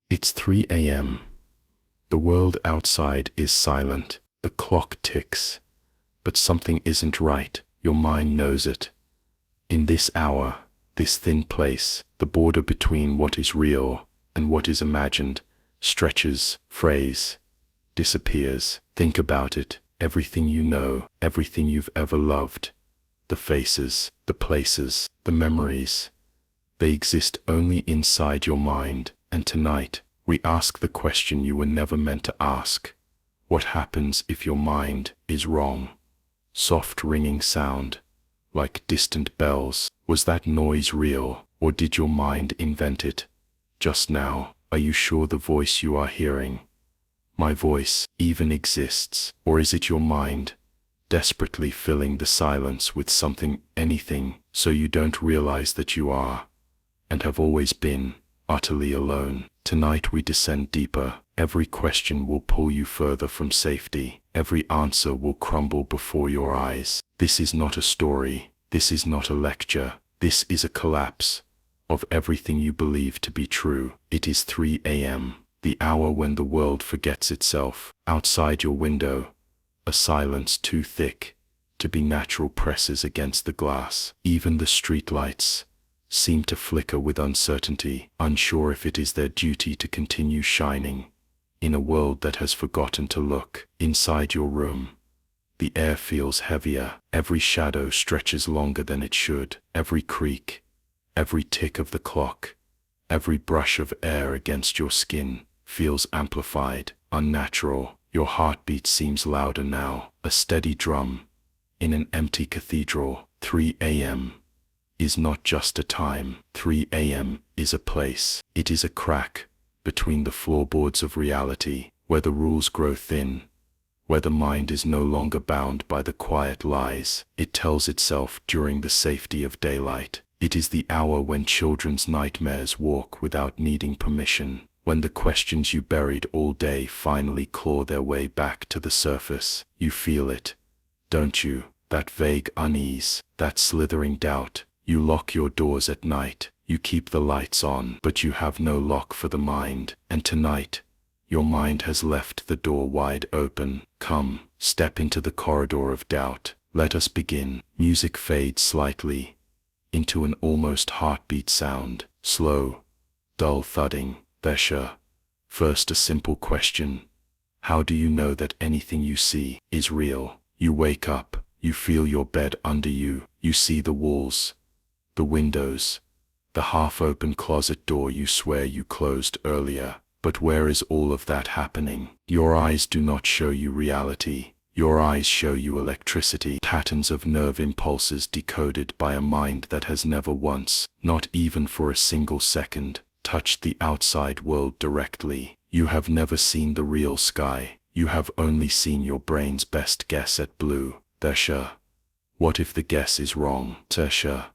It's 3 a.m. The world outside is silent. The clock ticks. But something isn't right. Your mind knows it. In this hour, this thin place, the border between what is real and what is imagined, stretches, frays, disappears. Think about it. Everything you know, everything you've ever loved, the faces, the places, the memories, they exist only inside your mind. And tonight, we ask the question you were never meant to ask. What happens if your mind is wrong? Soft ringing sound, like distant bells. Was that noise real, or did your mind invent it? Just now, are you sure the voice you are hearing, my voice, even exists? Or is it your mind, desperately filling the silence with something, anything, so you don't realize that you are, and have always been, utterly alone? Tonight we descend deeper. Every question will pull you further from safety. Every answer will crumble before your eyes. This is not a story. This is not a lecture. This is a collapse of everything you believe to be true. It is 3 a.m., the hour when the world forgets itself. Outside your window, a silence too thick to be natural presses against the glass. Even the streetlights seem to flicker with uncertainty, unsure if it is their duty to continue shining. In a world that has forgotten to look. Inside your room, the air feels heavier. Every shadow stretches longer than it should. Every creak, every tick of the clock, every brush of air against your skin feels amplified, unnatural. Your heartbeat seems louder now, a steady drum in an empty cathedral. 3 a.m. is not just a time. 3 a.m. is a place. It is a crack between the floorboards of reality, where the rules grow thin, where the mind is no longer bound by the quiet lies it tells itself during the safety of daylight. It is the hour when children's nightmares walk without needing permission, when the questions you buried all day finally claw their way back to the surface. You feel it, don't you? That vague unease, that slithering doubt. You lock your doors at night. You keep the lights on, but you have no lock for the mind. And tonight, your mind has left the door wide open. Come, step into the corridor of doubt. Let us begin. Music fades slightly into an almost heartbeat sound. Slow, dull thudding. Thesha. First, a simple question. How do you know that anything you see is real? You wake up. You feel your bed under you. You see the walls, the windows, the half-open closet door you swear you closed earlier. But where is all of that happening? Your eyes do not show you reality. Your eyes show you electricity, patterns of nerve impulses decoded by a mind that has never once, not even for a single second, touched the outside world directly. You have never seen the real sky. You have only seen your brain's best guess at blue. Thesha. What if the guess is wrong? Thesha.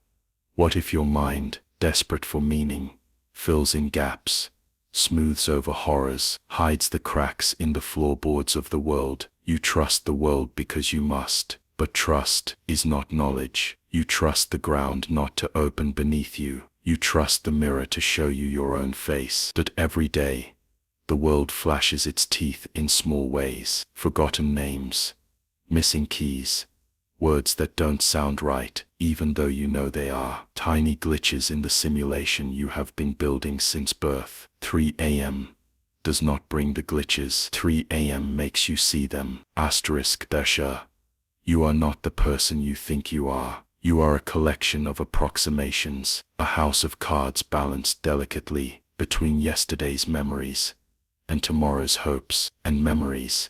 What if your mind, desperate for meaning, fills in gaps, smooths over horrors, hides the cracks in the floorboards of the world? You trust the world because you must, but trust is not knowledge. You trust the ground not to open beneath you. You trust the mirror to show you your own face. But every day, the world flashes its teeth in small ways. Forgotten names, missing keys, words that don't sound right, even though you know they are. Tiny glitches in the simulation you have been building since birth. 3 a.m. does not bring the glitches. 3 a.m. makes you see them. Asterisk. Thesha. You are not the person you think you are. You are a collection of approximations, a house of cards balanced delicately between yesterday's memories and tomorrow's hopes. And memories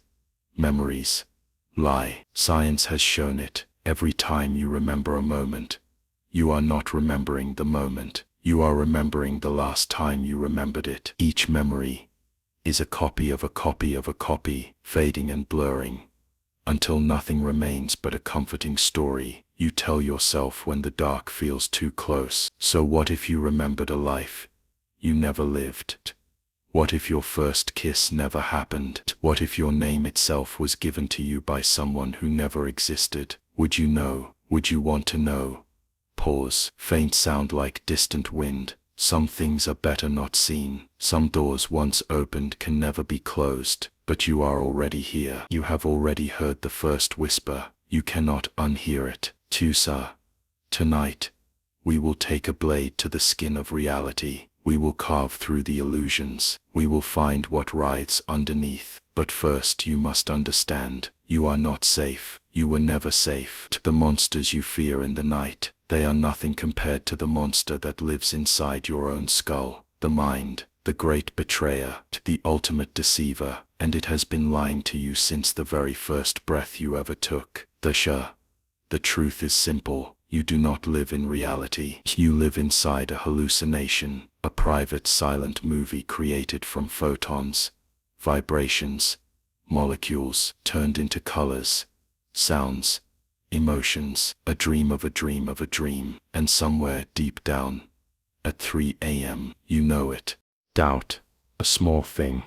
lie. Science has shown it. Every time you remember a moment, you are not remembering the moment. You are remembering the last time you remembered it. Each memory is a copy of a copy of a copy, fading and blurring, until nothing remains but a comforting story you tell yourself when the dark feels too close. So what if you remembered a life you never lived? What if your first kiss never happened? What if your name itself was given to you by someone who never existed? Would you know? Would you want to know? Pause. Faint sound like distant wind, Some things are better not seen. Some doors once opened can never be closed. But you are already here. You have already heard the first whisper. You cannot unhear it. Tusa. Tonight, we will take a blade to the skin of reality. We will carve through the illusions. We will find what writhes underneath. But first you must understand, you are not safe. You were never safe. The monsters you fear in the night, they are nothing compared to the monster that lives inside your own skull. The mind, the great betrayer, the ultimate deceiver, and it has been lying to you since the very first breath you ever took. The truth is simple. You do not live in reality. You live inside a hallucination, a private silent movie created from photons, vibrations, molecules turned into colors, sounds, emotions, a dream of a dream of a dream, and somewhere deep down, at 3 a.m., you know it. Doubt, a small thing,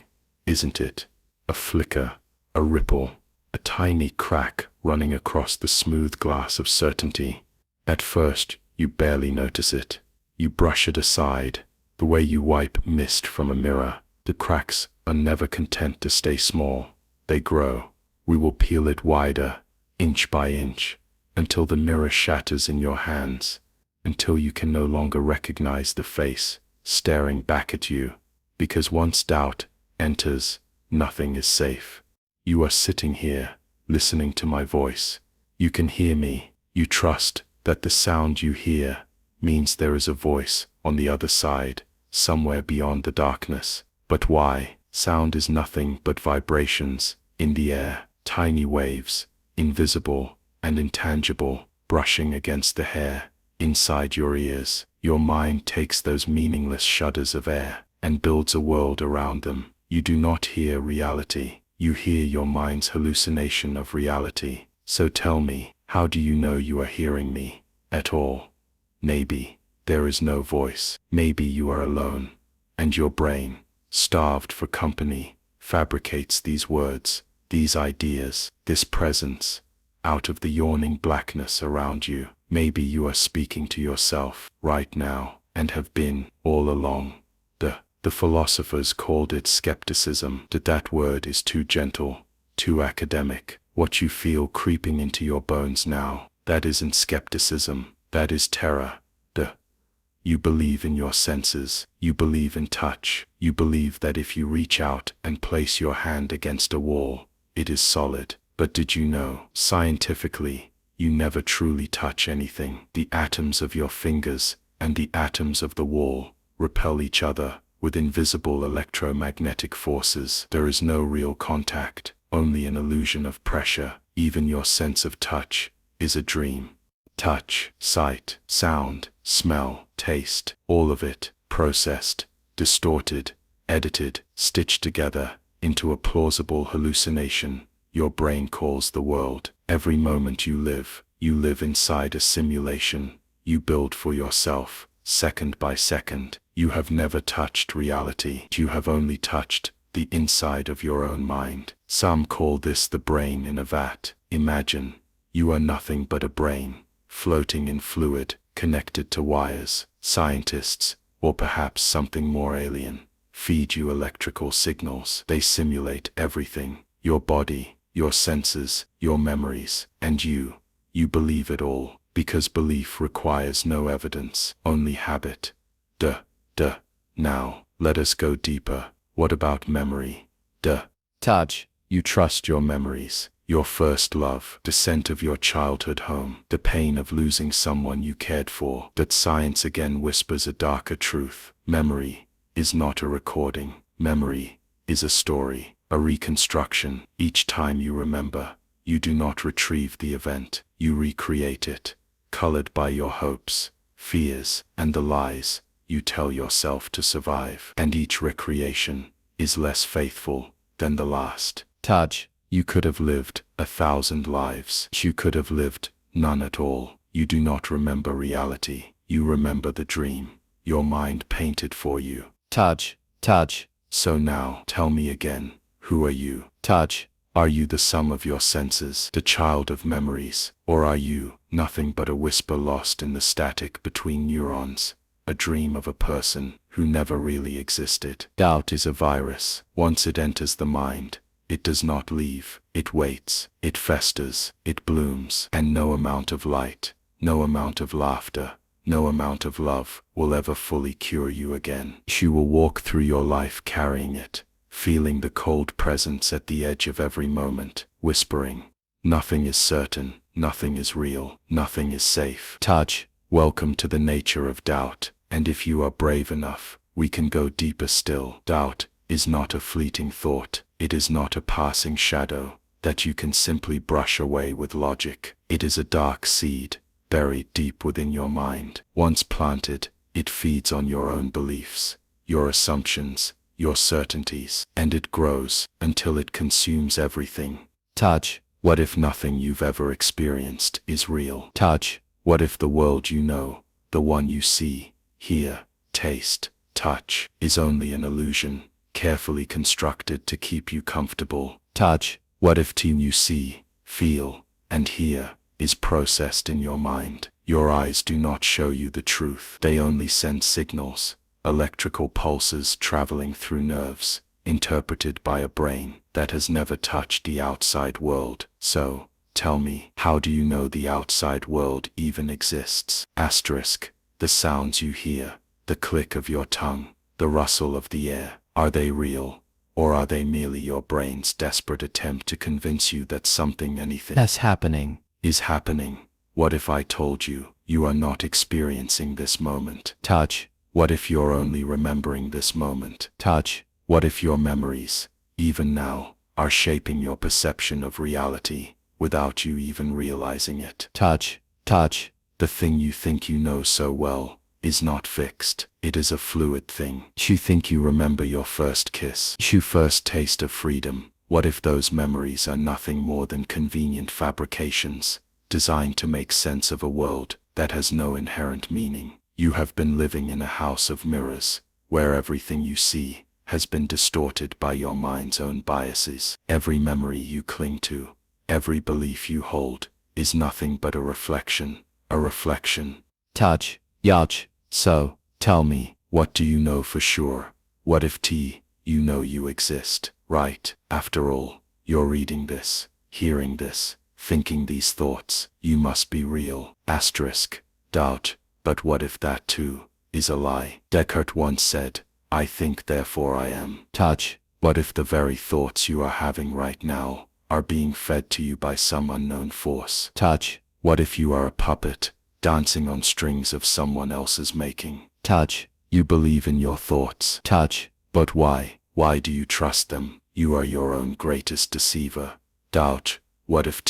isn't it? A flicker, a ripple, a tiny crack running across the smooth glass of certainty. At first, you barely notice it. You brush it aside, the way you wipe mist from a mirror. The cracks are never content to stay small. They grow. We will peel it wider, inch by inch, until the mirror shatters in your hands, until you can no longer recognize the face staring back at you. Because once doubt enters, nothing is safe. You are sitting here, listening to my voice. You can hear me. You trust that the sound you hear means there is a voice on the other side, somewhere beyond the darkness. But why? Sound is nothing but vibrations in the air, tiny waves, invisible and intangible, brushing against the hair inside your ears. Your mind takes those meaningless shudders of air and builds a world around them. You do not hear reality. You hear your mind's hallucination of reality. So tell me, how do you know you are hearing me at all? Maybe there is no voice. Maybe you are alone, and your brain, starved for company, fabricates these words, these ideas, this presence, out of the yawning blackness around you. Maybe you are speaking to yourself right now, and have been all along. The philosophers called it skepticism. That word is too gentle, too academic. What you feel creeping into your bones now, that isn't skepticism, that is terror. You believe in your senses, you believe in touch, you believe that if you reach out and place your hand against a wall, it is solid. But did you know, scientifically, you never truly touch anything. The atoms of your fingers and the atoms of the wall repel each other with invisible electromagnetic forces. There is no real contact, only an illusion of pressure. Even your sense of touch is a dream. Touch, sight, sound, smell, taste, all of it, processed, distorted, edited, stitched together into a plausible hallucination. Your brain calls the world. Every moment you live inside a simulation. You build for yourself, second by second. You have never touched reality. You have only touched the inside of your own mind. Some call this the brain in a vat. Imagine, you are nothing but a brain, floating in fluid, connected to wires. Scientists, or perhaps something more alien, feed you electrical signals. They simulate everything, your body, your senses, your memories, and you believe it all, because belief requires no evidence, only habit. Now, let us go deeper. What about memory? Touch. You trust your memories, your first love, the scent of your childhood home, the pain of losing someone you cared for. But science again whispers a darker truth. Memory is not a recording. Memory is a story, a reconstruction. Each time you remember, you do not retrieve the event, you recreate it, colored by your hopes, fears, and the lies you tell yourself to survive. And each recreation is less faithful than the last. Touch. You could have lived 1,000 lives. You could have lived none at all. You do not remember reality. You remember the dream your mind painted for you. Touch. So now, tell me again, who are you? Touch. Are you the sum of your senses, the child of memories, or are you nothing but a whisper lost in the static between neurons? a dream of a person who never really existed. Doubt is a virus. Once it enters the mind, it does not leave. It waits, it festers, it blooms, and no amount of light, no amount of laughter, no amount of love will ever fully cure you again. You will walk through your life carrying it, feeling the cold presence at the edge of every moment, whispering, "Nothing is certain, nothing is real, nothing is safe." Touch, welcome to the nature of doubt, and if you are brave enough, we can go deeper still. Doubt is not a fleeting thought, it is not a passing shadow that you can simply brush away with logic. It is a dark seed, buried deep within your mind. Once planted, it feeds on your own beliefs, your assumptions, your certainties, and it grows until it consumes everything. Touch, what if nothing you've ever experienced is real? Touch, what if the world you know, the one you see, hear, taste, touch, is only an illusion, carefully constructed to keep you comfortable? Touch, what if you see, feel, and hear is processed in your mind? Your eyes do not show you the truth. They only send signals, electrical pulses traveling through nerves, interpreted by a brain that has never touched the outside world. So, tell me, how do you know the outside world even exists? Asterisk, the sounds you hear, the click of your tongue, the rustle of the air, are they real? Or are they merely your brain's desperate attempt to convince you that anything that's happening is happening? What if I told you, you are not experiencing this moment? Touch, what if you're only remembering this moment? Touch, what if your memories, even now, are shaping your perception of reality, without you even realizing it? Touch, the thing you think you know so well, is not fixed. It is a fluid thing. You think you remember your first kiss, your first taste of freedom. What if those memories are nothing more than convenient fabrications, designed to make sense of a world that has no inherent meaning? You have been living in a house of mirrors, where everything you see has been distorted by your mind's own biases. Every memory you cling to, every belief you hold, is nothing but a reflection. Touch, Yach, so, tell me, what do you know for sure? What if you know you exist, right? After all, you're reading this, hearing this, thinking these thoughts, you must be real. Asterisk, doubt, but what if that too is a lie? Descartes once said, "I think therefore I am." Touch, what if the very thoughts you are having right now are being fed to you by some unknown force? Touch, what if you are a puppet, dancing on strings of someone else's making? Touch, you believe in your thoughts. Touch, but why? Why do you trust them? You are your own greatest deceiver. Doubt, what if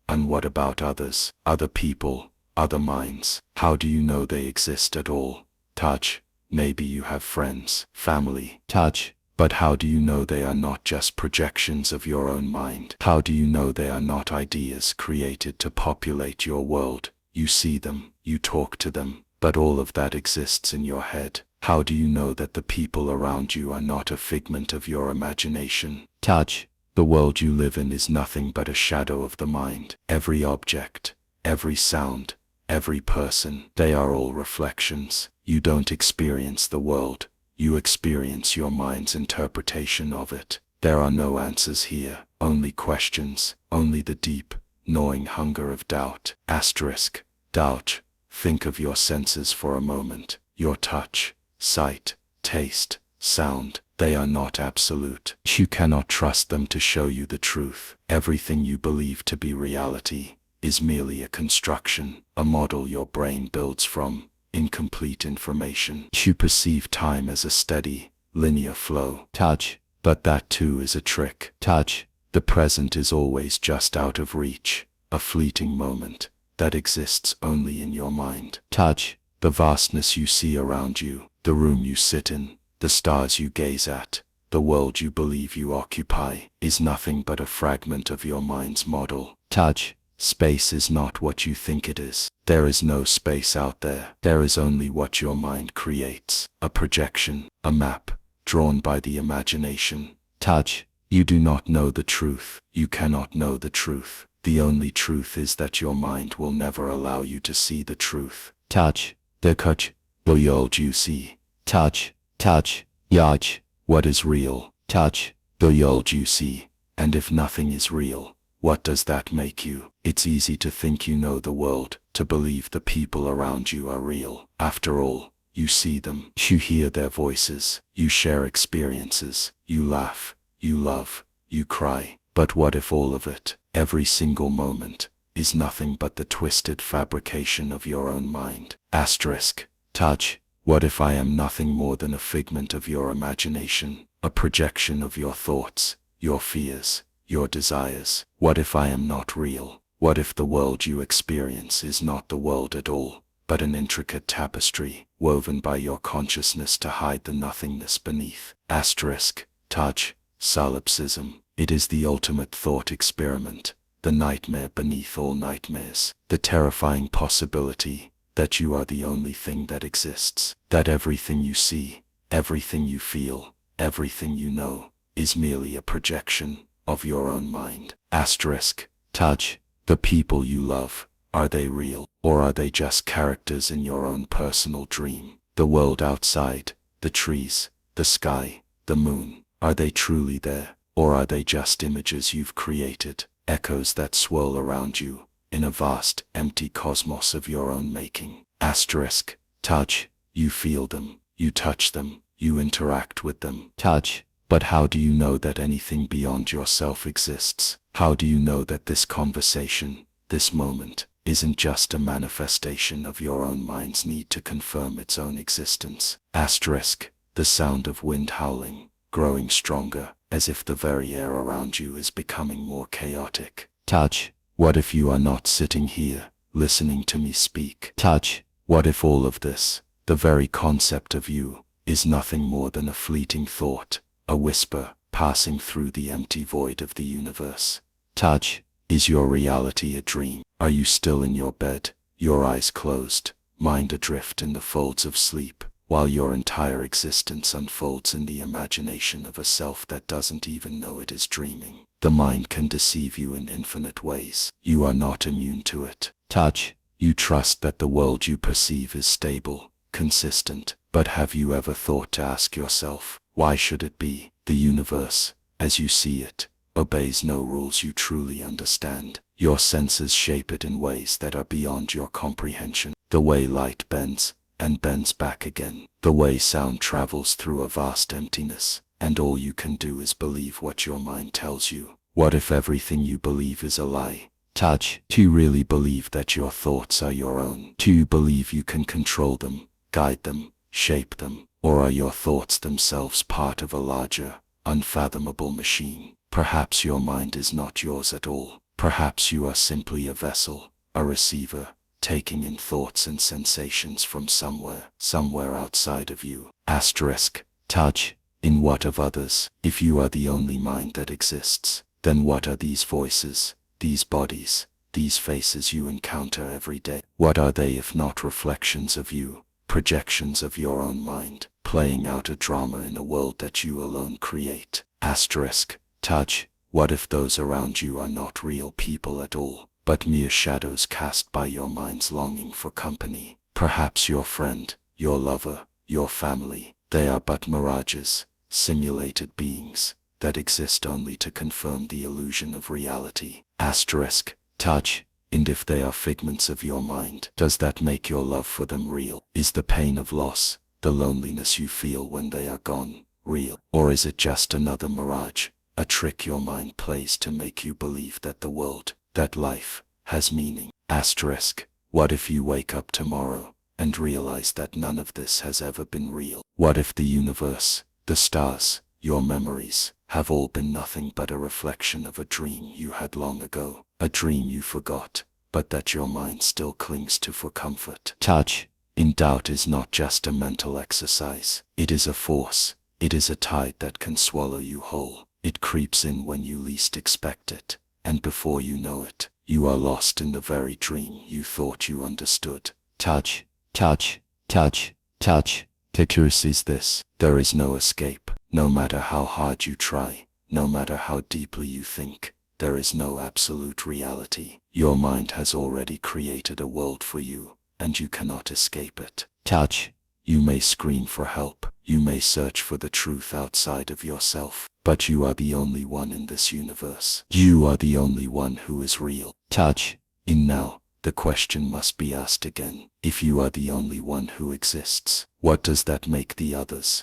and what about others, other people, other minds? How do you know they exist at all? Touch, maybe you have friends, family. Touch, but how do you know they are not just projections of your own mind? How do you know they are not ideas created to populate your world? You see them, you talk to them, but all of that exists in your head. How do you know that the people around you are not a figment of your imagination? Touch, the world you live in is nothing but a shadow of the mind. Every object, every sound, every person, they are all reflections. You don't experience the world, you experience your mind's interpretation of it. There are no answers here, only questions, only the deep, gnawing hunger of doubt. Asterisk, doubt, think of your senses for a moment. Your touch, sight, taste, sound, they are not absolute. You cannot trust them to show you the truth. Everything you believe to be reality is merely a construction, a model your brain builds from incomplete information. You perceive time as a steady, linear flow. Touch, but that too is a trick. Touch, the present is always just out of reach, a fleeting moment that exists only in your mind. Touch, the vastness you see around you, the room you sit in, the stars you gaze at, the world you believe you occupy, is nothing but a fragment of your mind's model. Touch, space is not what you think it is. There is no space out there. There is only what your mind creates, a projection, a map, drawn by the imagination. Touch, you do not know the truth. You cannot know the truth. The only truth is that your mind will never allow you to see the truth. Touch, the the world you see. Touch, touch, yaj. What is real? Touch, the world you see. And if nothing is real, what does that make you? It's easy to think you know the world, to believe the people around you are real. After all, you see them, you hear their voices, you share experiences, you laugh, you love, you cry. But what if all of it, every single moment, is nothing but the twisted fabrication of your own mind? Asterisk. Touch. What if I am nothing more than a figment of your imagination, a projection of your thoughts, your fears, your desires? What if I am not real? What if the world you experience is not the world at all, but an intricate tapestry, woven by your consciousness to hide the nothingness beneath? Asterisk. Touch. Solipsism. It is the ultimate thought experiment, the nightmare beneath all nightmares, the terrifying possibility that you are the only thing that exists, that everything you see, everything you feel, everything you know, is merely a projection of your own mind. Asterisk. Touch. The people you love, are they real, or are they just characters in your own personal dream? The world outside, the trees, the sky, the moon, are they truly there, or are they just images you've created, echoes that swirl around you, in a vast, empty cosmos of your own making? Asterisk. Touch. You feel them, you touch them, you interact with them. Touch. But how do you know that anything beyond yourself exists? How do you know that this conversation, this moment, isn't just a manifestation of your own mind's need to confirm its own existence? Asterisk. The sound of wind howling, growing stronger, as if the very air around you is becoming more chaotic. Touch. What if you are not sitting here, listening to me speak? Touch. What if all of this, the very concept of you, is nothing more than a fleeting thought, a whisper, passing through the empty void of the universe? Touch. Is your reality a dream? Are you still in your bed, your eyes closed, mind adrift in the folds of sleep, while your entire existence unfolds in the imagination of a self that doesn't even know it is dreaming? The mind can deceive you in infinite ways. You are not immune to it. Touch. You trust that the world you perceive is stable, consistent, but have you ever thought to ask yourself, why should it be? The universe, as you see it, obeys no rules you truly understand. Your senses shape it in ways that are beyond your comprehension. The way light bends, and bends back again. The way sound travels through a vast emptiness, and all you can do is believe what your mind tells you. What if everything you believe is a lie? Touch. Do you really believe that your thoughts are your own? Do you believe you can control them, guide them, shape them? Or are your thoughts themselves part of a larger, unfathomable machine? Perhaps your mind is not yours at all. Perhaps you are simply a vessel, a receiver, taking in thoughts and sensations from somewhere outside of you. Asterisk. Touch. In what of others? If you are the only mind that exists, then what are these voices, these bodies, these faces you encounter every day? What are they if not reflections of you, projections of your own mind, playing out a drama in a world that you alone create? Asterisk. Touch. What if those around you are not real people at all, but mere shadows cast by your mind's longing for company? Perhaps your friend, your lover, your family, they are but mirages, simulated beings, that exist only to confirm the illusion of reality. Asterisk. Touch. And if they are figments of your mind, does that make your love for them real? Is the pain of loss, the loneliness you feel when they are gone, real? Or is it just another mirage, a trick your mind plays to make you believe that the world, that life, has meaning? Asterisk. What if you wake up tomorrow, and realize that none of this has ever been real? What if the universe, the stars, your memories, have all been nothing but a reflection of a dream you had long ago, a dream you forgot, but that your mind still clings to for comfort? Touch. In doubt is not just a mental exercise. It is a force. It is a tide that can swallow you whole. It creeps in when you least expect it, and before you know it, you are lost in the very dream you thought you understood. Touch, touch, touch, touch. The truth is this: there is no escape. No matter how hard you try, no matter how deeply you think, there is no absolute reality. Your mind has already created a world for you, and you cannot escape it. Touch. You may scream for help. You may search for the truth outside of yourself. But you are the only one in this universe. You are the only one who is real. Touch. In now, the question must be asked again. If you are the only one who exists, what does that make the others?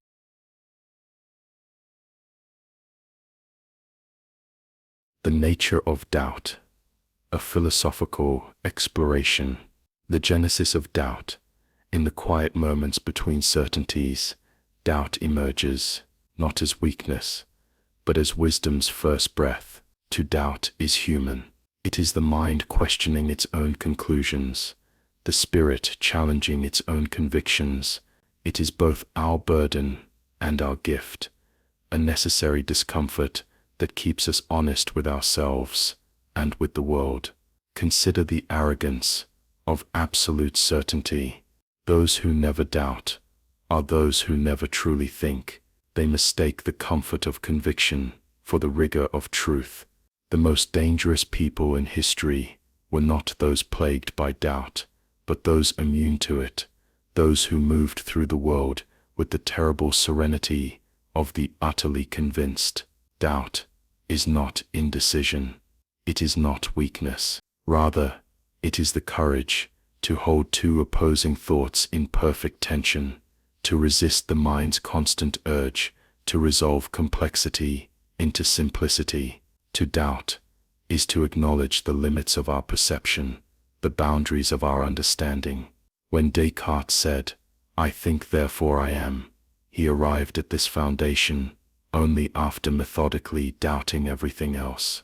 The nature of doubt. A philosophical exploration. The genesis of doubt. In the quiet moments between certainties, doubt emerges, not as weakness, but as wisdom's first breath. To doubt is human. It is the mind questioning its own conclusions, the spirit challenging its own convictions. It is both our burden and our gift, a necessary discomfort that keeps us honest with ourselves and with the world. Consider the arrogance of absolute certainty. Those who never doubt are those who never truly think. They mistake the comfort of conviction for the rigor of truth. The most dangerous people in history were not those plagued by doubt, but those immune to it, those who moved through the world with the terrible serenity of the utterly convinced. Doubt is not indecision. It is not weakness. Rather, it is the courage to hold two opposing thoughts in perfect tension, to resist the mind's constant urge to resolve complexity into simplicity. To doubt is to acknowledge the limits of our perception, the boundaries of our understanding. When Descartes said, "I think, therefore I am," he arrived at this foundation only after methodically doubting everything else.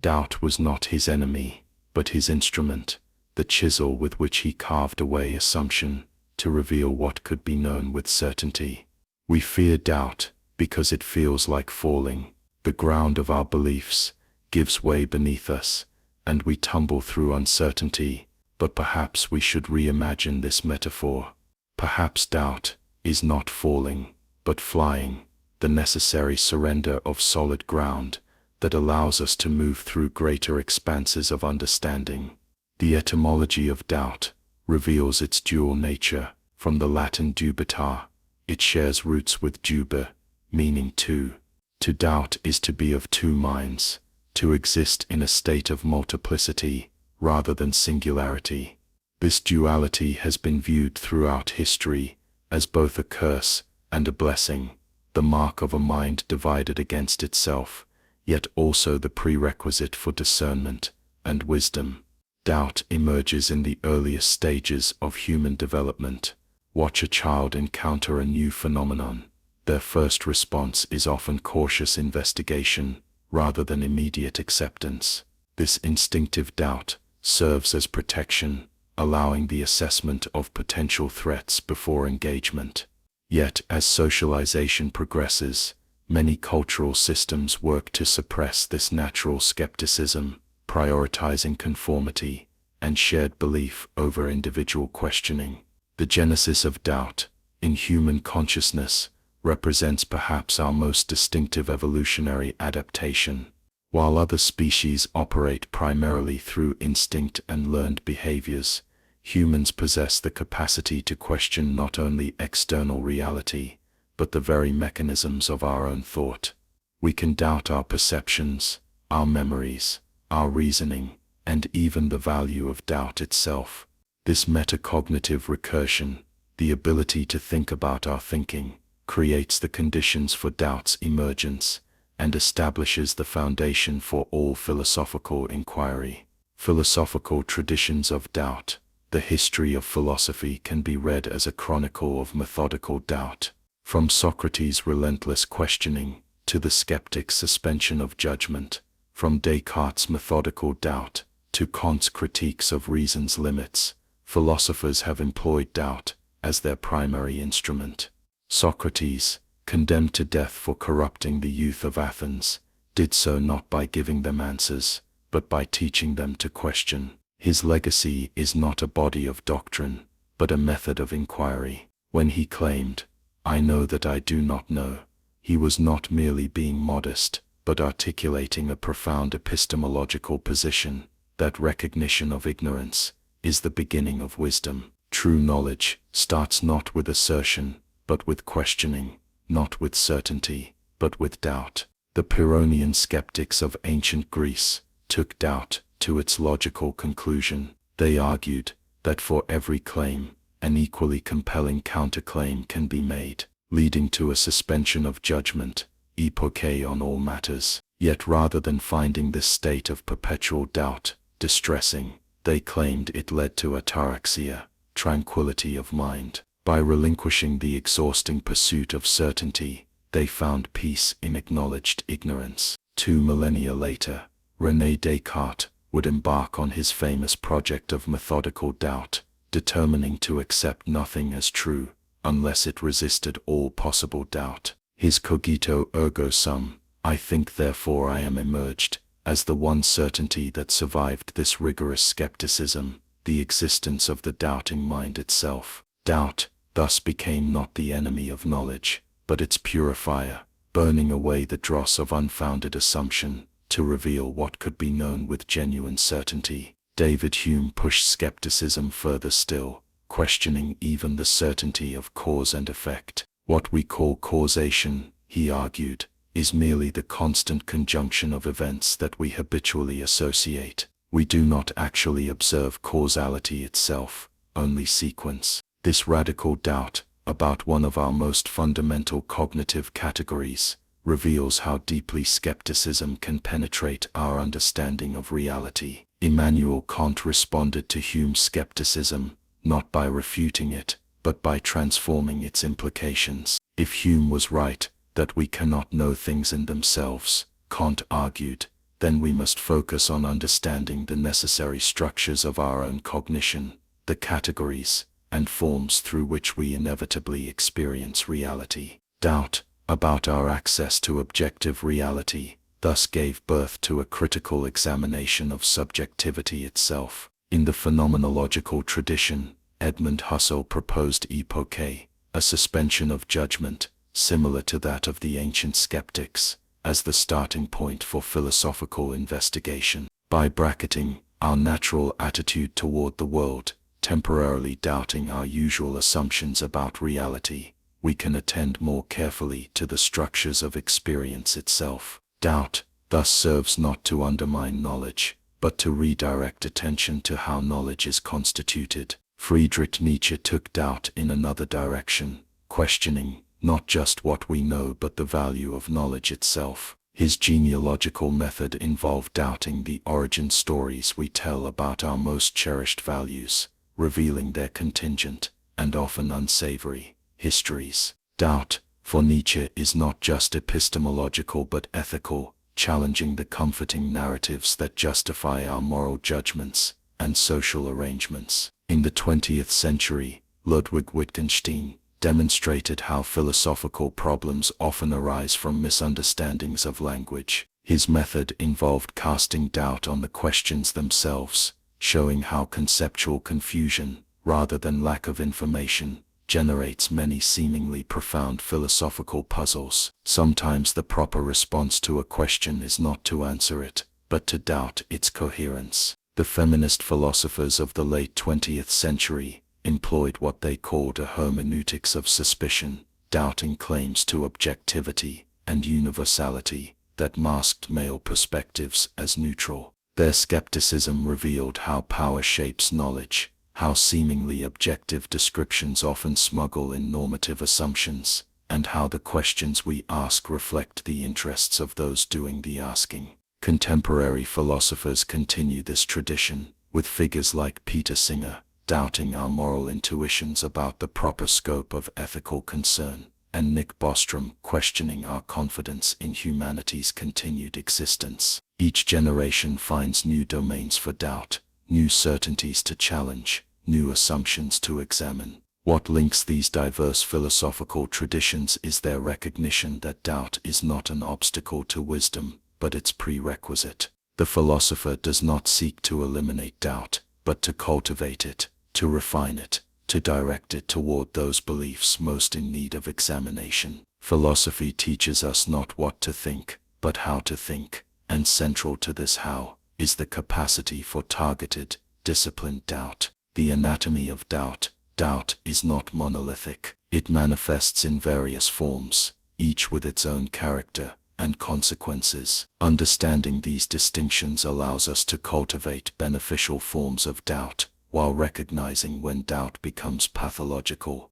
Doubt was not his enemy, but his instrument, the chisel with which he carved away assumption to reveal what could be known with certainty. We fear doubt because it feels like falling. The ground of our beliefs gives way beneath us, and we tumble through uncertainty. But perhaps we should reimagine this metaphor. Perhaps doubt is not falling, but flying, the necessary surrender of solid ground that allows us to move through greater expanses of understanding. The etymology of doubt reveals its dual nature. From the Latin dubitar, it shares roots with dubere, meaning two. To doubt is to be of two minds, to exist in a state of multiplicity rather than singularity. This duality has been viewed throughout history as both a curse and a blessing, the mark of a mind divided against itself, yet also the prerequisite for discernment and wisdom. Doubt emerges in the earliest stages of human development. Watch a child encounter a new phenomenon. Their first response is often cautious investigation rather than immediate acceptance. This instinctive doubt serves as protection, allowing the assessment of potential threats before engagement. Yet, as socialization progresses, many cultural systems work to suppress this natural skepticism, prioritizing conformity and shared belief over individual questioning. The genesis of doubt in human consciousness represents perhaps our most distinctive evolutionary adaptation. While other species operate primarily through instinct and learned behaviors, humans possess the capacity to question not only external reality, but the very mechanisms of our own thought. We can doubt our perceptions, our memories, our reasoning, and even the value of doubt itself. This metacognitive recursion, the ability to think about our thinking, creates the conditions for doubt's emergence and establishes the foundation for all philosophical inquiry. Philosophical traditions of doubt. The history of philosophy can be read as a chronicle of methodical doubt. From Socrates' relentless questioning to the skeptic's suspension of judgment, from Descartes' methodical doubt to Kant's critiques of reason's limits, philosophers have employed doubt as their primary instrument. Socrates, condemned to death for corrupting the youth of Athens, did so not by giving them answers, but by teaching them to question. His legacy is not a body of doctrine, but a method of inquiry. When he claimed, "I know that I do not know," he was not merely being modest, but articulating a profound epistemological position, that recognition of ignorance is the beginning of wisdom. True knowledge starts not with assertion, but with questioning, not with certainty, but with doubt. The Pyrrhonian skeptics of ancient Greece took doubt to its logical conclusion. They argued that for every claim, an equally compelling counterclaim can be made, leading to a suspension of judgment, epoche on all matters. Yet rather than finding this state of perpetual doubt distressing, they claimed it led to ataraxia, tranquility of mind. By relinquishing the exhausting pursuit of certainty, they found peace in acknowledged ignorance. 2 millennia later, René Descartes would embark on his famous project of methodical doubt, determining to accept nothing as true, unless it resisted all possible doubt. His cogito ergo sum, I think therefore I am, emerged as the one certainty that survived this rigorous skepticism, the existence of the doubting mind itself. Doubt thus became not the enemy of knowledge, but its purifier, burning away the dross of unfounded assumption, to reveal what could be known with genuine certainty. David Hume pushed skepticism further still, questioning even the certainty of cause and effect. What we call causation, he argued, is merely the constant conjunction of events that we habitually associate. We do not actually observe causality itself, only sequence. This radical doubt about one of our most fundamental cognitive categories reveals how deeply skepticism can penetrate our understanding of reality. Immanuel Kant responded to Hume's skepticism, not by refuting it, but by transforming its implications. If Hume was right, that we cannot know things in themselves, Kant argued, then we must focus on understanding the necessary structures of our own cognition, the categories and forms through which we inevitably experience reality. Doubt about our access to objective reality thus gave birth to a critical examination of subjectivity itself. In the phenomenological tradition, Edmund Husserl proposed epoche, a suspension of judgment, similar to that of the ancient skeptics, as the starting point for philosophical investigation. By bracketing our natural attitude toward the world, temporarily doubting our usual assumptions about reality, we can attend more carefully to the structures of experience itself. Doubt thus serves not to undermine knowledge, but to redirect attention to how knowledge is constituted. Friedrich Nietzsche took doubt in another direction, questioning not just what we know but the value of knowledge itself. His genealogical method involved doubting the origin stories we tell about our most cherished values, revealing their contingent, and often unsavory, histories. Doubt, for Nietzsche, is not just epistemological but ethical, challenging the comforting narratives that justify our moral judgments and social arrangements. In the 20th century, Ludwig Wittgenstein demonstrated how philosophical problems often arise from misunderstandings of language. His method involved casting doubt on the questions themselves, showing how conceptual confusion, rather than lack of information, generates many seemingly profound philosophical puzzles. Sometimes the proper response to a question is not to answer it, but to doubt its coherence. The feminist philosophers of the late 20th century employed what they called a hermeneutics of suspicion, doubting claims to objectivity and universality that masked male perspectives as neutral. Their skepticism revealed how power shapes knowledge, how seemingly objective descriptions often smuggle in normative assumptions, and how the questions we ask reflect the interests of those doing the asking. Contemporary philosophers continue this tradition, with figures like Peter Singer doubting our moral intuitions about the proper scope of ethical concern, and Nick Bostrom questioning our confidence in humanity's continued existence. Each generation finds new domains for doubt, new certainties to challenge, new assumptions to examine. What links these diverse philosophical traditions is their recognition that doubt is not an obstacle to wisdom, but its prerequisite. The philosopher does not seek to eliminate doubt, but to cultivate it, to refine it, to direct it toward those beliefs most in need of examination. Philosophy teaches us not what to think, but how to think, and central to this how is the capacity for targeted, disciplined doubt. The anatomy of doubt, Doubt is not monolithic. It manifests in various forms, each with its own character and consequences. Understanding these distinctions allows us to cultivate beneficial forms of doubt, while recognizing when doubt becomes pathological.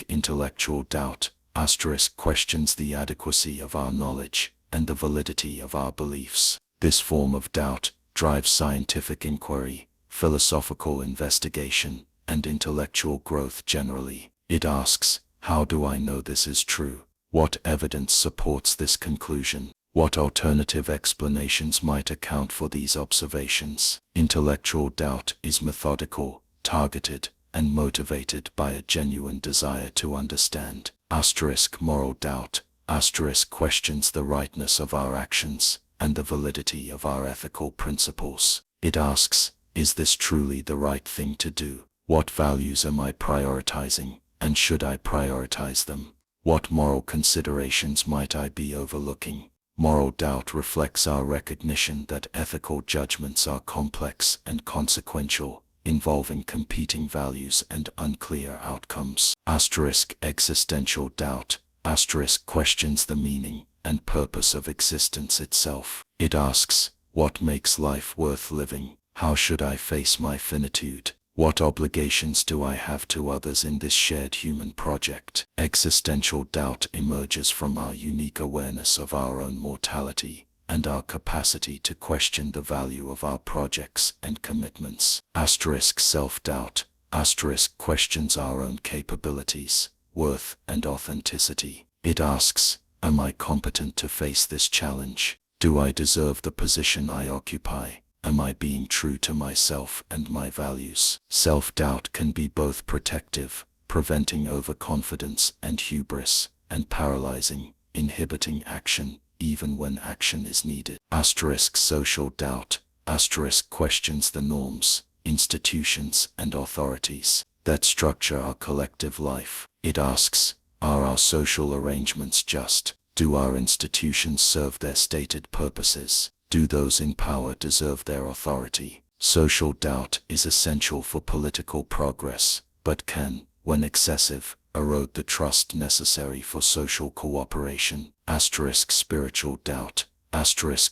Intellectual doubt questions the adequacy of our knowledge and the validity of our beliefs. This form of doubt drives scientific inquiry, philosophical investigation, and intellectual growth generally. It asks, how do I know this is true? What evidence supports this conclusion? What alternative explanations might account for these observations? Intellectual doubt is methodical, targeted, and motivated by a genuine desire to understand. Moral doubt questions the rightness of our actions and the validity of our ethical principles. It asks, is this truly the right thing to do? What values am I prioritizing, and should I prioritize them? What moral considerations might I be overlooking? Moral doubt reflects our recognition that ethical judgments are complex and consequential, involving competing values and unclear outcomes. Existential doubt questions the meaning and purpose of existence itself. It asks, what makes life worth living? How should I face my finitude? What obligations do I have to others in this shared human project? Existential doubt emerges from our unique awareness of our own mortality and our capacity to question the value of our projects and commitments. Self-doubt questions our own capabilities, worth, and authenticity. It asks, am I competent to face this challenge? Do I deserve the position I occupy? Am I being true to myself and my values? Self-doubt can be both protective, preventing overconfidence and hubris, and paralyzing, inhibiting action, even when action is needed. Social doubt questions the norms, institutions, and authorities that structure our collective life. It asks, are our social arrangements just? Do our institutions serve their stated purposes? Do those in power deserve their authority? Social doubt is essential for political progress, but can, when excessive, erode the trust necessary for social cooperation. Spiritual doubt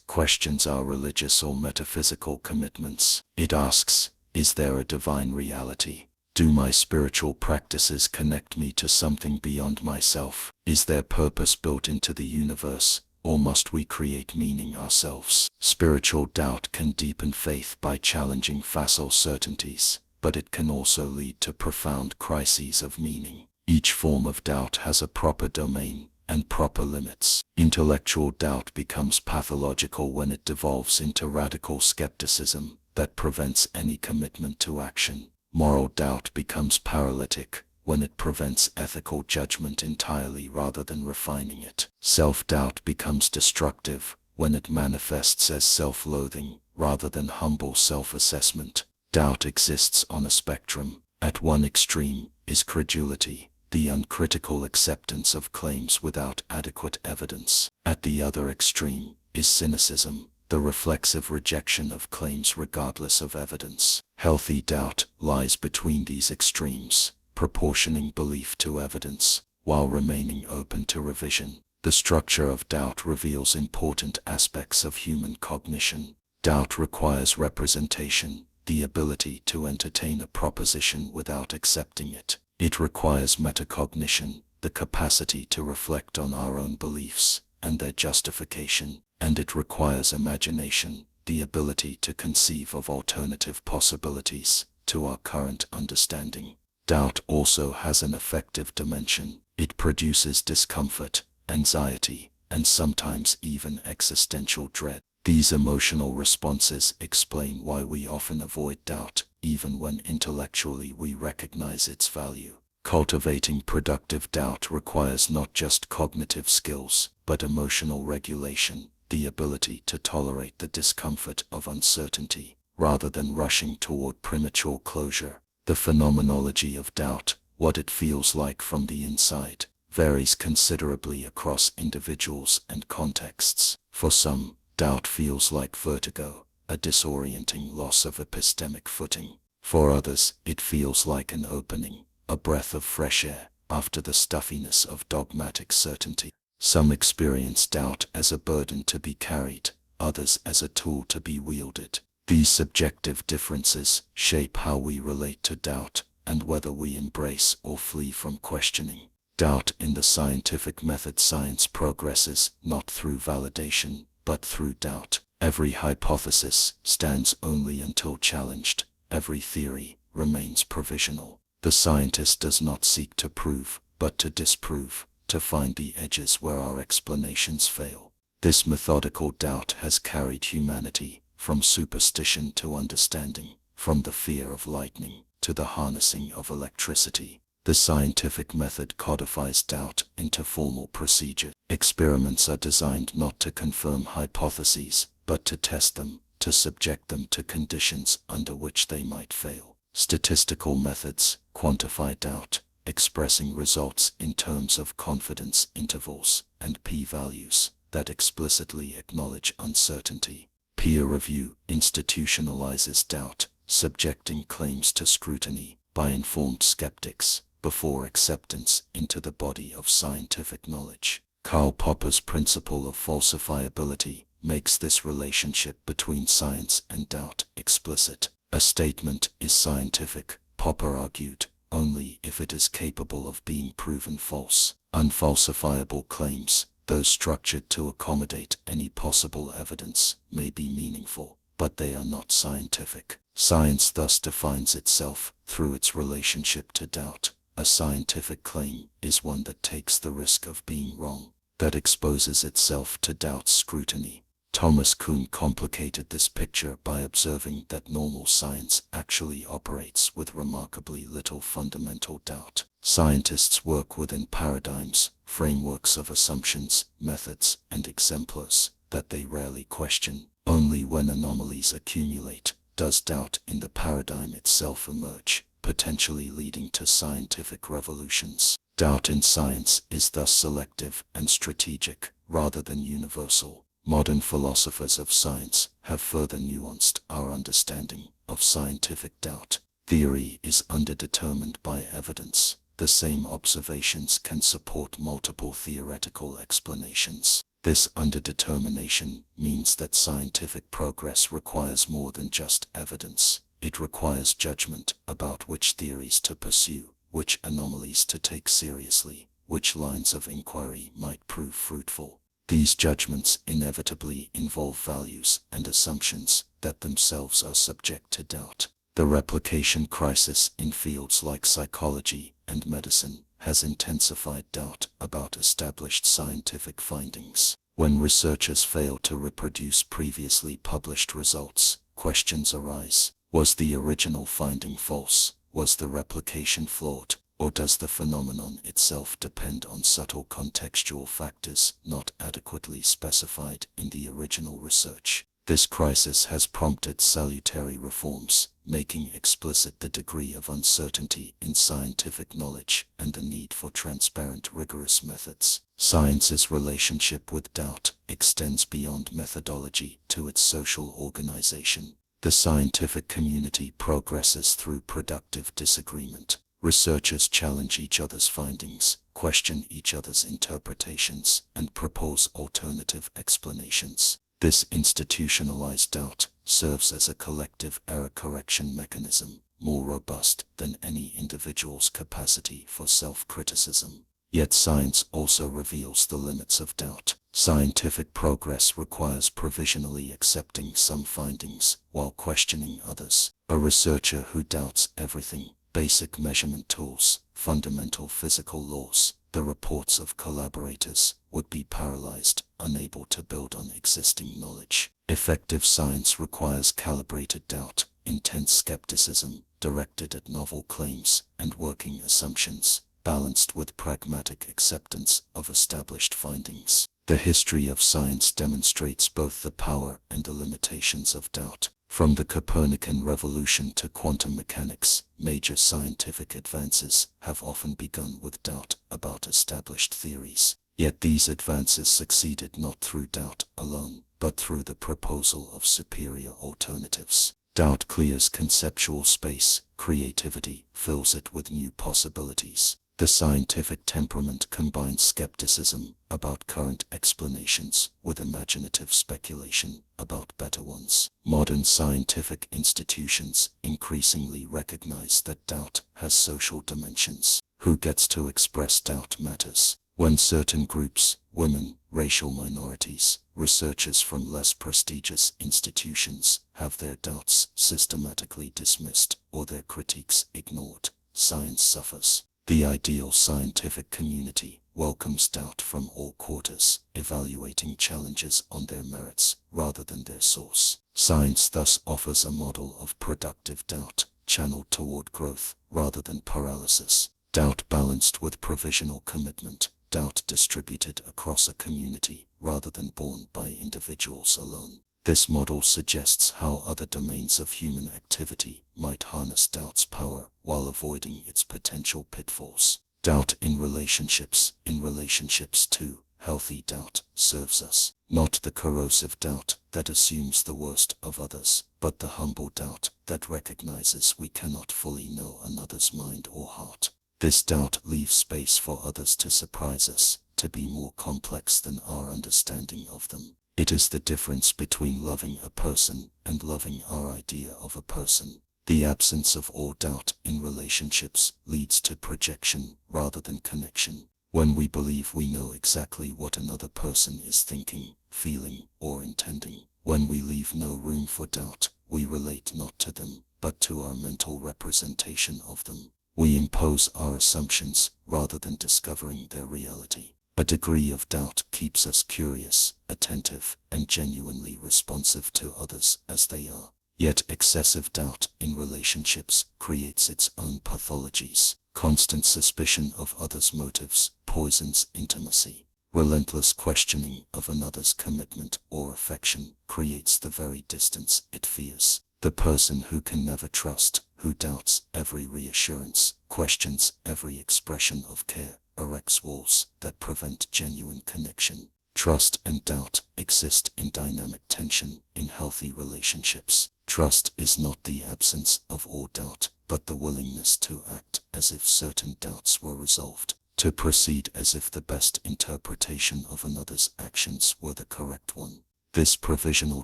questions our religious or metaphysical commitments. It asks, is there a divine reality? Do my spiritual practices connect me to something beyond myself? Is there purpose built into the universe, or must we create meaning ourselves? Spiritual doubt can deepen faith by challenging facile certainties, but it can also lead to profound crises of meaning. Each form of doubt has a proper domain and proper limits. Intellectual doubt becomes pathological when it devolves into radical skepticism that prevents any commitment to action. Moral doubt becomes paralytic when it prevents ethical judgment entirely rather than refining it. Self-doubt becomes destructive when it manifests as self-loathing rather than humble self-assessment. Doubt exists on a spectrum. At one extreme is credulity, the uncritical acceptance of claims without adequate evidence. At the other extreme is cynicism, the reflexive rejection of claims regardless of evidence. Healthy doubt lies between these extremes, proportioning belief to evidence, while remaining open to revision. The structure of doubt reveals important aspects of human cognition. Doubt requires representation, the ability to entertain a proposition without accepting it. It requires metacognition, the capacity to reflect on our own beliefs and their justification. And it requires imagination, the ability to conceive of alternative possibilities to our current understanding. Doubt also has an affective dimension. It produces discomfort, anxiety, and sometimes even existential dread. These emotional responses explain why we often avoid doubt, even when intellectually we recognize its value. Cultivating productive doubt requires not just cognitive skills, but emotional regulation, the ability to tolerate the discomfort of uncertainty, rather than rushing toward premature closure. The phenomenology of doubt, what it feels like from the inside, varies considerably across individuals and contexts. For some, doubt feels like vertigo, a disorienting loss of epistemic footing. For others, it feels like an opening, a breath of fresh air, after the stuffiness of dogmatic certainty. Some experience doubt as a burden to be carried, others as a tool to be wielded. These subjective differences shape how we relate to doubt, and whether we embrace or flee from questioning. Doubt in the scientific method. Science progresses not through validation, but through doubt. Every hypothesis stands only until challenged. Every theory remains provisional. The scientist does not seek to prove, but to disprove, to find the edges where our explanations fail. This methodical doubt has carried humanity from superstition to understanding, from the fear of lightning to the harnessing of electricity. The scientific method codifies doubt into formal procedure. Experiments are designed not to confirm hypotheses, but to test them, to subject them to conditions under which they might fail. Statistical methods quantify doubt, expressing results in terms of confidence intervals and p-values that explicitly acknowledge uncertainty. Peer review institutionalizes doubt, subjecting claims to scrutiny by informed skeptics before acceptance into the body of scientific knowledge. Karl Popper's principle of falsifiability makes this relationship between science and doubt explicit. A statement is scientific, Popper argued, only if it is capable of being proven false. Unfalsifiable claims, though structured to accommodate any possible evidence, may be meaningful, but they are not scientific. Science thus defines itself through its relationship to doubt. A scientific claim is one that takes the risk of being wrong, that exposes itself to doubt's scrutiny. Thomas Kuhn complicated this picture by observing that normal science actually operates with remarkably little fundamental doubt. Scientists work within paradigms, frameworks of assumptions, methods, and exemplars that they rarely question. Only when anomalies accumulate does doubt in the paradigm itself emerge, potentially leading to scientific revolutions. Doubt in science is thus selective and strategic, rather than universal. Modern philosophers of science have further nuanced our understanding of scientific doubt. Theory is underdetermined by evidence. The same observations can support multiple theoretical explanations. This underdetermination means that scientific progress requires more than just evidence. It requires judgment about which theories to pursue, which anomalies to take seriously, which lines of inquiry might prove fruitful. These judgments inevitably involve values and assumptions that themselves are subject to doubt. The replication crisis in fields like psychology and medicine has intensified doubt about established scientific findings. When researchers fail to reproduce previously published results, questions arise. Was the original finding false? Was the replication flawed? Or does the phenomenon itself depend on subtle contextual factors not adequately specified in the original research? This crisis has prompted salutary reforms, making explicit the degree of uncertainty in scientific knowledge and the need for transparent, rigorous methods. Science's relationship with doubt extends beyond methodology to its social organization. The scientific community progresses through productive disagreement. Researchers challenge each other's findings, question each other's interpretations, and propose alternative explanations. This institutionalized doubt serves as a collective error correction mechanism, more robust than any individual's capacity for self-criticism. Yet science also reveals the limits of doubt. Scientific progress requires provisionally accepting some findings while questioning others. A researcher who doubts everything, basic measurement tools, fundamental physical laws, the reports of collaborators, would be paralyzed, unable to build on existing knowledge. Effective science requires calibrated doubt, intense skepticism, directed at novel claims and working assumptions, balanced with pragmatic acceptance of established findings. The history of science demonstrates both the power and the limitations of doubt. From the Copernican revolution to quantum mechanics, major scientific advances have often begun with doubt about established theories. Yet these advances succeeded not through doubt alone, but through the proposal of superior alternatives. Doubt clears conceptual space, creativity fills it with new possibilities. The scientific temperament combines skepticism about current explanations with imaginative speculation about better ones. Modern scientific institutions increasingly recognize that doubt has social dimensions. Who gets to express doubt matters. When certain groups, women, racial minorities, researchers from less prestigious institutions, have their doubts systematically dismissed or their critiques ignored, science suffers. The ideal scientific community welcomes doubt from all quarters, evaluating challenges on their merits rather than their source. Science thus offers a model of productive doubt, channeled toward growth rather than paralysis. Doubt balanced with provisional commitment, doubt distributed across a community rather than borne by individuals alone. This model suggests how other domains of human activity might harness doubt's power while avoiding its potential pitfalls. Doubt in relationships. In relationships too, healthy doubt serves us. Not the corrosive doubt that assumes the worst of others, but the humble doubt that recognizes we cannot fully know another's mind or heart. This doubt leaves space for others to surprise us, to be more complex than our understanding of them. It is the difference between loving a person and loving our idea of a person. The absence of all doubt in relationships leads to projection rather than connection. When we believe we know exactly what another person is thinking, feeling, or intending, when we leave no room for doubt, we relate not to them, but to our mental representation of them. We impose our assumptions rather than discovering their reality. A degree of doubt keeps us curious, attentive, and genuinely responsive to others as they are. Yet excessive doubt in relationships creates its own pathologies. Constant suspicion of others' motives poisons intimacy. Relentless questioning of another's commitment or affection creates the very distance it fears. The person who can never trust, who doubts every reassurance, questions every expression of care, erects walls that prevent genuine connection. Trust and doubt exist in dynamic tension in healthy relationships. Trust is not the absence of all doubt, but the willingness to act as if certain doubts were resolved, to proceed as if the best interpretation of another's actions were the correct one. This provisional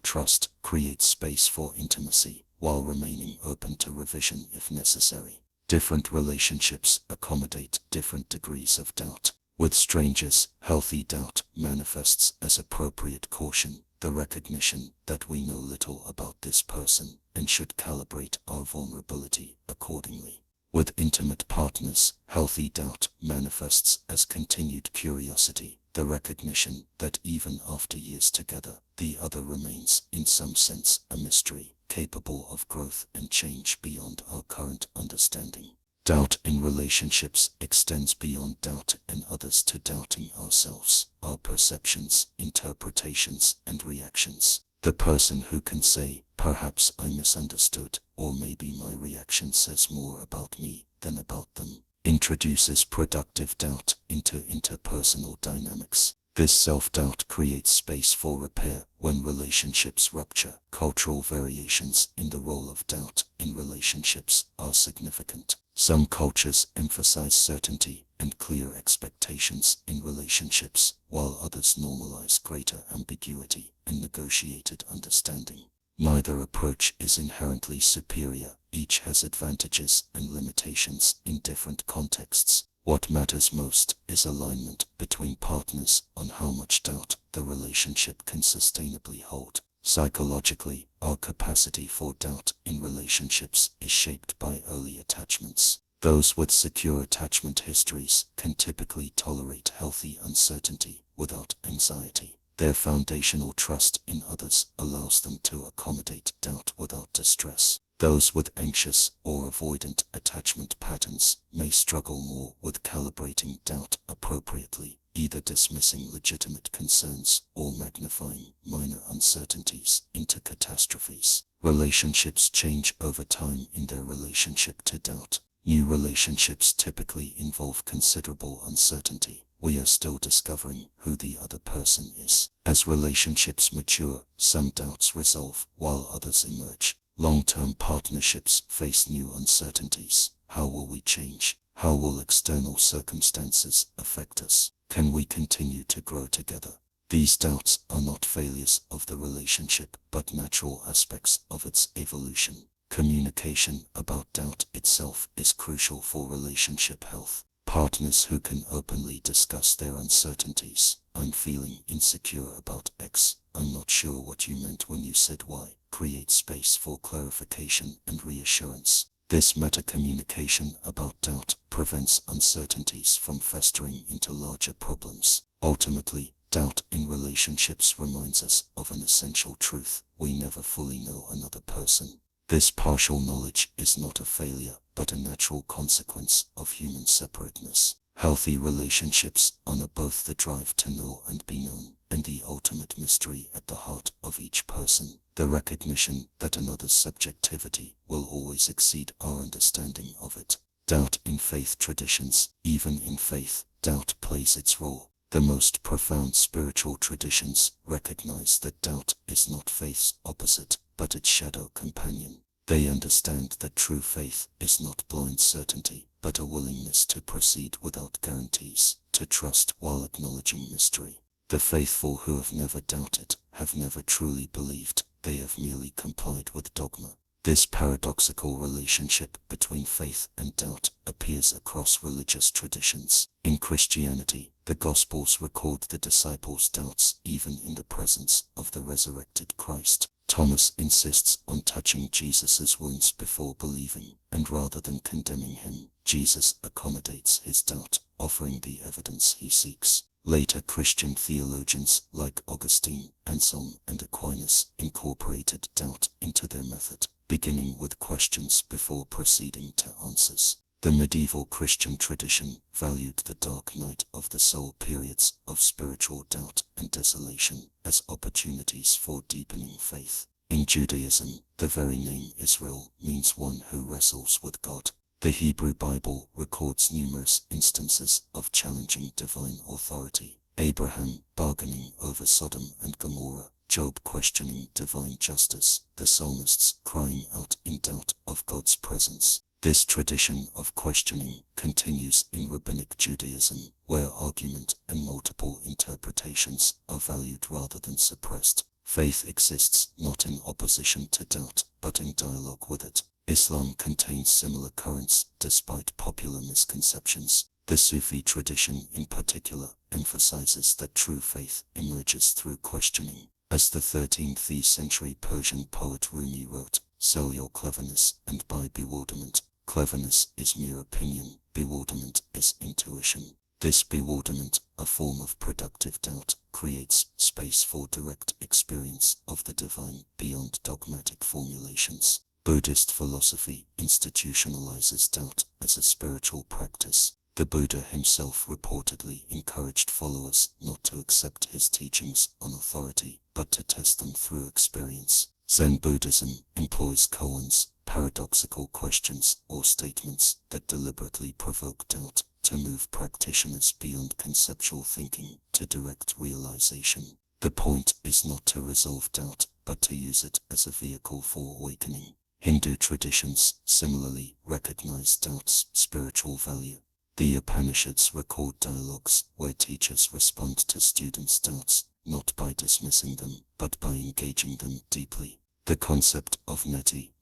trust creates space for intimacy, while remaining open to revision if necessary. Different relationships accommodate different degrees of doubt. With strangers, healthy doubt manifests as appropriate caution, the recognition that we know little about this person and should calibrate our vulnerability accordingly. With intimate partners, healthy doubt manifests as continued curiosity, the recognition that even after years together, the other remains, in some sense, a mystery, capable of growth and change beyond our current understanding. Doubt in relationships extends beyond doubt in others to doubting ourselves, our perceptions, interpretations, and reactions. The person who can say, "Perhaps I misunderstood," or "Maybe my reaction says more about me than about them," introduces productive doubt into interpersonal dynamics. This self-doubt creates space for repair when relationships rupture. Cultural variations in the role of doubt in relationships are significant. Some cultures emphasize certainty and clear expectations in relationships, while others normalize greater ambiguity and negotiated understanding. Neither approach is inherently superior. Each has advantages and limitations in different contexts. What matters most is alignment between partners on how much doubt the relationship can sustainably hold. Psychologically, our capacity for doubt in relationships is shaped by early attachments. Those with secure attachment histories can typically tolerate healthy uncertainty without anxiety. Their foundational trust in others allows them to accommodate doubt without distress. Those with anxious or avoidant attachment patterns may struggle more with calibrating doubt appropriately, either dismissing legitimate concerns or magnifying minor uncertainties into catastrophes. Relationships change over time in their relationship to doubt. New relationships typically involve considerable uncertainty. We are still discovering who the other person is. As relationships mature, some doubts resolve while others emerge. Long-term partnerships face new uncertainties. How will we change? How will external circumstances affect us? Can we continue to grow together? These doubts are not failures of the relationship, but natural aspects of its evolution. Communication about doubt itself is crucial for relationship health. Partners who can openly discuss their uncertainties. I'm feeling insecure about X. I'm not sure what you meant when you said Y. Create space for clarification and reassurance. This meta-communication about doubt prevents uncertainties from festering into larger problems. Ultimately, doubt in relationships reminds us of an essential truth: we never fully know another person. This partial knowledge is not a failure, but a natural consequence of human separateness. Healthy relationships honor both the drive to know and be known, and the ultimate mystery at the heart of each person, the recognition that another's subjectivity will always exceed our understanding of it. Doubt in faith traditions. Even in faith, doubt plays its role. The most profound spiritual traditions recognize that doubt is not faith's opposite, but its shadow companion. They understand that true faith is not blind certainty, but a willingness to proceed without guarantees, to trust while acknowledging mystery. The faithful who have never doubted have never truly believed, they have merely complied with dogma. This paradoxical relationship between faith and doubt appears across religious traditions. In Christianity, the Gospels record the disciples' doubts even in the presence of the resurrected Christ. Thomas insists on touching Jesus' wounds before believing, and rather than condemning him, Jesus accommodates his doubt, offering the evidence he seeks. Later Christian theologians like Augustine, Anselm, and Aquinas incorporated doubt into their method, beginning with questions before proceeding to answers. The medieval Christian tradition valued the dark night of the soul, periods of spiritual doubt and desolation, as opportunities for deepening faith. In Judaism, the very name Israel means one who wrestles with God. The Hebrew Bible records numerous instances of challenging divine authority. Abraham bargaining over Sodom and Gomorrah, Job questioning divine justice, the psalmists crying out in doubt of God's presence. This tradition of questioning continues in Rabbinic Judaism, where argument and multiple interpretations are valued rather than suppressed. Faith exists not in opposition to doubt, but in dialogue with it. Islam contains similar currents, despite popular misconceptions. The Sufi tradition in particular emphasizes that true faith emerges through questioning. As the 13th century Persian poet Rumi wrote, "Sell your cleverness and buy bewilderment. Cleverness is mere opinion, bewilderment is intuition." This bewilderment, a form of productive doubt, creates space for direct experience of the divine beyond dogmatic formulations. Buddhist philosophy institutionalizes doubt as a spiritual practice. The Buddha himself reportedly encouraged followers not to accept his teachings on authority, but to test them through experience. Zen Buddhism employs koans, paradoxical questions or statements that deliberately provoke doubt, to move practitioners beyond conceptual thinking to direct realization. The point is not to resolve doubt, but to use it as a vehicle for awakening. Hindu traditions similarly recognize doubt's spiritual value. The Upanishads record dialogues where teachers respond to students' doubts, not by dismissing them, but by engaging them deeply. The concept of neti,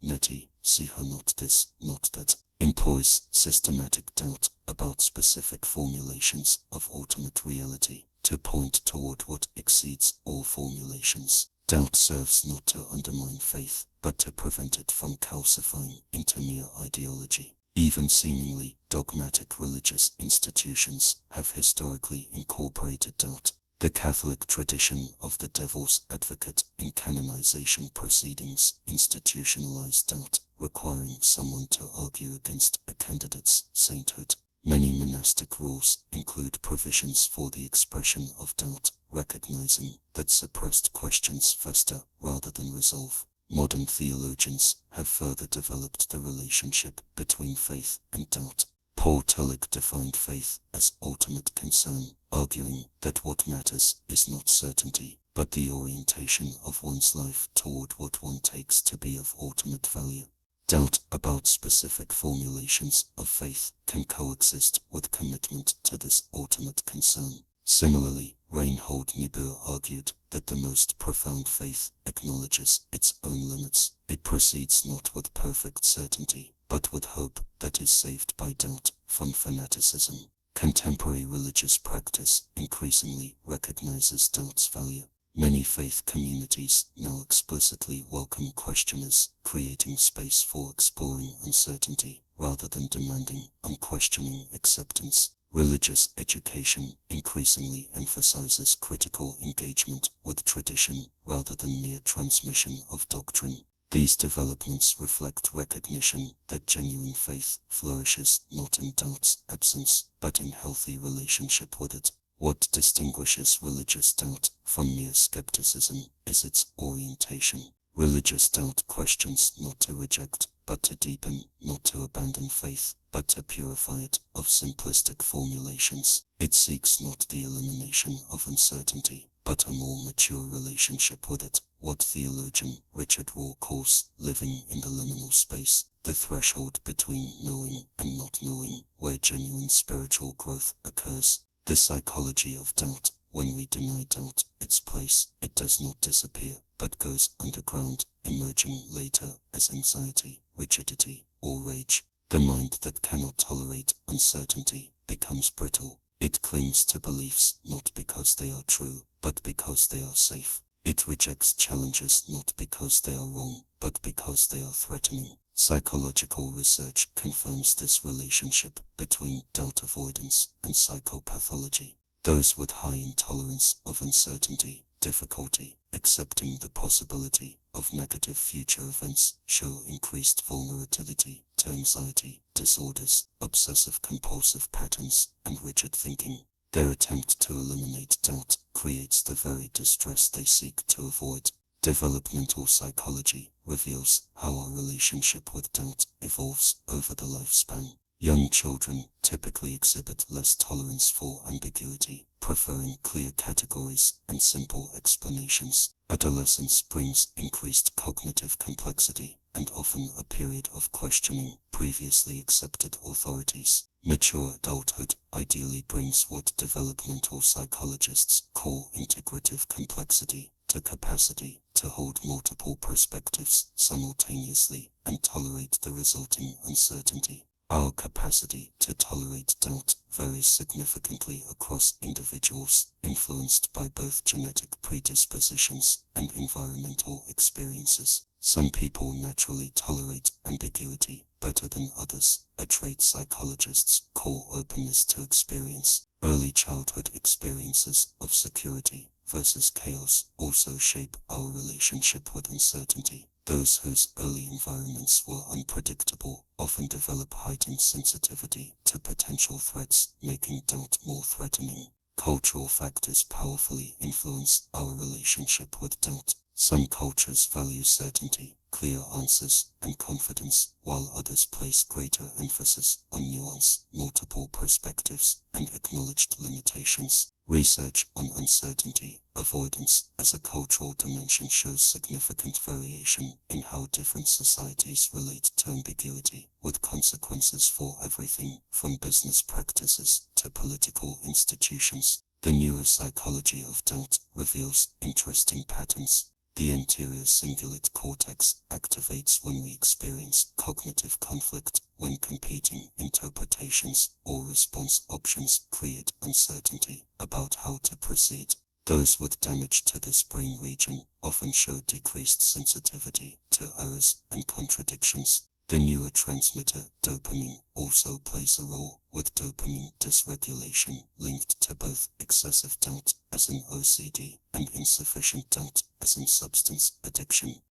siho, not this, not that, employs systematic doubt about specific formulations of ultimate reality, to point toward what exceeds all formulations. Doubt serves not to undermine faith, but to prevent it from calcifying into mere ideology. Even seemingly dogmatic religious institutions have historically incorporated doubt. The Catholic tradition of the devil's advocate in canonization proceedings institutionalized doubt, requiring someone to argue against a candidate's sainthood. Many monastic rules include provisions for the expression of doubt, recognizing that suppressed questions fester rather than resolve. Modern theologians have further developed the relationship between faith and doubt. Paul Tillich defined faith as ultimate concern, arguing that what matters is not certainty, but the orientation of one's life toward what one takes to be of ultimate value. Doubt about specific formulations of faith can coexist with commitment to this ultimate concern. Similarly, Reinhold Niebuhr argued that the most profound faith acknowledges its own limits. It proceeds not with perfect certainty, but with hope that is saved by doubt from fanaticism. Contemporary religious practice increasingly recognizes doubt's value. Many faith communities now explicitly welcome questioners, creating space for exploring uncertainty rather than demanding unquestioning acceptance. Religious education increasingly emphasizes critical engagement with tradition rather than mere transmission of doctrine. These developments reflect recognition that genuine faith flourishes not in doubt's absence, but in healthy relationship with it. What distinguishes religious doubt from mere skepticism is its orientation. Religious doubt questions not to reject, but to deepen, not to abandon faith, but to purify it of simplistic formulations. It seeks not the elimination of uncertainty, but a more mature relationship with it. What theologian Richard Rohr calls living in the liminal space, the threshold between knowing and not knowing, where genuine spiritual growth occurs. The psychology of doubt. When we deny doubt its place, it does not disappear, but goes underground, emerging later as anxiety, rigidity, or rage. The mind that cannot tolerate uncertainty becomes brittle. It clings to beliefs not because they are true, but because they are safe. It rejects challenges not because they are wrong, but because they are threatening. Psychological research confirms this relationship between doubt avoidance and psychopathology. Those with high intolerance of uncertainty, difficulty accepting the possibility of negative future events, show increased vulnerability to anxiety disorders, obsessive-compulsive patterns, and rigid thinking. Their attempt to eliminate doubt creates the very distress they seek to avoid. Developmental psychology reveals how our relationship with doubt evolves over the lifespan. Young children typically exhibit less tolerance for ambiguity, preferring clear categories and simple explanations. Adolescence brings increased cognitive complexity and often a period of questioning previously accepted authorities. Mature adulthood ideally brings what developmental psychologists call integrative complexity, the capacity to hold multiple perspectives simultaneously and tolerate the resulting uncertainty. Our capacity to tolerate doubt varies significantly across individuals, influenced by both genetic predispositions and environmental experiences. Some people naturally tolerate ambiguity better than others, a trait psychologists call openness to experience. Early childhood experiences of security versus chaos also shape our relationship with uncertainty. Those whose early environments were unpredictable often develop heightened sensitivity to potential threats, making doubt more threatening. Cultural factors powerfully influence our relationship with doubt. Some cultures value certainty, clear answers, and confidence, while others place greater emphasis on nuance, multiple perspectives, and acknowledged limitations. Research on uncertainty avoidance as a cultural dimension shows significant variation in how different societies relate to ambiguity, with consequences for everything from business practices to political institutions. The neuropsychology of doubt reveals interesting patterns. The anterior cingulate cortex activates when we experience cognitive conflict, when competing interpretations or response options create uncertainty about how to proceed. Those with damage to this brain region often show decreased sensitivity to errors and contradictions. The neurotransmitter dopamine also plays a role, with dopamine dysregulation linked to both excessive doubt as in OCD and insufficient doubt as in substance addiction.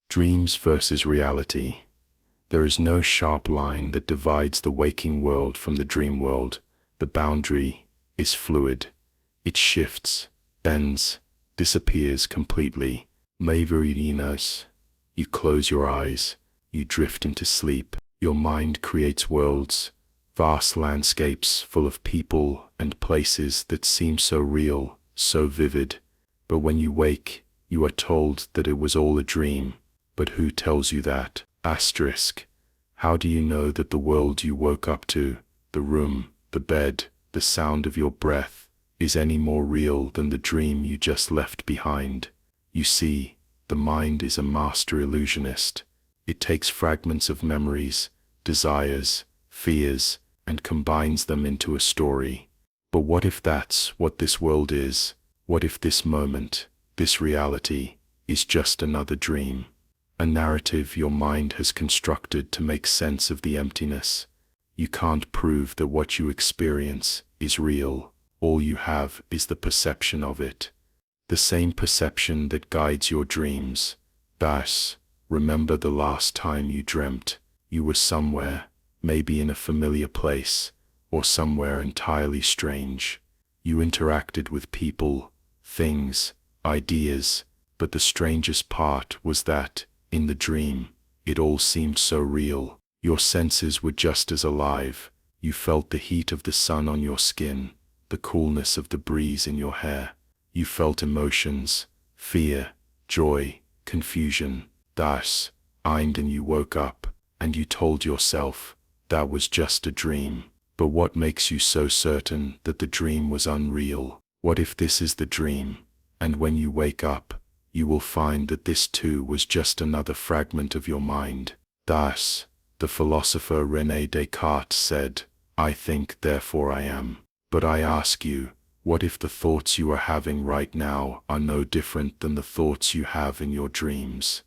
Dreams versus reality. There is no sharp line that divides the waking world from the dream world. The boundary is fluid. It shifts, bends, disappears completely. Maverinos. You close your eyes. You drift into sleep. Your mind creates worlds, vast landscapes full of people and places that seem so real, so vivid, But when you wake, you are told that it was all a dream. But who tells you that? Asterisk. How do you know that the world you woke up to, the room, the bed, the sound of your breath, is any more real than the dream you just left behind? You see, the mind is a master illusionist. It takes fragments of memories, desires, fears, and combines them into a story. But what if that's what this world is? What if this moment, this reality, is just another dream? A narrative your mind has constructed to make sense of the emptiness. You can't prove that what you experience is real. All you have is the perception of it. The same perception that guides your dreams. Thus, remember the last time you dreamt. You were somewhere, maybe in a familiar place, or somewhere entirely strange. You interacted with people, things, ideas, but the strangest part was that, in the dream, it all seemed so real. Your senses were just as alive. You felt the heat of the sun on your skin, the coolness of the breeze in your hair. You felt emotions, fear, joy, confusion. Thus, and you woke up, and you told yourself, that was just a dream. But what makes you so certain that the dream was unreal? What if this is the dream, and when you wake up, you will find that this too was just another fragment of your mind? Thus, the philosopher René Descartes said, I think, therefore I am. But I ask you, what if the thoughts you are having right now are no different than the thoughts you have in your dreams?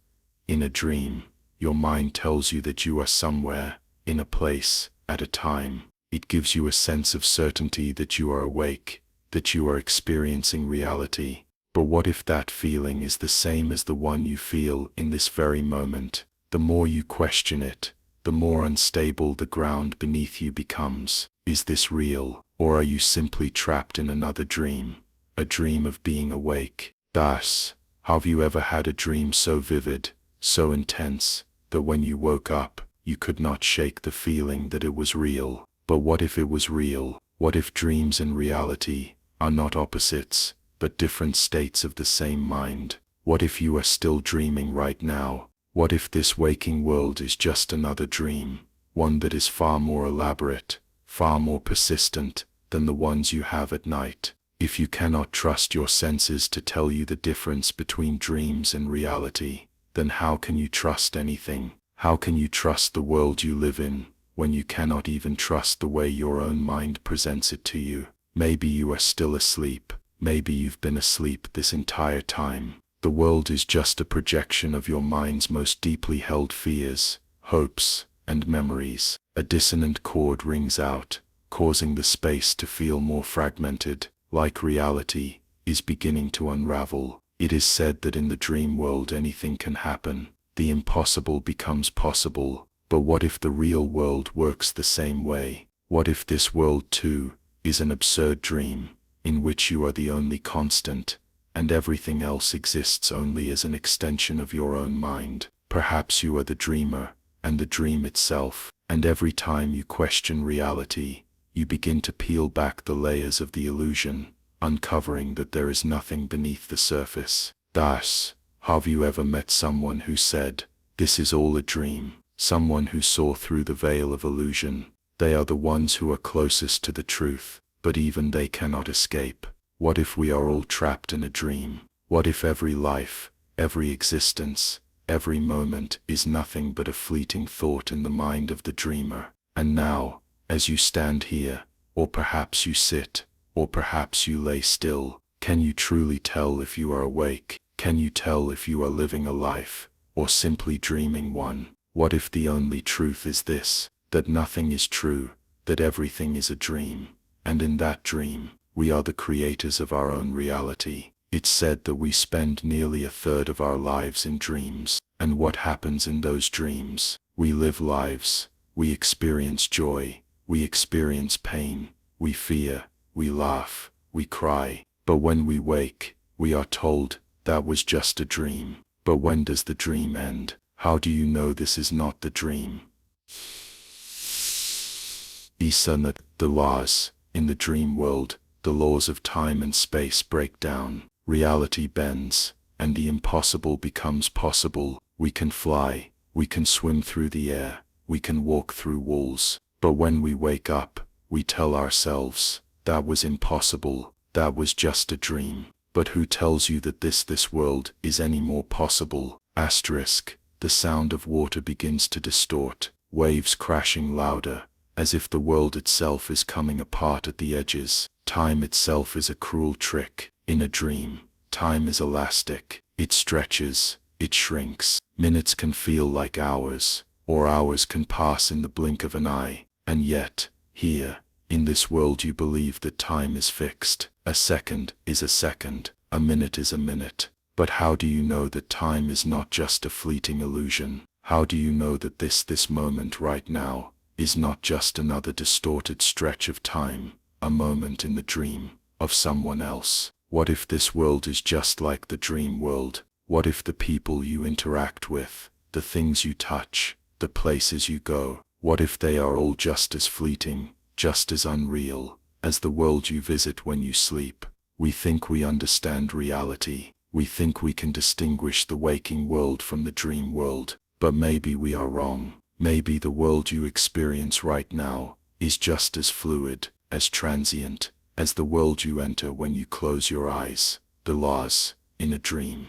In a dream, your mind tells you that you are somewhere, in a place, at a time. It gives you a sense of certainty that you are awake, that you are experiencing reality. But what if that feeling is the same as the one you feel in this very moment? The more you question it, the more unstable the ground beneath you becomes. Is this real, or are you simply trapped in another dream? A dream of being awake. Thus, have you ever had a dream so vivid, so intense, that when you woke up, you could not shake the feeling that it was real? But what if it was real? What if dreams and reality are not opposites, but different states of the same mind? What if you are still dreaming right now? What if this waking world is just another dream, one that is far more elaborate, far more persistent than the ones you have at night? If you cannot trust your senses to tell you the difference between dreams and reality, then how can you trust anything? How can you trust the world you live in, when you cannot even trust the way your own mind presents it to you? Maybe you are still asleep. Maybe you've been asleep this entire time. The world is just a projection of your mind's most deeply held fears, hopes, and memories. A dissonant chord rings out, causing the space to feel more fragmented, like reality is beginning to unravel. It is said that in the dream world anything can happen. The impossible becomes possible. But what if the real world works the same way? What if this world too is an absurd dream, in which you are the only constant, and everything else exists only as an extension of your own mind? Perhaps you are the dreamer, and the dream itself, and every time you question reality, you begin to peel back the layers of the illusion, uncovering that there is nothing beneath the surface. Thus, have you ever met someone who said, this is all a dream? Someone who saw through the veil of illusion. They are the ones who are closest to the truth, but even they cannot escape. What if we are all trapped in a dream? What if every life, every existence, every moment is nothing but a fleeting thought in the mind of the dreamer? And now, as you stand here, or perhaps you sit, or perhaps you lay still, can you truly tell if you are awake? Can you tell if you are living a life, or simply dreaming one? What if the only truth is this, that nothing is true, that everything is a dream, and in that dream, we are the creators of our own reality? It's said that we spend nearly a third of our lives in dreams, and what happens in those dreams? We live lives, we experience joy, we experience pain, we fear, we laugh, we cry, but when we wake, we are told, that was just a dream. But when does the dream end? How do you know this is not the dream? The laws, in the dream world, the laws of time and space break down. reality bends, and the impossible becomes possible. We can fly, we can swim through the air, we can walk through walls. But when we wake up, we tell ourselves, that was impossible, that was just a dream. But who tells you that this world is any more possible? Asterisk. The sound of water begins to distort, waves crashing louder, as if the world itself is coming apart at the edges. Time itself is a cruel trick. In a dream, time is elastic. It stretches, it shrinks. Minutes can feel like hours, or hours can pass in the blink of an eye. And yet, here, in this world, you believe that time is fixed. A second is a second, a minute is a minute. But how do you know that time is not just a fleeting illusion? How do you know that this moment right now is not just another distorted stretch of time, a moment in the dream of someone else? What if this world is just like the dream world? What if the people you interact with, the things you touch, the places you go, what if they are all just as fleeting, just as unreal, as the world you visit when you sleep? We think we understand reality. We think we can distinguish the waking world from the dream world. But maybe we are wrong. Maybe the world you experience right now is just as fluid, as transient, as the world you enter when you close your eyes. The laws, in a dream.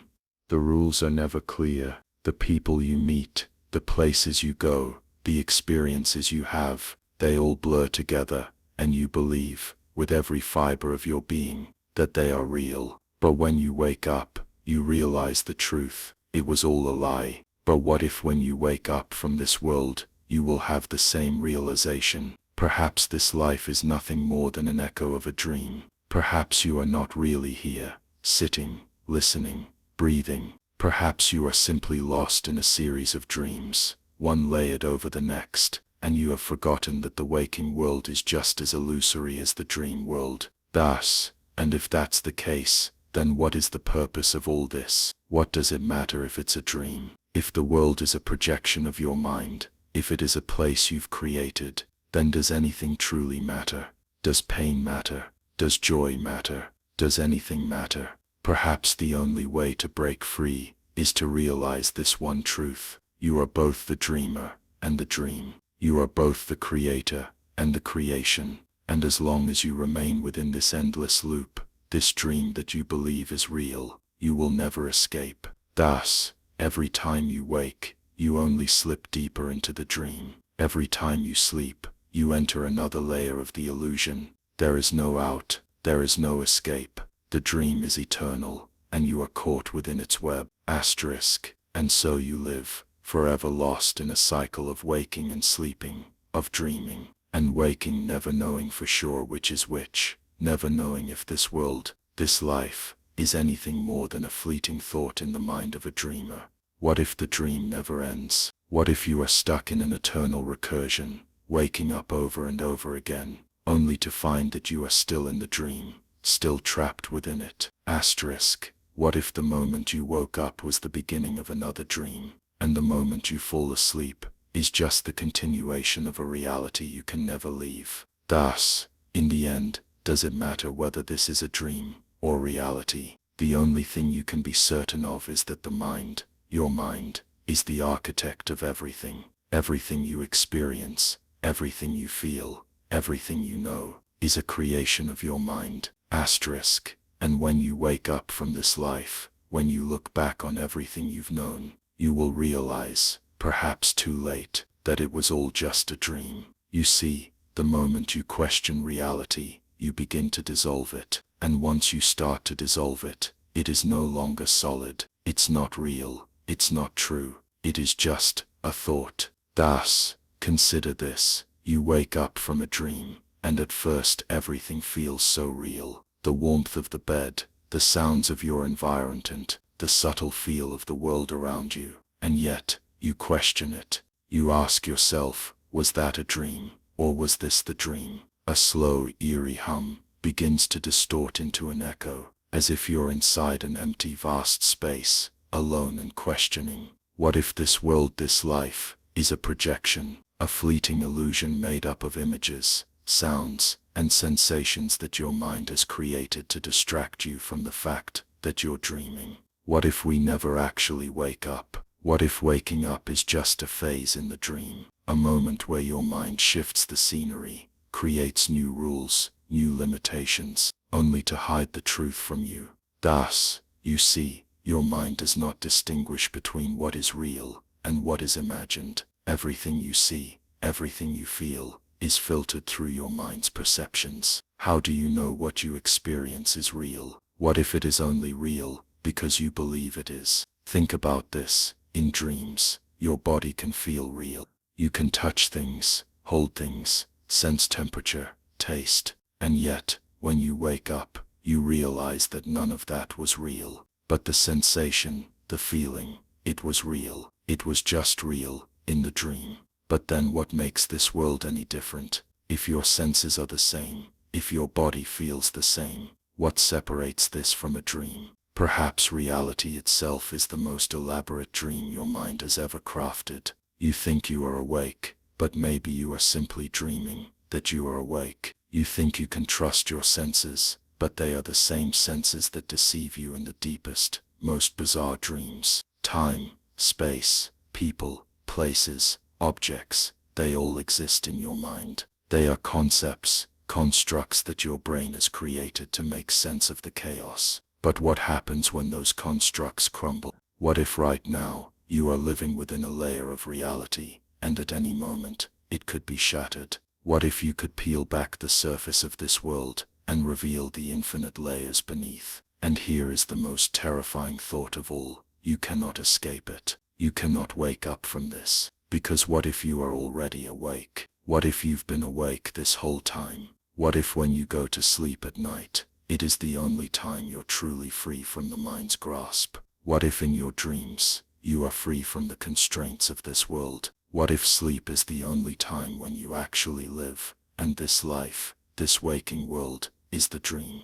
The rules are never clear. The people you meet, the places you go, the experiences you have, they all blur together, and you believe, with every fiber of your being, that they are real. But when you wake up, you realize the truth. It was all a lie. But what if when you wake up from this world, you will have the same realization? Perhaps this life is nothing more than an echo of a dream. Perhaps you are not really here, sitting, listening, breathing. Perhaps you are simply lost in a series of dreams, one layered over the next, and you have forgotten that the waking world is just as illusory as the dream world. Thus, and if that's the case, then what is the purpose of all this? What does it matter if it's a dream? If the world is a projection of your mind, if it is a place you've created, then does anything truly matter? Does pain matter? Does joy matter? Does anything matter? Perhaps the only way to break free is to realize this one truth. You are both the dreamer and the dream. You are both the creator and the creation. And as long as you remain within this endless loop, this dream that you believe is real, you will never escape. Thus, every time you wake, you only slip deeper into the dream. Every time you sleep, you enter another layer of the illusion. There is no out, there is no escape. The dream is eternal, and you are caught within its web. Asterisk. And so you live, forever lost in a cycle of waking and sleeping, of dreaming and waking, never knowing for sure which is which, never knowing if this world, this life, is anything more than a fleeting thought in the mind of a dreamer. What if the dream never ends? What if you are stuck in an eternal recursion, waking up over and over again, only to find that you are still in the dream, still trapped within it? Asterisk. What if the moment you woke up was the beginning of another dream, and the moment you fall asleep is just the continuation of a reality you can never leave? Thus, in the end, does it matter whether this is a dream or reality? The only thing you can be certain of is that the mind, your mind, is the architect of everything. Everything you experience, everything you feel, everything you know, is a creation of your mind. Asterisk. And when you wake up from this life, when you look back on everything you've known, you will realize, perhaps too late, that it was all just a dream. You see, the moment you question reality, you begin to dissolve it. And once you start to dissolve it, it is no longer solid. It's not real. It's not true. It is just a thought. Thus, consider this. You wake up from a dream, and at first everything feels so real. The warmth of the bed, the sounds of your environment, the subtle feel of the world around you. And yet, you question it. You ask yourself, was that a dream, or was this the dream? A slow, eerie hum begins to distort into an echo, as if you're inside an empty, vast space, alone and questioning. What if this world, this life, is a projection, a fleeting illusion made up of images, sounds, and sensations that your mind has created to distract you from the fact that you're dreaming? What if we never actually wake up? What if waking up is just a phase in the dream? A moment where your mind shifts the scenery, creates new rules, new limitations, only to hide the truth from you. Thus, you see, your mind does not distinguish between what is real and what is imagined. Everything you see, everything you feel, is filtered through your mind's perceptions. How do you know what you experience is real? What if it is only real because you believe it is? Think about this. In dreams, your body can feel real. You can touch things, hold things, sense temperature, taste, and yet, when you wake up, you realize that none of that was real. But the sensation, the feeling, it was real. It was just real, in the dream. But then what makes this world any different? If your senses are the same, if your body feels the same, what separates this from a dream? Perhaps reality itself is the most elaborate dream your mind has ever crafted. You think you are awake, but maybe you are simply dreaming that you are awake. You think you can trust your senses, but they are the same senses that deceive you in the deepest, most bizarre dreams. Time, space, people, places, objects, they all exist in your mind. They are concepts, constructs that your brain has created to make sense of the chaos. But what happens when those constructs crumble? What if right now, you are living within a layer of reality, and at any moment, it could be shattered? What if you could peel back the surface of this world, and reveal the infinite layers beneath? And here is the most terrifying thought of all. You cannot escape it. You cannot wake up from this. Because what if you are already awake? What if you've been awake this whole time? What if when you go to sleep at night, it is the only time you're truly free from the mind's grasp? What if in your dreams, you are free from the constraints of this world? What if sleep is the only time when you actually live, and this life, this waking world, is the dream?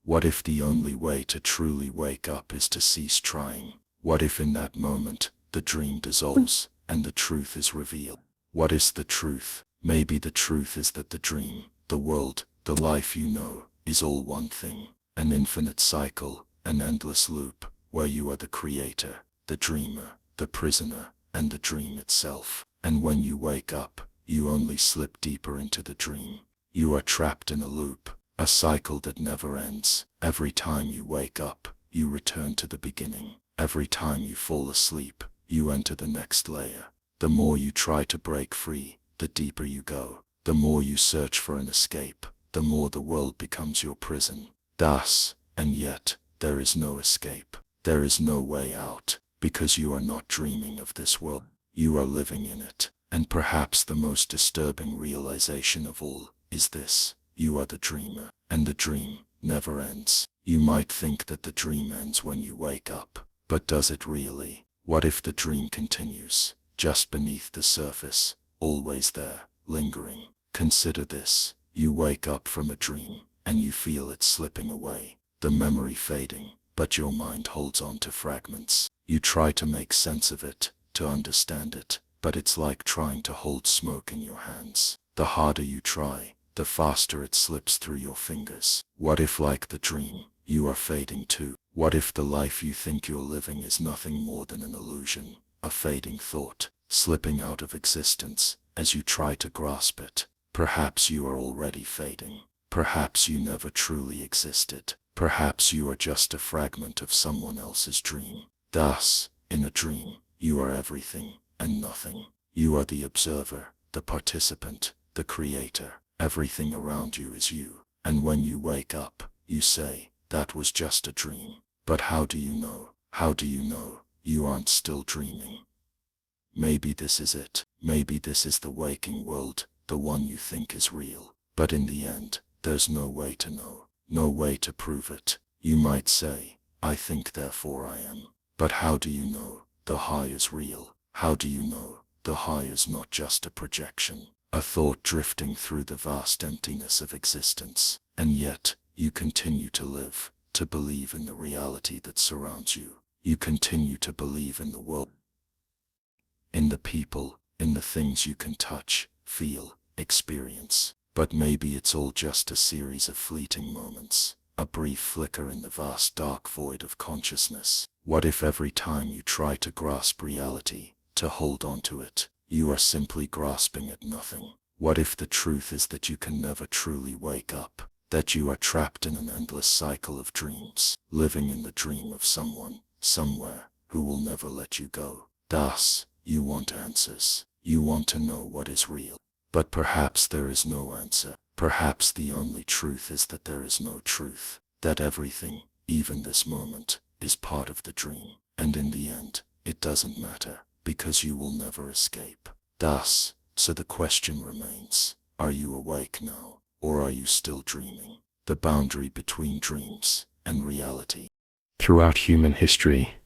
What if the only way to truly wake up is to cease trying? What if in that moment, the dream dissolves, and the truth is revealed? What is the truth? Maybe the truth is that the dream, the world, the life you know, is all one thing. An infinite cycle, an endless loop, where you are the creator, the dreamer, the prisoner, and the dream itself. And when you wake up, you only slip deeper into the dream. You are trapped in a loop, a cycle that never ends. Every time you wake up, you return to the beginning. Every time you fall asleep, you enter the next layer. The more you try to break free, the deeper you go. The more you search for an escape, the more the world becomes your prison. Thus, and yet, there is no escape. There is no way out, because you are not dreaming of this world. You are living in it. And perhaps the most disturbing realization of all is this: you are the dreamer, and the dream never ends. You might think that the dream ends when you wake up, but does it really? What if the dream continues, just beneath the surface, always there, lingering? Consider this: you wake up from a dream, and you feel it slipping away, the memory fading, but your mind holds on to fragments. You try to make sense of it, to understand it, but it's like trying to hold smoke in your hands. The harder you try, the faster it slips through your fingers. What if, like the dream, you are fading too? What if the life you think you're living is nothing more than an illusion, a fading thought, slipping out of existence as you try to grasp it? Perhaps you are already fading. Perhaps you never truly existed. Perhaps you are just a fragment of someone else's dream. Thus, in a dream, you are everything and nothing. You are the observer, the participant, the creator. Everything around you is you. And when you wake up, you say, that was just a dream. But how do you know? How do you know you aren't still dreaming? Maybe this is it. Maybe this is the waking world, the one you think is real. But in the end, there's no way to know, no way to prove it. You might say, I think therefore I am. But how do you know the high is real? How do you know the high is not just a projection, a thought drifting through the vast emptiness of existence? And yet, you continue to live, to believe in the reality that surrounds you. You continue to believe in the world, in the people, in the things you can touch, feel, experience. But maybe it's all just a series of fleeting moments, a brief flicker in the vast dark void of consciousness. What if every time you try to grasp reality, to hold on to it, you are simply grasping at nothing? What if the truth is that you can never truly wake up, that you are trapped in an endless cycle of dreams, living in the dream of someone, somewhere, who will never let you go? Thus, you want answers. You want to know what is real. But perhaps there is no answer. Perhaps the only truth is that there is no truth, that everything, even this moment, is part of the dream. And in the end, it doesn't matter, because you will never escape. Thus, so the question remains, are you awake now, or are you still dreaming? The boundary between dreams and reality. Throughout human history,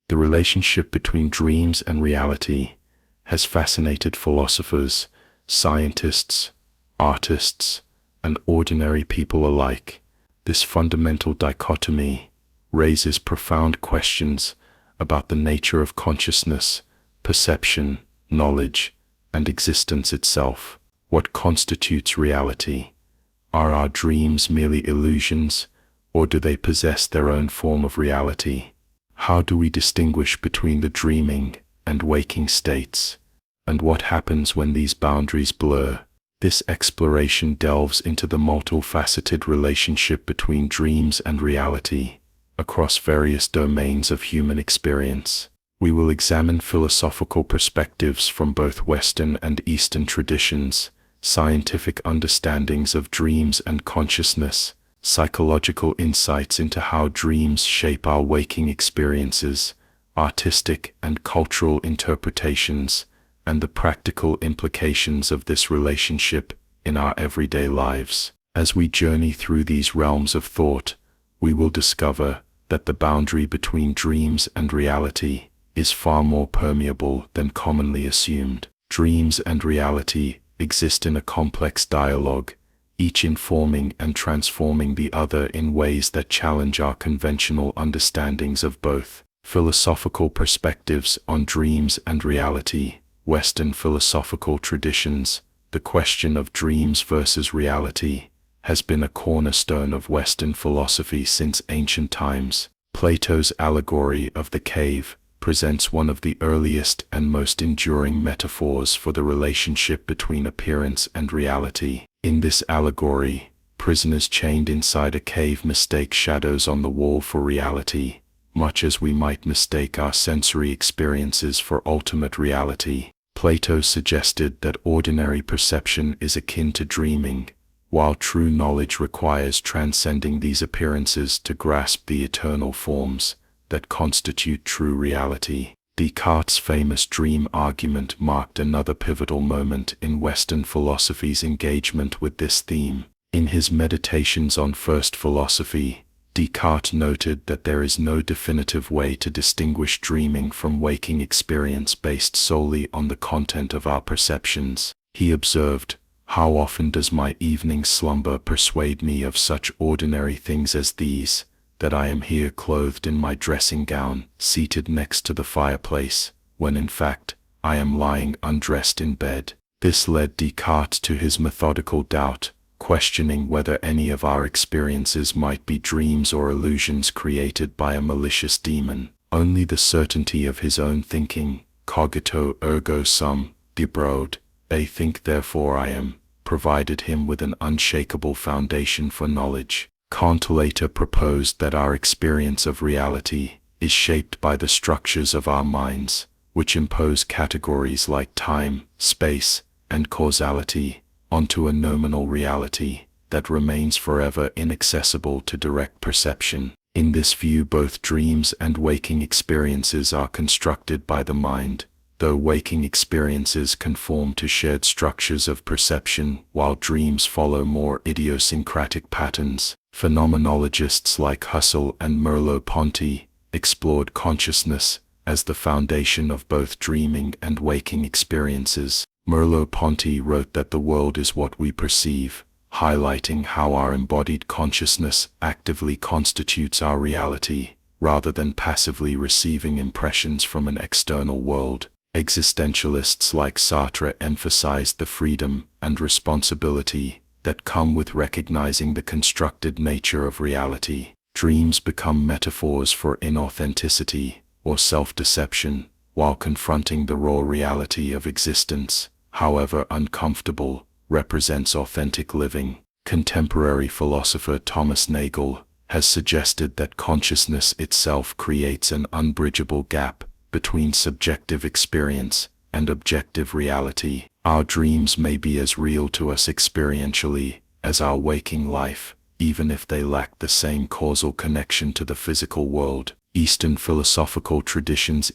the relationship between dreams and reality has fascinated philosophers, scientists, artists, and ordinary people alike. This fundamental dichotomy raises profound questions about the nature of consciousness, perception, knowledge, and existence itself. What constitutes reality? Are our dreams merely illusions, or do they possess their own form of reality? How do we distinguish between the dreaming and waking states? And what happens when these boundaries blur? This exploration delves into the multifaceted relationship between dreams and reality across various domains of human experience. We will examine philosophical perspectives from both Western and Eastern traditions, scientific understandings of dreams and consciousness, psychological insights into how dreams shape our waking experiences, artistic and cultural interpretations, and the practical implications of this relationship in our everyday lives. As we journey through these realms of thought, we will discover that the boundary between dreams and reality is far more permeable than commonly assumed. Dreams and reality exist in a complex dialogue, each informing and transforming the other in ways that challenge our conventional understandings of both. Philosophical perspectives on dreams and reality. Western philosophical traditions. The question of dreams versus reality has been a cornerstone of Western philosophy since ancient times. Plato's allegory of the cave presents one of the earliest and most enduring metaphors for the relationship between appearance and reality. In this allegory, prisoners chained inside a cave mistake shadows on the wall for reality, much as we might mistake our sensory experiences for ultimate reality. Plato suggested that ordinary perception is akin to dreaming, while true knowledge requires transcending these appearances to grasp the eternal forms that constitute true reality. Descartes' famous dream argument marked another pivotal moment in Western philosophy's engagement with this theme. In his Meditations on First Philosophy, Descartes noted that there is no definitive way to distinguish dreaming from waking experience based solely on the content of our perceptions. He observed, "How often does my evening slumber persuade me of such ordinary things as these, that I am here clothed in my dressing gown, seated next to the fireplace, when in fact, I am lying undressed in bed." This led Descartes to his methodical doubt, questioning whether any of our experiences might be dreams or illusions created by a malicious demon. Only the certainty of his own thinking, cogito ergo sum, debrode, I think therefore I am, provided him with an unshakable foundation for knowledge. Kant later proposed that our experience of reality is shaped by the structures of our minds, which impose categories like time, space, and causality onto a nominal reality that remains forever inaccessible to direct perception. In this view, both dreams and waking experiences are constructed by the mind, though waking experiences conform to shared structures of perception, while dreams follow more idiosyncratic patterns. Phenomenologists like Husserl and Merleau-Ponty explored consciousness as the foundation of both dreaming and waking experiences. Merleau-Ponty wrote that the world is what we perceive, highlighting how our embodied consciousness actively constitutes our reality, rather than passively receiving impressions from an external world. Existentialists like Sartre emphasized the freedom and responsibility that come with recognizing the constructed nature of reality. Dreams become metaphors for inauthenticity or self-deception, while confronting the raw reality of existence, however uncomfortable, represents authentic living. Contemporary philosopher Thomas Nagel has suggested that consciousness itself creates an unbridgeable gap between subjective experience and objective reality. Our dreams may be as real to us experientially as our waking life, even if they lack the same causal connection to the physical world. Eastern philosophical traditions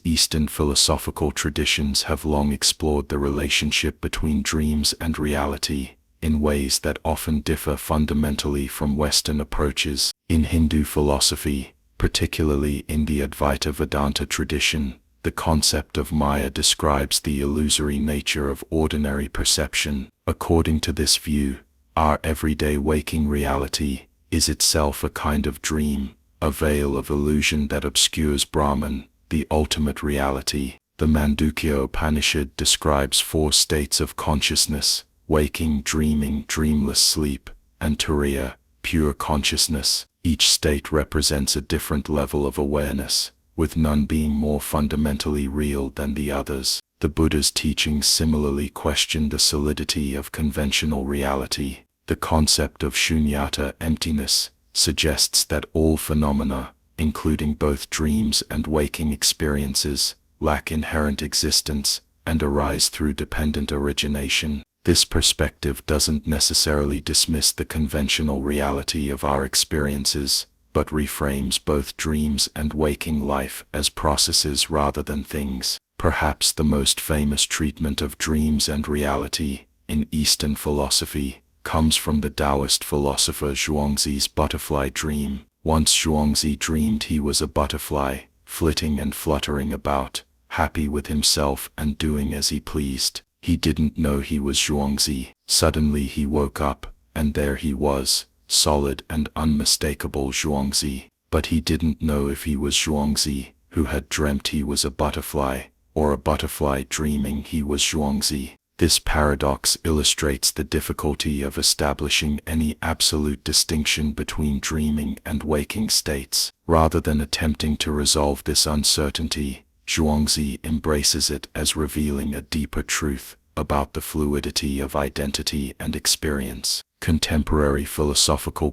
have long explored the relationship between dreams and reality in ways that often differ fundamentally from Western approaches. In Hindu philosophy, particularly in the Advaita Vedanta tradition, the concept of Maya describes the illusory nature of ordinary perception. According to this view, our everyday waking reality is itself a kind of dream, a veil of illusion that obscures Brahman, the ultimate reality. The Mandukya Upanishad describes 4 states of consciousness: waking, dreaming, dreamless sleep, and turiya, pure consciousness. Each state represents a different level of awareness, with none being more fundamentally real than the others. The Buddha's teachings similarly question the solidity of conventional reality. The concept of shunyata, emptiness, suggests that all phenomena, including both dreams and waking experiences, lack inherent existence and arise through dependent origination. This perspective doesn't necessarily dismiss the conventional reality of our experiences, but reframes both dreams and waking life as processes rather than things. Perhaps the most famous treatment of dreams and reality in Eastern philosophy comes from the Taoist philosopher Zhuangzi's butterfly dream. Once Zhuangzi dreamed he was a butterfly, flitting and fluttering about, happy with himself and doing as he pleased. He didn't know he was Zhuangzi. Suddenly he woke up, and there he was, solid and unmistakable Zhuangzi. But he didn't know if he was Zhuangzi, who had dreamt he was a butterfly, or a butterfly dreaming he was Zhuangzi. This paradox illustrates the difficulty of establishing any absolute distinction between dreaming and waking states. Rather than attempting to resolve this uncertainty, Zhuangzi embraces it as revealing a deeper truth about the fluidity of identity and experience. Contemporary philosophical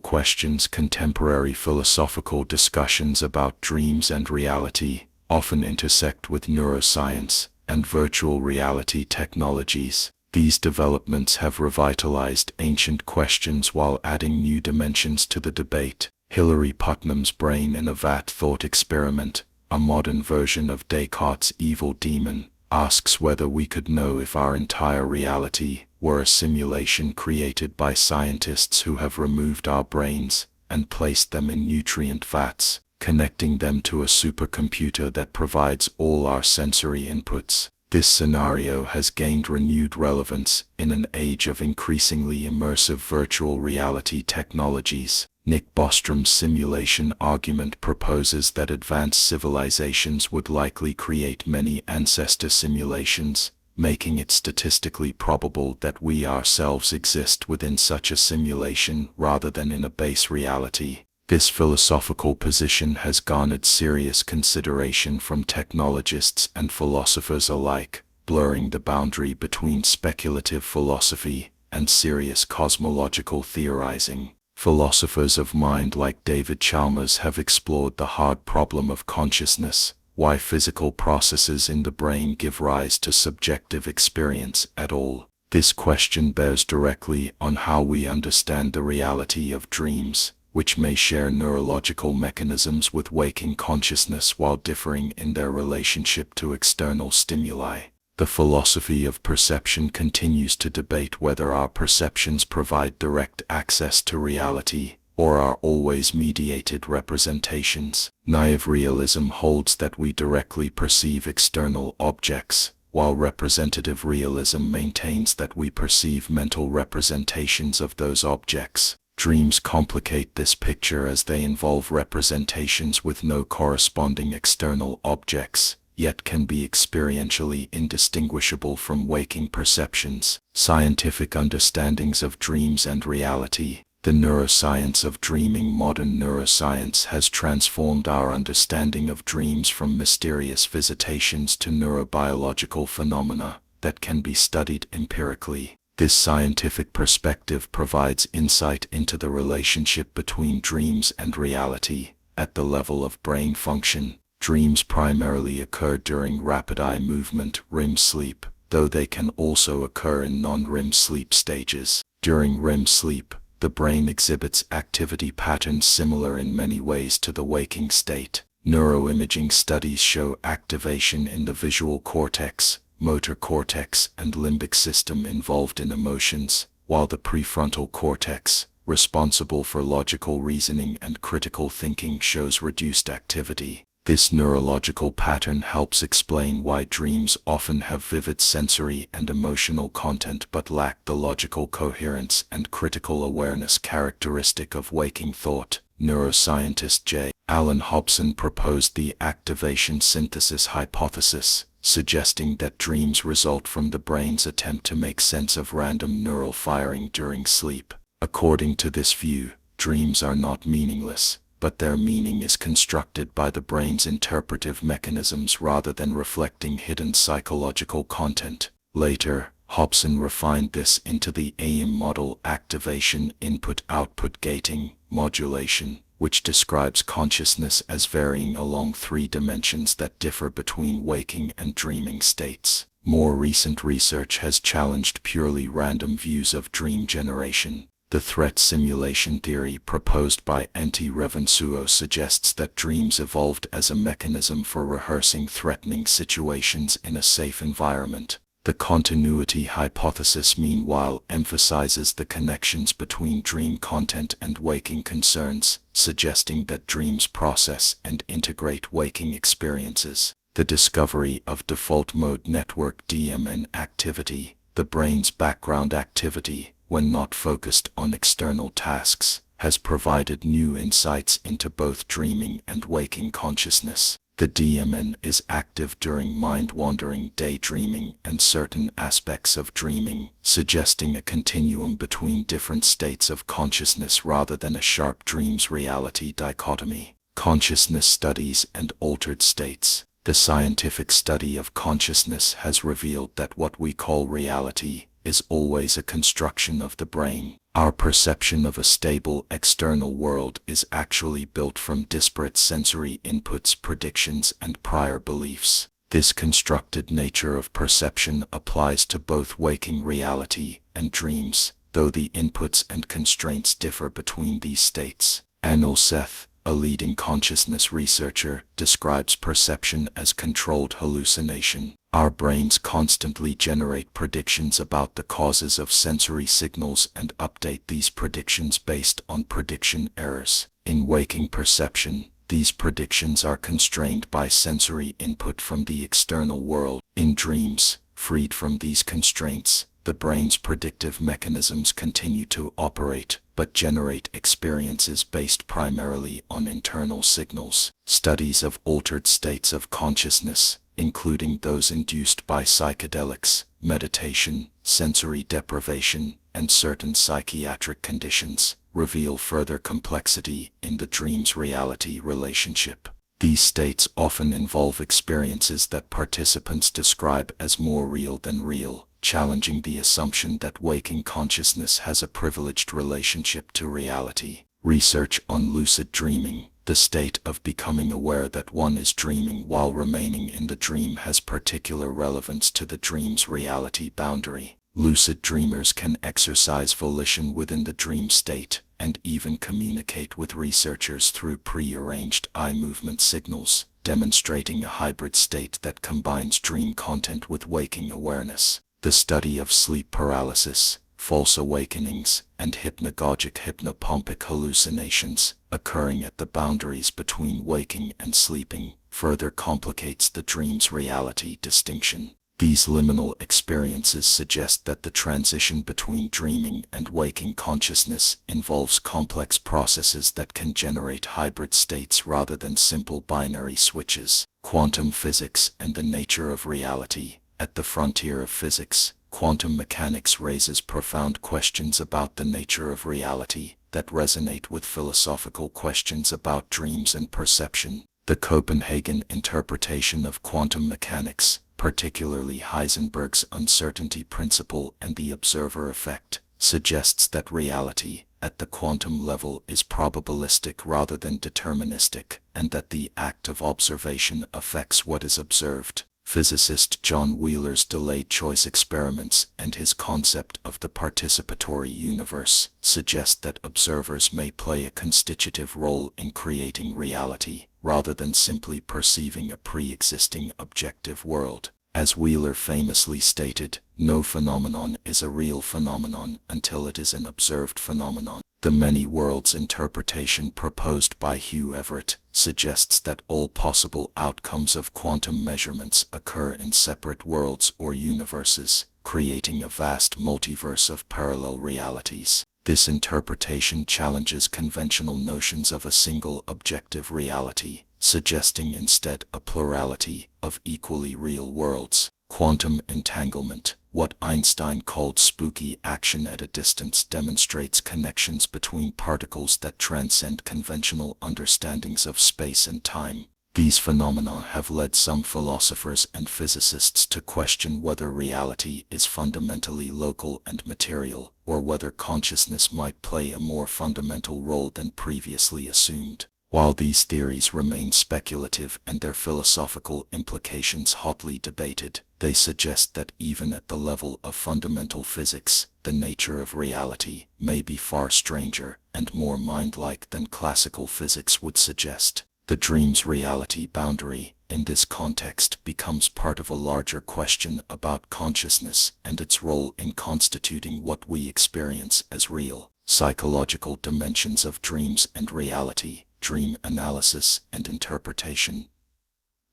discussions about dreams and reality often intersect with neuroscience and virtual reality technologies. These developments have revitalized ancient questions while adding new dimensions to the debate. Hilary Putnam's Brain in a Vat thought experiment, a modern version of Descartes' evil demon, asks whether we could know if our entire reality were a simulation created by scientists who have removed our brains and placed them in nutrient vats, connecting them to a supercomputer that provides all our sensory inputs. This scenario has gained renewed relevance in an age of increasingly immersive virtual reality technologies. Nick Bostrom's simulation argument proposes that advanced civilizations would likely create many ancestor simulations, making it statistically probable that we ourselves exist within such a simulation rather than in a base reality. This philosophical position has garnered serious consideration from technologists and philosophers alike, blurring the boundary between speculative philosophy and serious cosmological theorizing. Philosophers of mind like David Chalmers have explored the hard problem of consciousness, why physical processes in the brain give rise to subjective experience at all. This question bears directly on how we understand the reality of dreams, which may share neurological mechanisms with waking consciousness while differing in their relationship to external stimuli. The philosophy of perception continues to debate whether our perceptions provide direct access to reality, or are always mediated representations. Naive realism holds that we directly perceive external objects, while representative realism maintains that we perceive mental representations of those objects. Dreams complicate this picture as they involve representations with no corresponding external objects, yet can be experientially indistinguishable from waking perceptions. Scientific understandings of dreams and reality. The neuroscience of dreaming. Modern neuroscience has transformed our understanding of dreams from mysterious visitations to neurobiological phenomena that can be studied empirically. This scientific perspective provides insight into the relationship between dreams and reality. At the level of brain function, dreams primarily occur during rapid eye movement, REM sleep, though they can also occur in non-REM sleep stages. During REM sleep, the brain exhibits activity patterns similar in many ways to the waking state. Neuroimaging studies show activation in the visual cortex, motor cortex, and limbic system involved in emotions, while the prefrontal cortex, responsible for logical reasoning and critical thinking, shows reduced activity. This neurological pattern helps explain why dreams often have vivid sensory and emotional content but lack the logical coherence and critical awareness characteristic of waking thought. Neuroscientist J. Allen Hobson proposed the activation synthesis hypothesis, suggesting that dreams result from the brain's attempt to make sense of random neural firing during sleep. According to this view, dreams are not meaningless, but their meaning is constructed by the brain's interpretive mechanisms rather than reflecting hidden psychological content. Later, Hobson refined this into the AIM model: activation, input, output, gating, modulation, which describes consciousness as varying along 3 dimensions that differ between waking and dreaming states. More recent research has challenged purely random views of dream generation. The threat simulation theory proposed by N.T. Revensuo suggests that dreams evolved as a mechanism for rehearsing threatening situations in a safe environment. The continuity hypothesis, meanwhile, emphasizes the connections between dream content and waking concerns, suggesting that dreams process and integrate waking experiences. The discovery of default mode network (DMN) activity, the brain's background activity, when not focused on external tasks, has provided new insights into both dreaming and waking consciousness. The DMN is active during mind-wandering, daydreaming, and certain aspects of dreaming, suggesting a continuum between different states of consciousness rather than a sharp dreams-reality dichotomy. Consciousness studies and altered states. The scientific study of consciousness has revealed that what we call reality is always a construction of the brain. Our perception of a stable external world is actually built from disparate sensory inputs, predictions, and prior beliefs. This constructed nature of perception applies to both waking reality and dreams, though the inputs and constraints differ between these states. Anil Seth, a leading consciousness researcher, describes perception as controlled hallucination. Our brains constantly generate predictions about the causes of sensory signals and update these predictions based on prediction errors. In waking perception, these predictions are constrained by sensory input from the external world. In dreams, freed from these constraints, the brain's predictive mechanisms continue to operate, but generate experiences based primarily on internal signals. Studies of altered states of consciousness, including those induced by psychedelics, meditation, sensory deprivation, and certain psychiatric conditions, reveal further complexity in the dreams-reality relationship. These states often involve experiences that participants describe as more real than real, challenging the assumption that waking consciousness has a privileged relationship to reality. Research on lucid dreaming, the state of becoming aware that one is dreaming while remaining in the dream, has particular relevance to the dream's reality boundary. Lucid dreamers can exercise volition within the dream state, and even communicate with researchers through pre-arranged eye movement signals, demonstrating a hybrid state that combines dream content with waking awareness. The study of sleep paralysis, false awakenings, and hypnagogic hypnopompic hallucinations, occurring at the boundaries between waking and sleeping, further complicates the dream's reality distinction. These liminal experiences suggest that the transition between dreaming and waking consciousness involves complex processes that can generate hybrid states rather than simple binary switches. Quantum physics and the nature of reality. At the frontier of physics, quantum mechanics raises profound questions about the nature of reality that resonate with philosophical questions about dreams and perception. The Copenhagen interpretation of quantum mechanics, particularly Heisenberg's uncertainty principle and the observer effect, suggests that reality, at the quantum level, is probabilistic rather than deterministic, and that the act of observation affects what is observed. Physicist John Wheeler's delayed choice experiments and his concept of the participatory universe suggest that observers may play a constitutive role in creating reality, rather than simply perceiving a pre-existing objective world. As Wheeler famously stated, no phenomenon is a real phenomenon until it is an observed phenomenon. The many worlds interpretation proposed by Hugh Everett suggests that all possible outcomes of quantum measurements occur in separate worlds or universes, creating a vast multiverse of parallel realities. This interpretation challenges conventional notions of a single objective reality, suggesting instead a plurality of equally real worlds. Quantum entanglement, what Einstein called spooky action at a distance, demonstrates connections between particles that transcend conventional understandings of space and time. These phenomena have led some philosophers and physicists to question whether reality is fundamentally local and material, or whether consciousness might play a more fundamental role than previously assumed. While these theories remain speculative and their philosophical implications hotly debated, they suggest that even at the level of fundamental physics, the nature of reality may be far stranger and more mind-like than classical physics would suggest. The dream's reality boundary, in this context, becomes part of a larger question about consciousness and its role in constituting what we experience as real. Psychological dimensions of dreams and reality. Dream analysis and interpretation.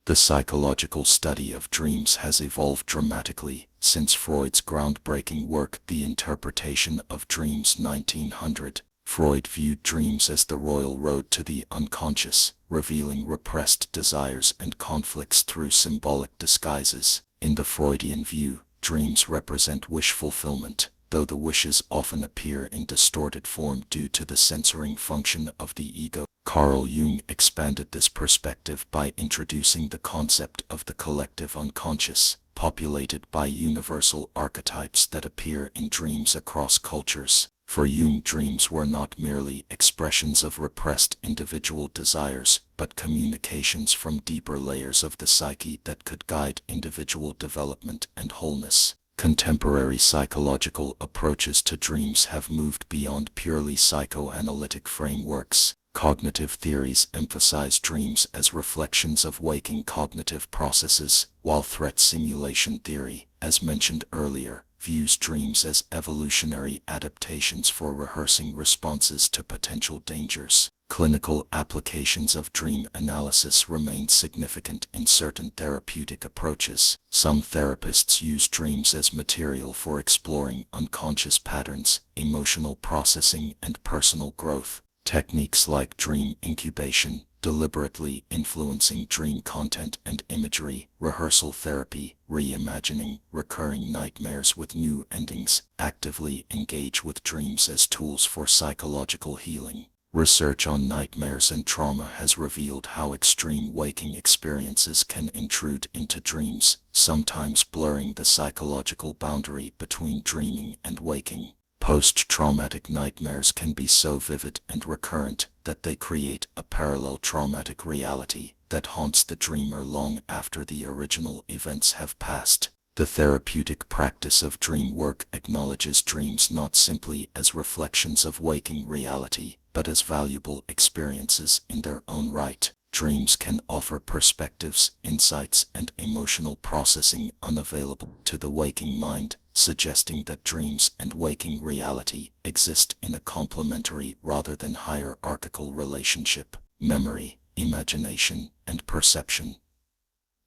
The psychological study of dreams has evolved dramatically since Freud's groundbreaking work, The Interpretation of Dreams, 1900. Freud viewed dreams as the royal road to the unconscious, revealing repressed desires and conflicts through symbolic disguises. In the Freudian view, dreams represent wish fulfillment, though the wishes often appear in distorted form due to the censoring function of the ego. Carl Jung expanded this perspective by introducing the concept of the collective unconscious, populated by universal archetypes that appear in dreams across cultures. For Jung, dreams were not merely expressions of repressed individual desires, but communications from deeper layers of the psyche that could guide individual development and wholeness. Contemporary psychological approaches to dreams have moved beyond purely psychoanalytic frameworks. Cognitive theories emphasize dreams as reflections of waking cognitive processes, while threat simulation theory, as mentioned earlier, views dreams as evolutionary adaptations for rehearsing responses to potential dangers. Clinical applications of dream analysis remain significant in certain therapeutic approaches. Some therapists use dreams as material for exploring unconscious patterns, emotional processing, and personal growth. Techniques like dream incubation, deliberately influencing dream content and imagery, rehearsal therapy, reimagining recurring nightmares with new endings, actively engage with dreams as tools for psychological healing. Research on nightmares and trauma has revealed how extreme waking experiences can intrude into dreams, sometimes blurring the psychological boundary between dreaming and waking. Post-traumatic nightmares can be so vivid and recurrent that they create a parallel traumatic reality that haunts the dreamer long after the original events have passed. The therapeutic practice of dream work acknowledges dreams not simply as reflections of waking reality, but as valuable experiences in their own right. Dreams can offer perspectives, insights, and emotional processing unavailable to the waking mind, suggesting that dreams and waking reality exist in a complementary rather than hierarchical relationship. Memory, imagination, and perception.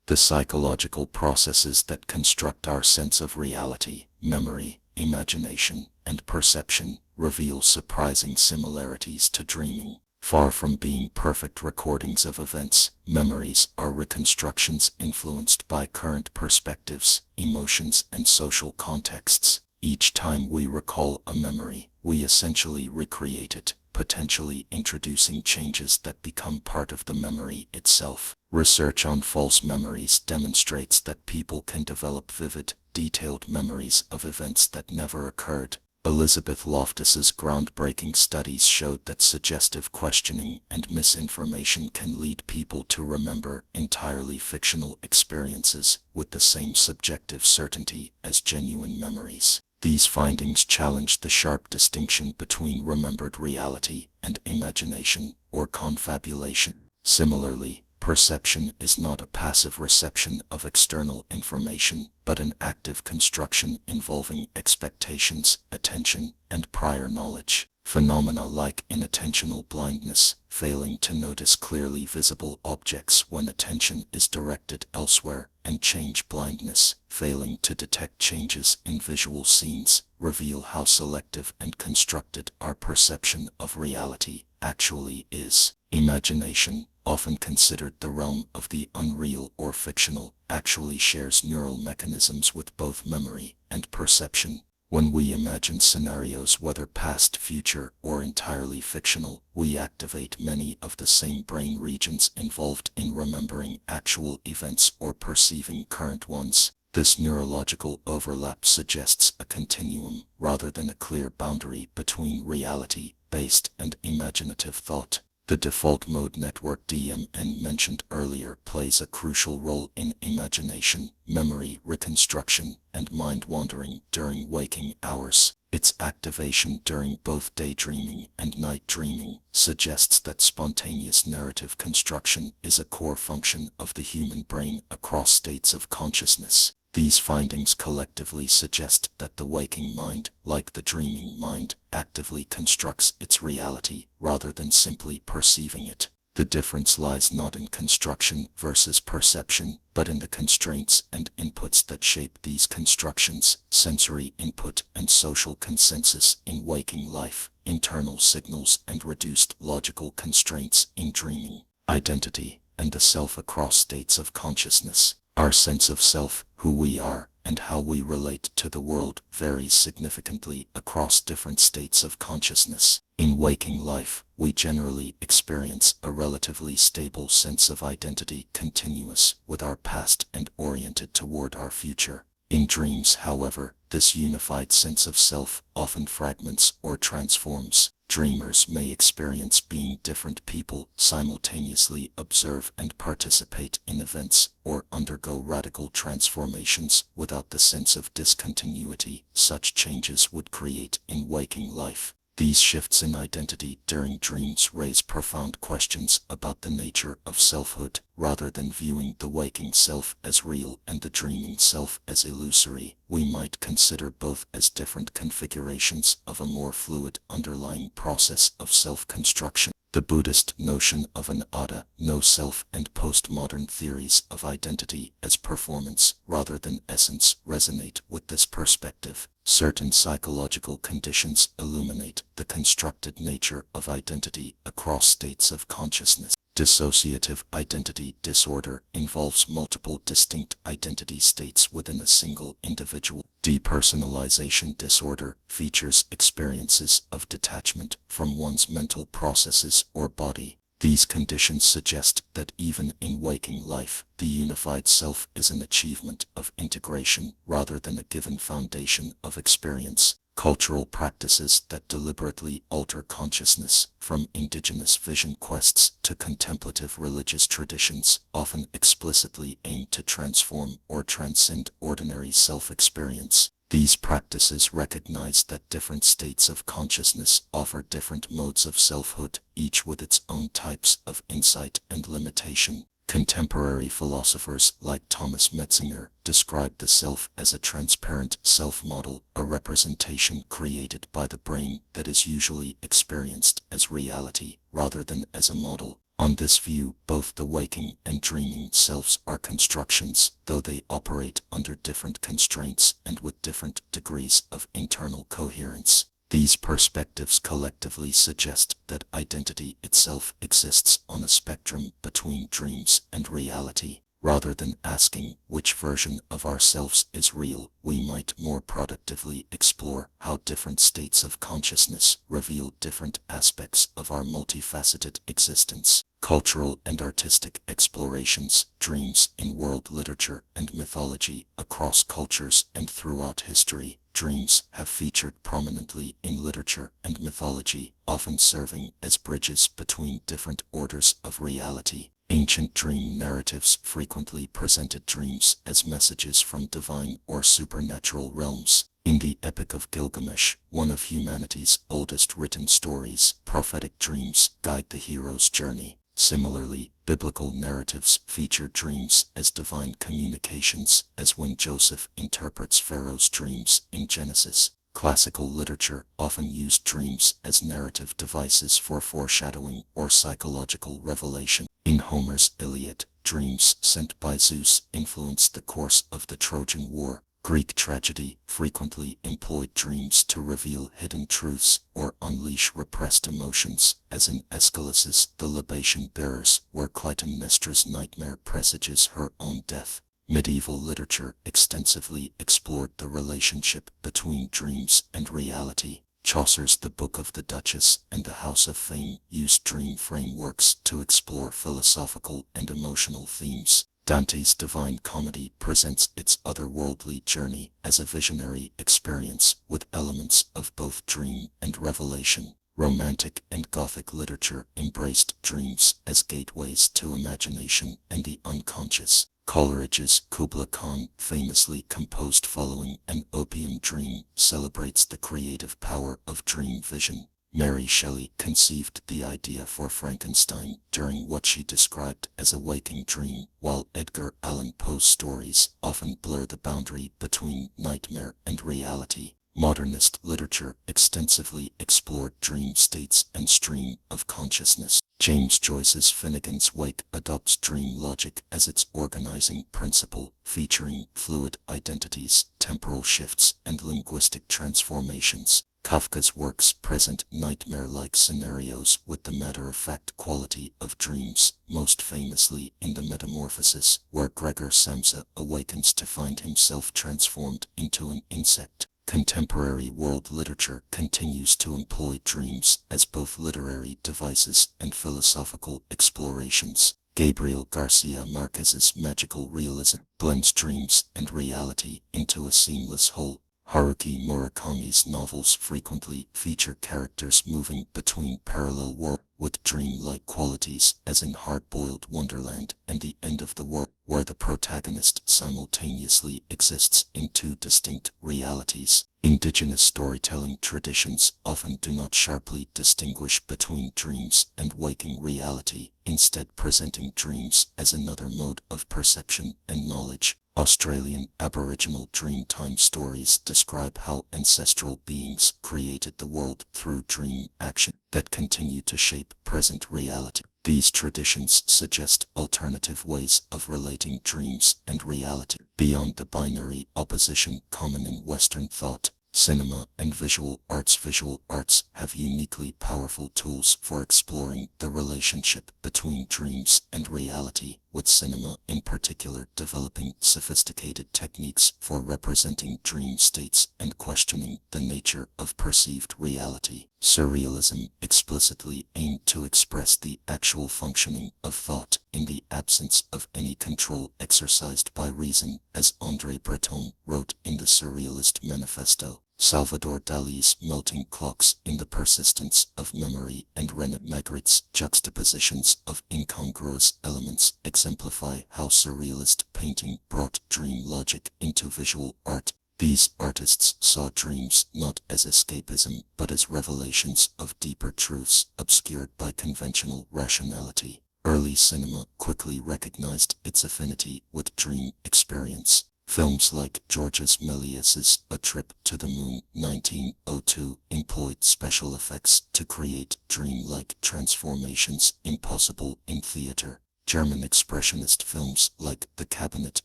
The psychological processes that construct our sense of reality, memory, imagination, and perception, reveal surprising similarities to dreaming. Far from being perfect recordings of events, memories are reconstructions influenced by current perspectives, emotions, and social contexts. Each time we recall a memory, we essentially recreate it, potentially introducing changes that become part of the memory itself. Research on false memories demonstrates that people can develop vivid, detailed memories of events that never occurred. Elizabeth Loftus's groundbreaking studies showed that suggestive questioning and misinformation can lead people to remember entirely fictional experiences with the same subjective certainty as genuine memories. These findings challenge the sharp distinction between remembered reality and imagination or confabulation. Similarly, perception is not a passive reception of external information, but an active construction involving expectations, attention, and prior knowledge. Phenomena like inattentional blindness, failing to notice clearly visible objects when attention is directed elsewhere, and change blindness, failing to detect changes in visual scenes, reveal how selective and constructed our perception of reality actually is. Imagination, often considered the realm of the unreal or fictional, actually shares neural mechanisms with both memory and perception. When we imagine scenarios, whether past, future, or entirely fictional, we activate many of the same brain regions involved in remembering actual events or perceiving current ones. This neurological overlap suggests a continuum, rather than a clear boundary between reality-based and imaginative thought. The default mode network DMN mentioned earlier plays a crucial role in imagination, memory reconstruction, and mind wandering during waking hours. Its activation during both daydreaming and night dreaming suggests that spontaneous narrative construction is a core function of the human brain across states of consciousness. These findings collectively suggest that the waking mind, like the dreaming mind, actively constructs its reality rather than simply perceiving it. The difference lies not in construction versus perception, but in the constraints and inputs that shape these constructions: sensory input and social consensus in waking life, internal signals and reduced logical constraints in dreaming, identity, and the self across states of consciousness. Our sense of self, who we are, and how we relate to the world varies significantly across different states of consciousness. In waking life, we generally experience a relatively stable sense of identity, continuous with our past and oriented toward our future. In dreams, however, this unified sense of self often fragments or transforms. Dreamers may experience being different people, simultaneously observe and participate in events, or undergo radical transformations without the sense of discontinuity such changes would create in waking life. These shifts in identity during dreams raise profound questions about the nature of selfhood. Rather than viewing the waking self as real and the dreaming self as illusory, we might consider both as different configurations of a more fluid underlying process of self-construction. The Buddhist notion of an atta, no self, and postmodern theories of identity as performance rather than essence resonate with this perspective. Certain psychological conditions illuminate the constructed nature of identity across states of consciousness. Dissociative identity disorder involves multiple distinct identity states within a single individual. Depersonalization disorder features experiences of detachment from one's mental processes or body. These conditions suggest that even in waking life, the unified self is an achievement of integration rather than a given foundation of experience. Cultural practices that deliberately alter consciousness, from indigenous vision quests to contemplative religious traditions, often explicitly aim to transform or transcend ordinary self-experience. These practices recognize that different states of consciousness offer different modes of selfhood, each with its own types of insight and limitation. Contemporary philosophers like Thomas Metzinger describe the self as a transparent self-model, a representation created by the brain that is usually experienced as reality rather than as a model. On this view, both the waking and dreaming selves are constructions, though they operate under different constraints and with different degrees of internal coherence. These perspectives collectively suggest that identity itself exists on a spectrum between dreams and reality. Rather than asking which version of ourselves is real, we might more productively explore how different states of consciousness reveal different aspects of our multifaceted existence. Cultural and artistic explorations, dreams in world literature and mythology. Across cultures and throughout history, dreams have featured prominently in literature and mythology, often serving as bridges between different orders of reality. Ancient dream narratives frequently presented dreams as messages from divine or supernatural realms. In the Epic of Gilgamesh, one of humanity's oldest written stories, prophetic dreams guide the hero's journey. Similarly, biblical narratives feature dreams as divine communications, as when Joseph interprets Pharaoh's dreams in Genesis. Classical literature often used dreams as narrative devices for foreshadowing or psychological revelation. In Homer's Iliad, dreams sent by Zeus influenced the course of the Trojan War. Greek tragedy frequently employed dreams to reveal hidden truths or unleash repressed emotions, as in Aeschylus's The Libation Bearers, where Clytemnestra's nightmare presages her own death. Medieval literature extensively explored the relationship between dreams and reality. Chaucer's The Book of the Duchess and The House of Fame used dream frameworks to explore philosophical and emotional themes. Dante's Divine Comedy presents its otherworldly journey as a visionary experience with elements of both dream and revelation. Romantic and Gothic literature embraced dreams as gateways to imagination and the unconscious. Coleridge's Kubla Khan, famously composed following an opium dream, celebrates the creative power of dream vision. Mary Shelley conceived the idea for Frankenstein during what she described as a waking dream, while Edgar Allan Poe's stories often blur the boundary between nightmare and reality. Modernist literature extensively explored dream states and stream of consciousness. James Joyce's Finnegan's Wake adopts dream logic as its organizing principle, featuring fluid identities, temporal shifts, and linguistic transformations. Kafka's works present nightmare-like scenarios with the matter-of-fact quality of dreams, most famously in The Metamorphosis, where Gregor Samsa awakens to find himself transformed into an insect. Contemporary world literature continues to employ dreams as both literary devices and philosophical explorations. Gabriel Garcia Marquez's magical realism blends dreams and reality into a seamless whole. Haruki Murakami's novels frequently feature characters moving between parallel worlds with dreamlike qualities, as in Hard-Boiled Wonderland and The End of the World, where the protagonist simultaneously exists in two distinct realities. Indigenous storytelling traditions often do not sharply distinguish between dreams and waking reality, instead presenting dreams as another mode of perception and knowledge. Australian Aboriginal Dreamtime stories describe how ancestral beings created the world through dream action that continue to shape present reality. These traditions suggest alternative ways of relating dreams and reality beyond the binary opposition common in Western thought. Cinema and visual arts have uniquely powerful tools for exploring the relationship between dreams and reality, with cinema in particular developing sophisticated techniques for representing dream states and questioning the nature of perceived reality. Surrealism explicitly aimed to express the actual functioning of thought in the absence of any control exercised by reason, as André Breton wrote in the Surrealist Manifesto. Salvador Dali's Melting Clocks in the Persistence of Memory and René Magritte's juxtapositions of incongruous elements exemplify how surrealist painting brought dream logic into visual art. These artists saw dreams not as escapism but as revelations of deeper truths obscured by conventional rationality. Early cinema quickly recognized its affinity with dream experience. Films like Georges Méliès's A Trip to the Moon 1902 employed special effects to create dream-like transformations impossible in theater. German expressionist films like The Cabinet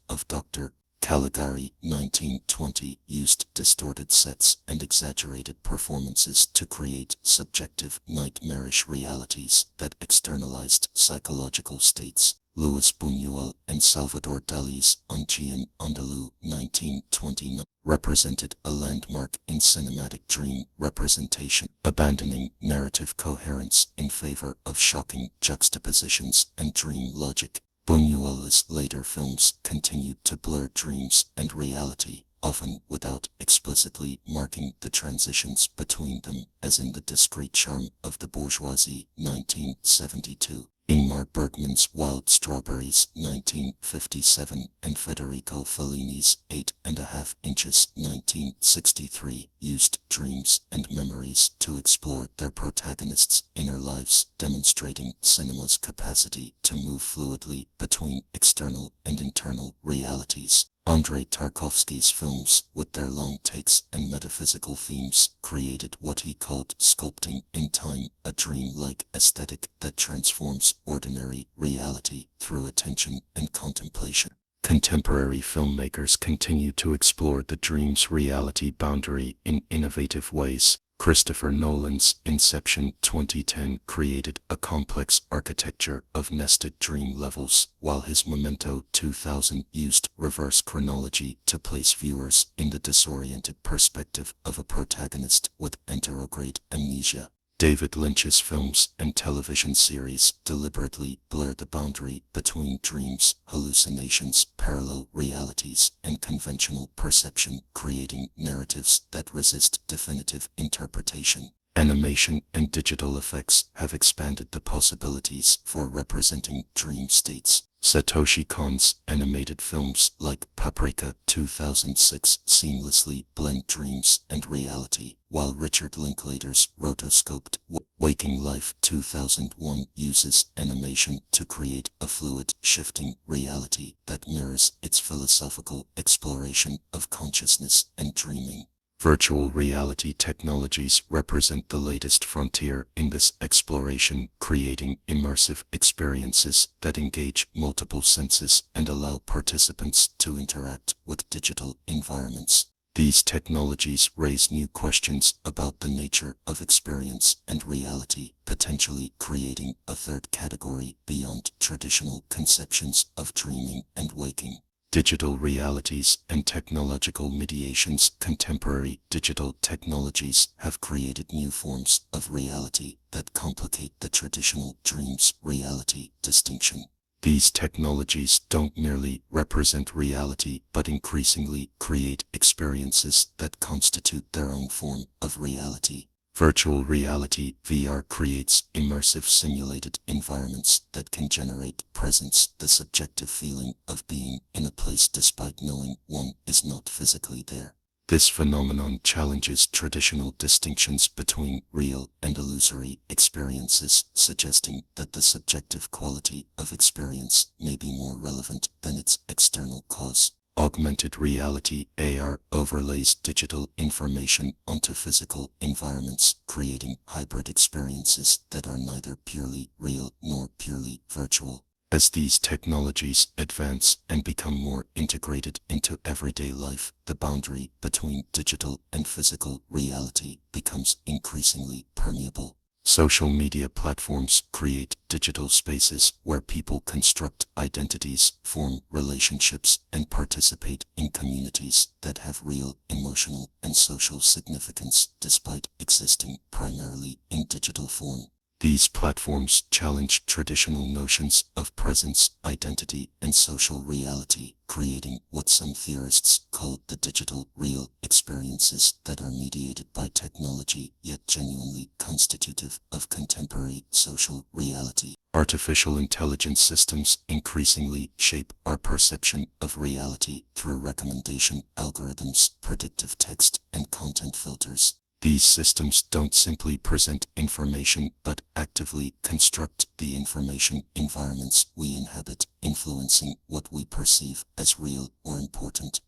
of Dr. Caligari 1920 used distorted sets and exaggerated performances to create subjective, nightmarish realities that externalized psychological states. Luis Buñuel and Salvador Dali's Un Chien Andalou 1929 represented a landmark in cinematic dream representation, abandoning narrative coherence in favor of shocking juxtapositions and dream logic. Buñuel's later films continued to blur dreams and reality, often without explicitly marking the transitions between them, as in The Discreet Charm of the Bourgeoisie 1972. Ingmar Bergman's Wild Strawberries 1957 and Federico Fellini's 8.5 Inches 1963 used dreams and memories to explore their protagonists' inner lives, demonstrating cinema's capacity to move fluidly between external and internal realities. Andrei Tarkovsky's films, with their long takes and metaphysical themes, created what he called sculpting in time, a dream-like aesthetic that transforms ordinary reality through attention and contemplation. Contemporary filmmakers continue to explore the dream's reality boundary in innovative ways. Christopher Nolan's Inception 2010 created a complex architecture of nested dream levels, while his Memento 2000 used reverse chronology to place viewers in the disoriented perspective of a protagonist with anterograde amnesia. David Lynch's films and television series deliberately blur the boundary between dreams, hallucinations, parallel realities, and conventional perception, creating narratives that resist definitive interpretation. Animation and digital effects have expanded the possibilities for representing dream states. Satoshi Kon's animated films like Paprika 2006 seamlessly blend dreams and reality, while Richard Linklater's rotoscoped Waking Life 2001 uses animation to create a fluid, shifting reality that mirrors its philosophical exploration of consciousness and dreaming. Virtual reality technologies represent the latest frontier in this exploration, creating immersive experiences that engage multiple senses and allow participants to interact with digital environments. These technologies raise new questions about the nature of experience and reality, potentially creating a third category beyond traditional conceptions of dreaming and waking. Digital realities and technological mediations. Contemporary digital technologies have created new forms of reality that complicate the traditional dreams-reality distinction. These technologies don't merely represent reality, but increasingly create experiences that constitute their own form of reality. Virtual reality (VR) creates immersive simulated environments that can generate presence, the subjective feeling of being in a place despite knowing one is not physically there. This phenomenon challenges traditional distinctions between real and illusory experiences, suggesting that the subjective quality of experience may be more relevant than its external cause. Augmented reality (AR) overlays digital information onto physical environments, creating hybrid experiences that are neither purely real nor purely virtual. As these technologies advance and become more integrated into everyday life, the boundary between digital and physical reality becomes increasingly permeable. Social media platforms create digital spaces where people construct identities, form relationships, and participate in communities that have real emotional and social significance despite existing primarily in digital form. These platforms challenge traditional notions of presence, identity, and social reality, creating what some theorists call the digital real experiences that are mediated by technology yet genuinely constitutive of contemporary social reality. Artificial intelligence systems increasingly shape our perception of reality through recommendation algorithms, predictive text, and content filters. These systems don't simply present information but actively construct the information environments we inhabit, influencing what we perceive as real or important.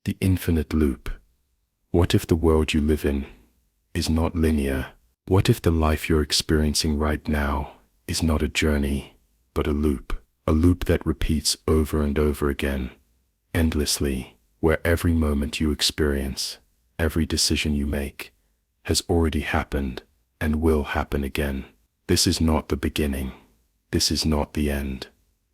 The infinite loop. What if the world you live in is not linear? What if the life you're experiencing right now is not a journey, but a loop? A loop that repeats over and over again, endlessly, where every moment you experience, every decision you make, has already happened and will happen again. This is not the beginning. This is not the end.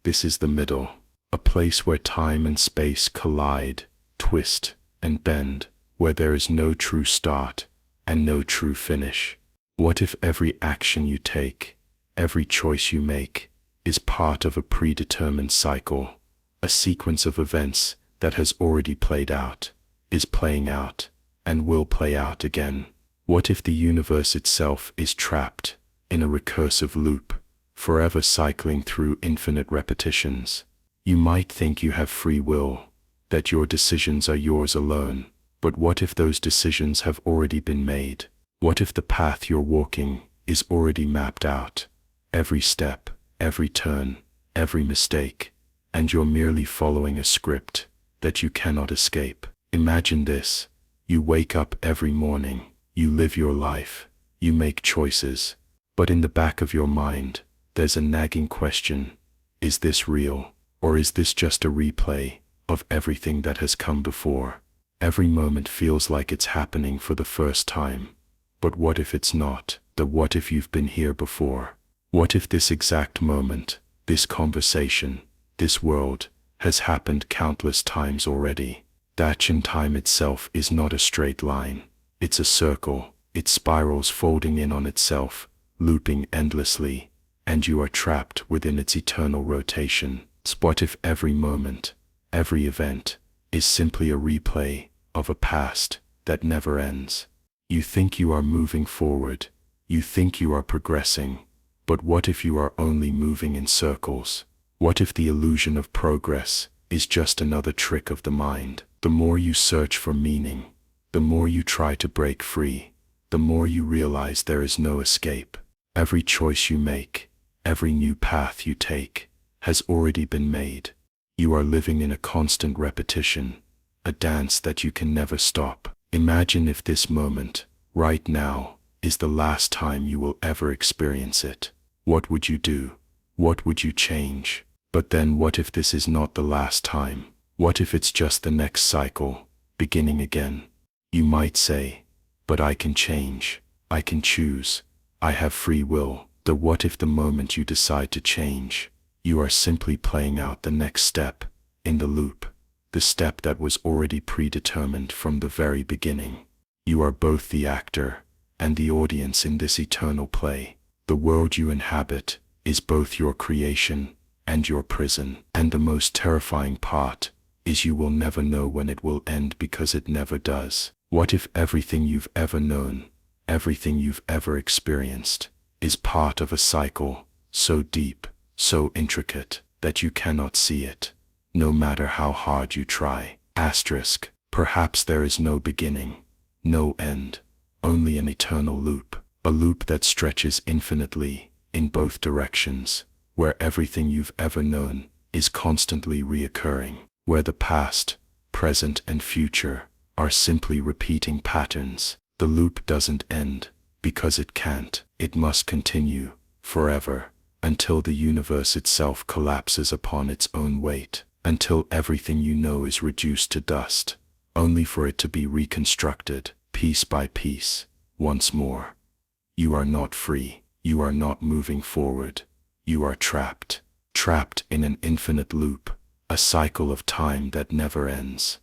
This is the middle, a place where time and space collide, twist, and bend, where there is no true start and no true finish. What if every action you take, every choice you make, is part of a predetermined cycle, a sequence of events that has already played out, is playing out, and will play out again? What if the universe itself is trapped in a recursive loop, forever cycling through infinite repetitions? You might think you have free will, that your decisions are yours alone, but what if those decisions have already been made? What if the path you're walking is already mapped out, every step, every turn, every mistake, and you're merely following a script that you cannot escape? Imagine this. You wake up every morning, you live your life, you make choices, but in the back of your mind, there's a nagging question. Is this real, or is this just a replay of everything that has come before? Every moment feels like it's happening for the first time. But what if it's not? What if you've been here before? What if this exact moment, this conversation, this world, has happened countless times already? That time itself is not a straight line. It's a circle. It spirals, folding in on itself, looping endlessly, and you are trapped within its eternal rotation. What if every moment, every event, is simply a replay of a past that never ends? You think you are moving forward, you think you are progressing, but what if you are only moving in circles? What if the illusion of progress is just another trick of the mind? The more you search for meaning, the more you try to break free, the more you realize there is no escape. Every choice you make, every new path you take, has already been made. You are living in a constant repetition, a dance that you can never stop. Imagine if this moment, right now, is the last time you will ever experience it. What would you do? What would you change? But then what if this is not the last time? What if it's just the next cycle, beginning again? You might say, but I can change, I can choose, I have free will. What if the moment you decide to change, you are simply playing out the next step in the loop, the step that was already predetermined from the very beginning? You are both the actor and the audience in this eternal play. The world you inhabit is both your creation and your prison, and the most terrifying part is you will never know when it will end, because it never does. What if everything you've ever known, everything you've ever experienced, is part of a cycle so deep, so intricate, that you cannot see it, no matter how hard you try? Asterisk. Perhaps there is no beginning, no end, only an eternal loop, a loop that stretches infinitely in both directions, where everything you've ever known is constantly reoccurring, where the past, present, and future are simply repeating patterns. The loop doesn't end, because it can't. It must continue, forever, until the universe itself collapses upon its own weight, until everything you know is reduced to dust, only for it to be reconstructed, piece by piece, once more. You are not free. You are not moving forward. You are trapped. Trapped in an infinite loop, a cycle of time that never ends.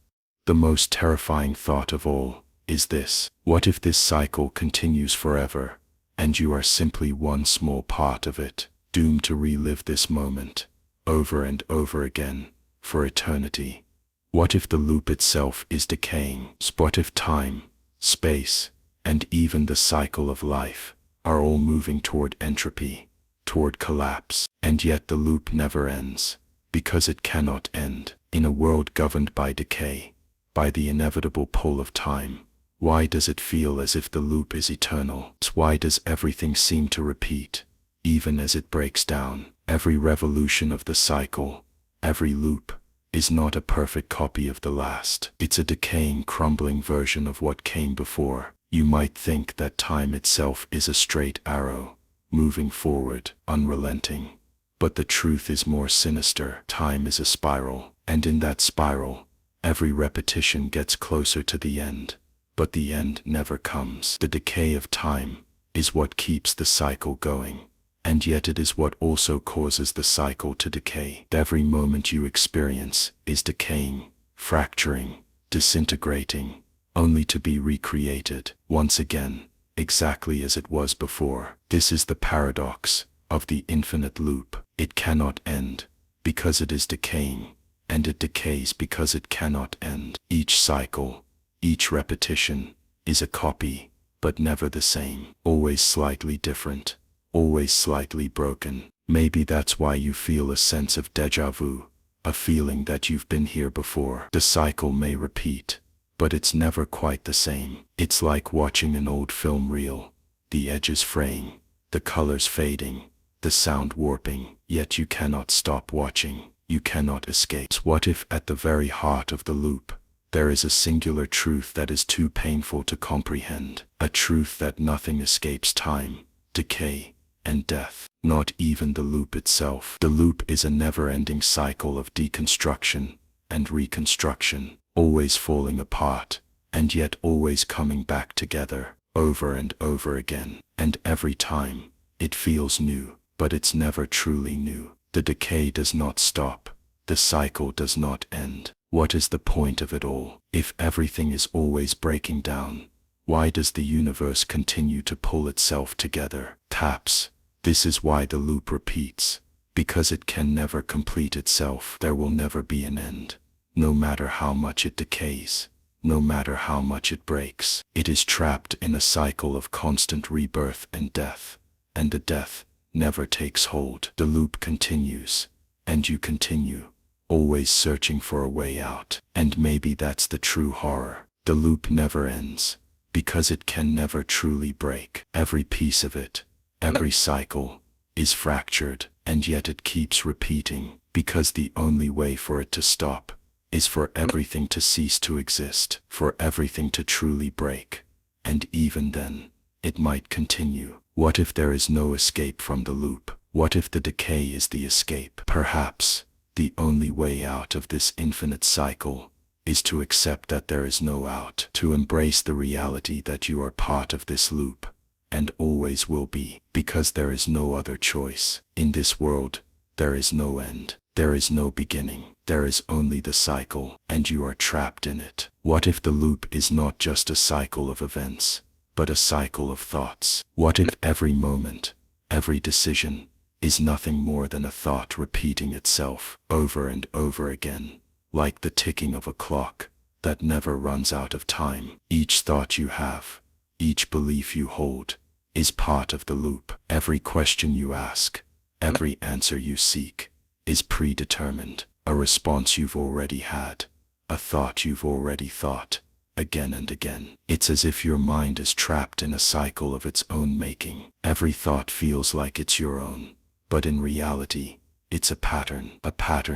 The most terrifying thought of all is this: what if this cycle continues forever, and you are simply one small part of it, doomed to relive this moment, over and over again, for eternity? What if the loop itself is decaying? What if time, space, and even the cycle of life are all moving toward entropy, toward collapse, and yet the loop never ends, because it cannot end? In a world governed by decay, by the inevitable pull of time, why does it feel as if the loop is eternal? Why does everything seem to repeat, even as it breaks down? Every revolution of the cycle, every loop, is not a perfect copy of the last. It's a decaying, crumbling version of what came before. You might think that time itself is a straight arrow, moving forward, unrelenting. But the truth is more sinister. Time is a spiral, and in that spiral, every repetition gets closer to the end. But the end never comes. The decay of time is what keeps the cycle going, and yet it is what also causes the cycle to decay. Every moment you experience is decaying, fracturing, disintegrating, only to be recreated once again, exactly as it was before. This is the paradox of the infinite loop. It cannot end because it is decaying, and it decays because it cannot end. Each cycle, each repetition, is a copy, but never the same. Always slightly different, always slightly broken. Maybe that's why you feel a sense of déjà vu, a feeling that you've been here before. The cycle may repeat, but it's never quite the same. It's like watching an old film reel, the edges fraying, the colors fading, the sound warping, yet you cannot stop watching. You cannot escape. What if at the very heart of the loop, there is a singular truth that is too painful to comprehend, a truth that nothing escapes time, decay, and death, not even the loop itself. The loop is a never-ending cycle of deconstruction and reconstruction, always falling apart, and yet always coming back together, over and over again. And every time, it feels new, but it's never truly new. The decay does not stop. The cycle does not end. What is the point of it all? If everything is always breaking down, why does the universe continue to pull itself together? Taps. This is why the loop repeats. Because it can never complete itself. There will never be an end. No matter how much it decays, no matter how much it breaks, it is trapped in a cycle of constant rebirth and death. And the death never takes hold. The loop continues, and you continue, always searching for a way out. And maybe that's the true horror. The loop never ends, because it can never truly break. Every piece of it, every cycle, is fractured, and yet it keeps repeating, because the only way for it to stop is for everything to cease to exist, for everything to truly break. And even then, it might continue. What if there is no escape from the loop? What if the decay is the escape? Perhaps the only way out of this infinite cycle is to accept that there is no out, to embrace the reality that you are part of this loop, and always will be, because there is no other choice. In this world, there is no end, there is no beginning, there is only the cycle, and you are trapped in it. What if the loop is not just a cycle of events, but a cycle of thoughts? What if every moment, every decision, is nothing more than a thought repeating itself over and over again, like the ticking of a clock that never runs out of time? Each thought you have, each belief you hold, is part of the loop. Every question you ask, every answer you seek, is predetermined, a response you've already had, a thought you've already thought, again and again. It's as if your mind is trapped in a cycle of its own making. Every thought feels like it's your own, but in reality, it's a pattern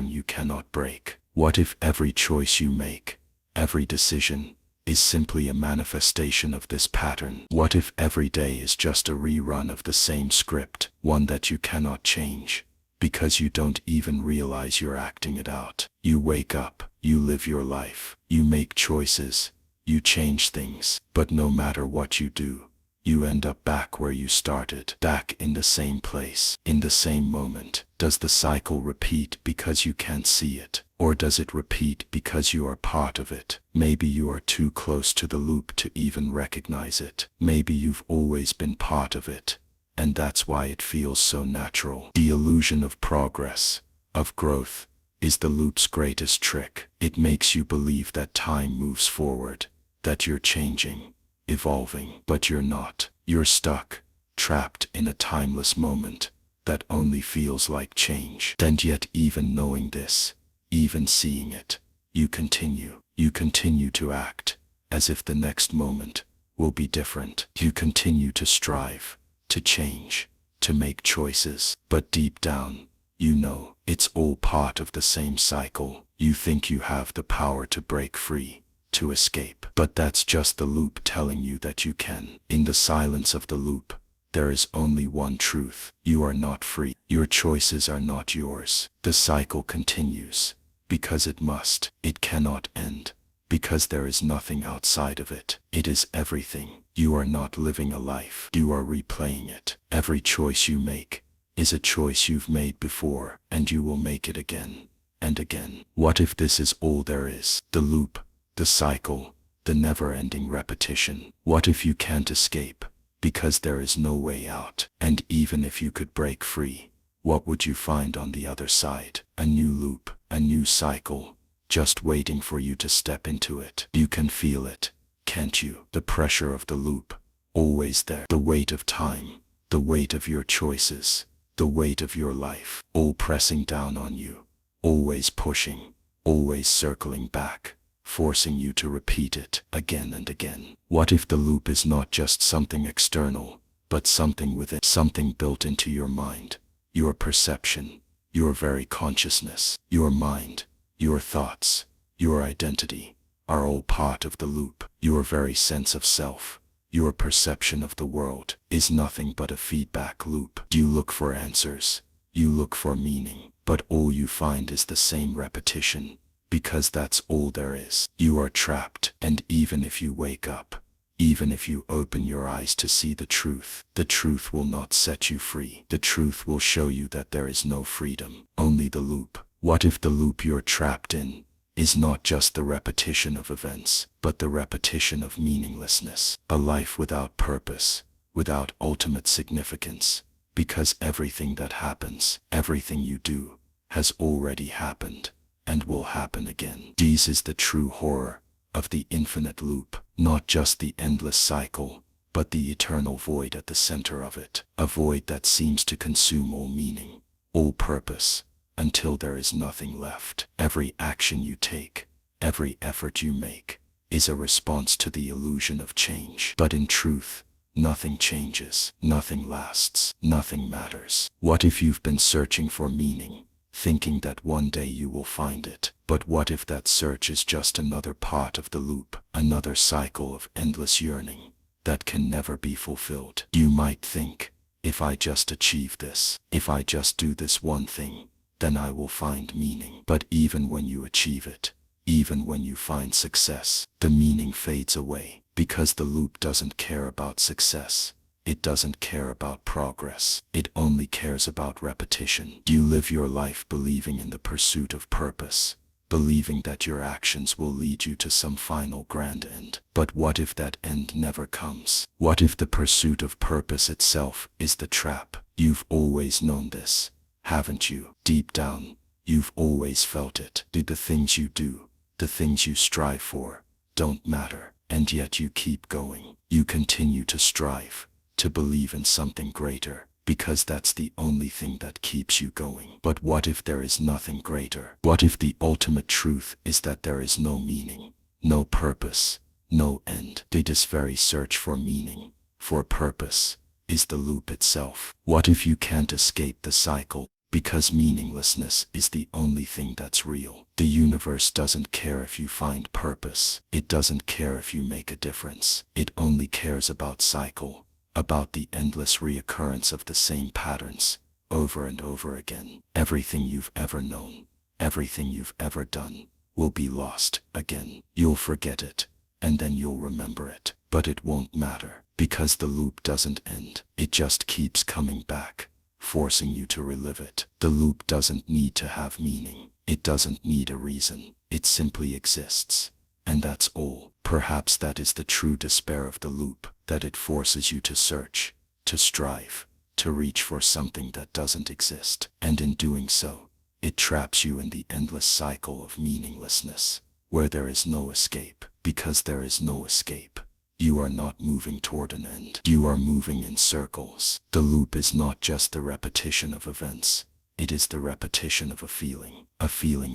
you cannot break. What if every choice you make, every decision, is simply a manifestation of this pattern? What if every day is just a rerun of the same script, one that you cannot change, because you don't even realize you're acting it out? You wake up, you live your life, you make choices, you change things, but no matter what you do, you end up back where you started, back in the same place, in the same moment. Does the cycle repeat because you can't see it, or does it repeat because you are part of it? Maybe you are too close to the loop to even recognize it. Maybe you've always been part of it, and that's why it feels so natural. The illusion of progress, of growth, is the loop's greatest trick. It makes you believe that time moves forward, that you're changing, evolving, but you're not. You're stuck, trapped in a timeless moment that only feels like change. And yet, even knowing this, even seeing it, you continue to act as if the next moment will be different. You continue to strive, to change, to make choices, but deep down, you know it's all part of the same cycle. You think you have the power to break free, to escape. But that's just the loop telling you that you can. In the silence of the loop, there is only one truth. You are not free. Your choices are not yours. The cycle continues, because it must. It cannot end, because there is nothing outside of it. It is everything. You are not living a life. You are replaying it. Every choice you make is a choice you've made before, and you will make it again and again. What if this is all there is? The loop, the cycle, the never-ending repetition. What if you can't escape, because there is no way out? And even if you could break free, what would you find on the other side? A new loop, a new cycle, just waiting for you to step into it. You can feel it, can't you? The pressure of the loop, always there. The weight of time, the weight of your choices, the weight of your life, all pressing down on you. Always pushing, always circling back, forcing you to repeat it again and again. What if the loop is not just something external, but something within, something built into your mind, your perception, your very consciousness? Your mind, your thoughts, your identity are all part of the loop. Your very sense of self, your perception of the world is nothing but a feedback loop. You look for answers, you look for meaning, but all you find is the same repetition, because that's all there is. You are trapped, and even if you wake up, even if you open your eyes to see the truth will not set you free. The truth will show you that there is no freedom, only the loop. What if the loop you're trapped in is not just the repetition of events, but the repetition of meaninglessness? A life without purpose, without ultimate significance, because everything that happens, everything you do, has already happened, and will happen again. This is the true horror of the infinite loop, not just the endless cycle, but the eternal void at the center of it. A void that seems to consume all meaning, all purpose, until there is nothing left. Every action you take, every effort you make, is a response to the illusion of change. But in truth, nothing changes, nothing lasts, nothing matters. What if you've been searching for meaning, thinking that one day you will find it? But what if that search is just another part of the loop, another cycle of endless yearning that can never be fulfilled? You might think, if I just achieve this, if I just do this one thing, then I will find meaning. But even when you achieve it, even when you find success, the meaning fades away, because the loop doesn't care about success. It doesn't care about progress. It only cares about repetition. You live your life believing in the pursuit of purpose, believing that your actions will lead you to some final grand end. But what if that end never comes? What if the pursuit of purpose itself is the trap? You've always known this, haven't you? Deep down, you've always felt it. Do the things you do, the things you strive for, don't matter, and yet you keep going. You continue to strive, to believe in something greater, because that's the only thing that keeps you going. But what if there is nothing greater? What if the ultimate truth is that there is no meaning, no purpose, no end? This very search for meaning, for purpose, is the loop itself. What if you can't escape the cycle, because meaninglessness is the only thing that's real? The universe doesn't care if you find purpose. It doesn't care if you make a difference. It only cares about cycle, about the endless reoccurrence of the same patterns, over and over again. Everything you've ever known, everything you've ever done, will be lost again. You'll forget it, and then you'll remember it. But it won't matter, because the loop doesn't end. It just keeps coming back, forcing you to relive it. The loop doesn't need to have meaning. It doesn't need a reason. It simply exists. And that's all. Perhaps that is the true despair of the loop, that it forces you to search, to strive, to reach for something that doesn't exist. And in doing so, it traps you in the endless cycle of meaninglessness, where there is no escape. Because there is no escape, you are not moving toward an end. You are moving in circles. The loop is not just the repetition of events. It is the repetition of a feeling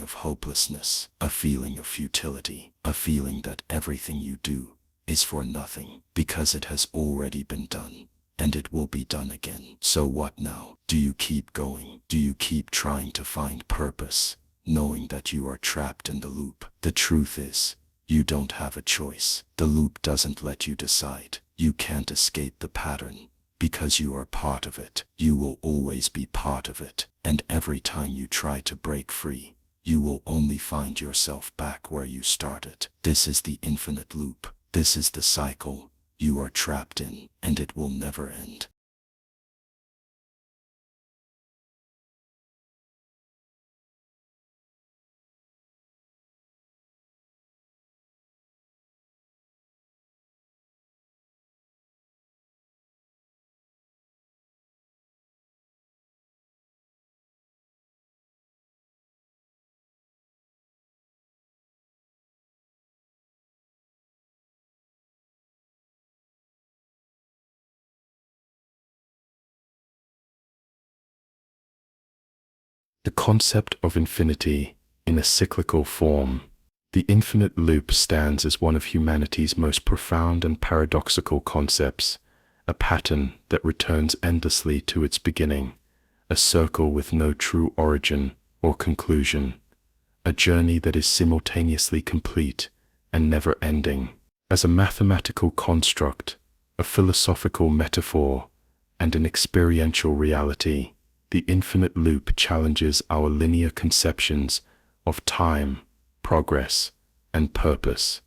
of hopelessness, a feeling of futility, a feeling that everything you do is for nothing, because it has already been done, and it will be done again. So what now? Do you keep going? Do you keep trying to find purpose, knowing that you are trapped in the loop. The truth is, you don't have a choice. The loop doesn't let you decide. You can't escape the pattern because you are part of it. You will always be part of it. And every time you try to break free, you will only find yourself back where you started. This is the infinite loop. This is the cycle you are trapped in, and it will never end. The concept of infinity in a cyclical form. The infinite loop stands as one of humanity's most profound and paradoxical concepts, a pattern that returns endlessly to its beginning, a circle with no true origin or conclusion, a journey that is simultaneously complete and never-ending. As a mathematical construct, a philosophical metaphor, and an experiential reality, the infinite loop challenges our linear conceptions of time, progress, and purpose.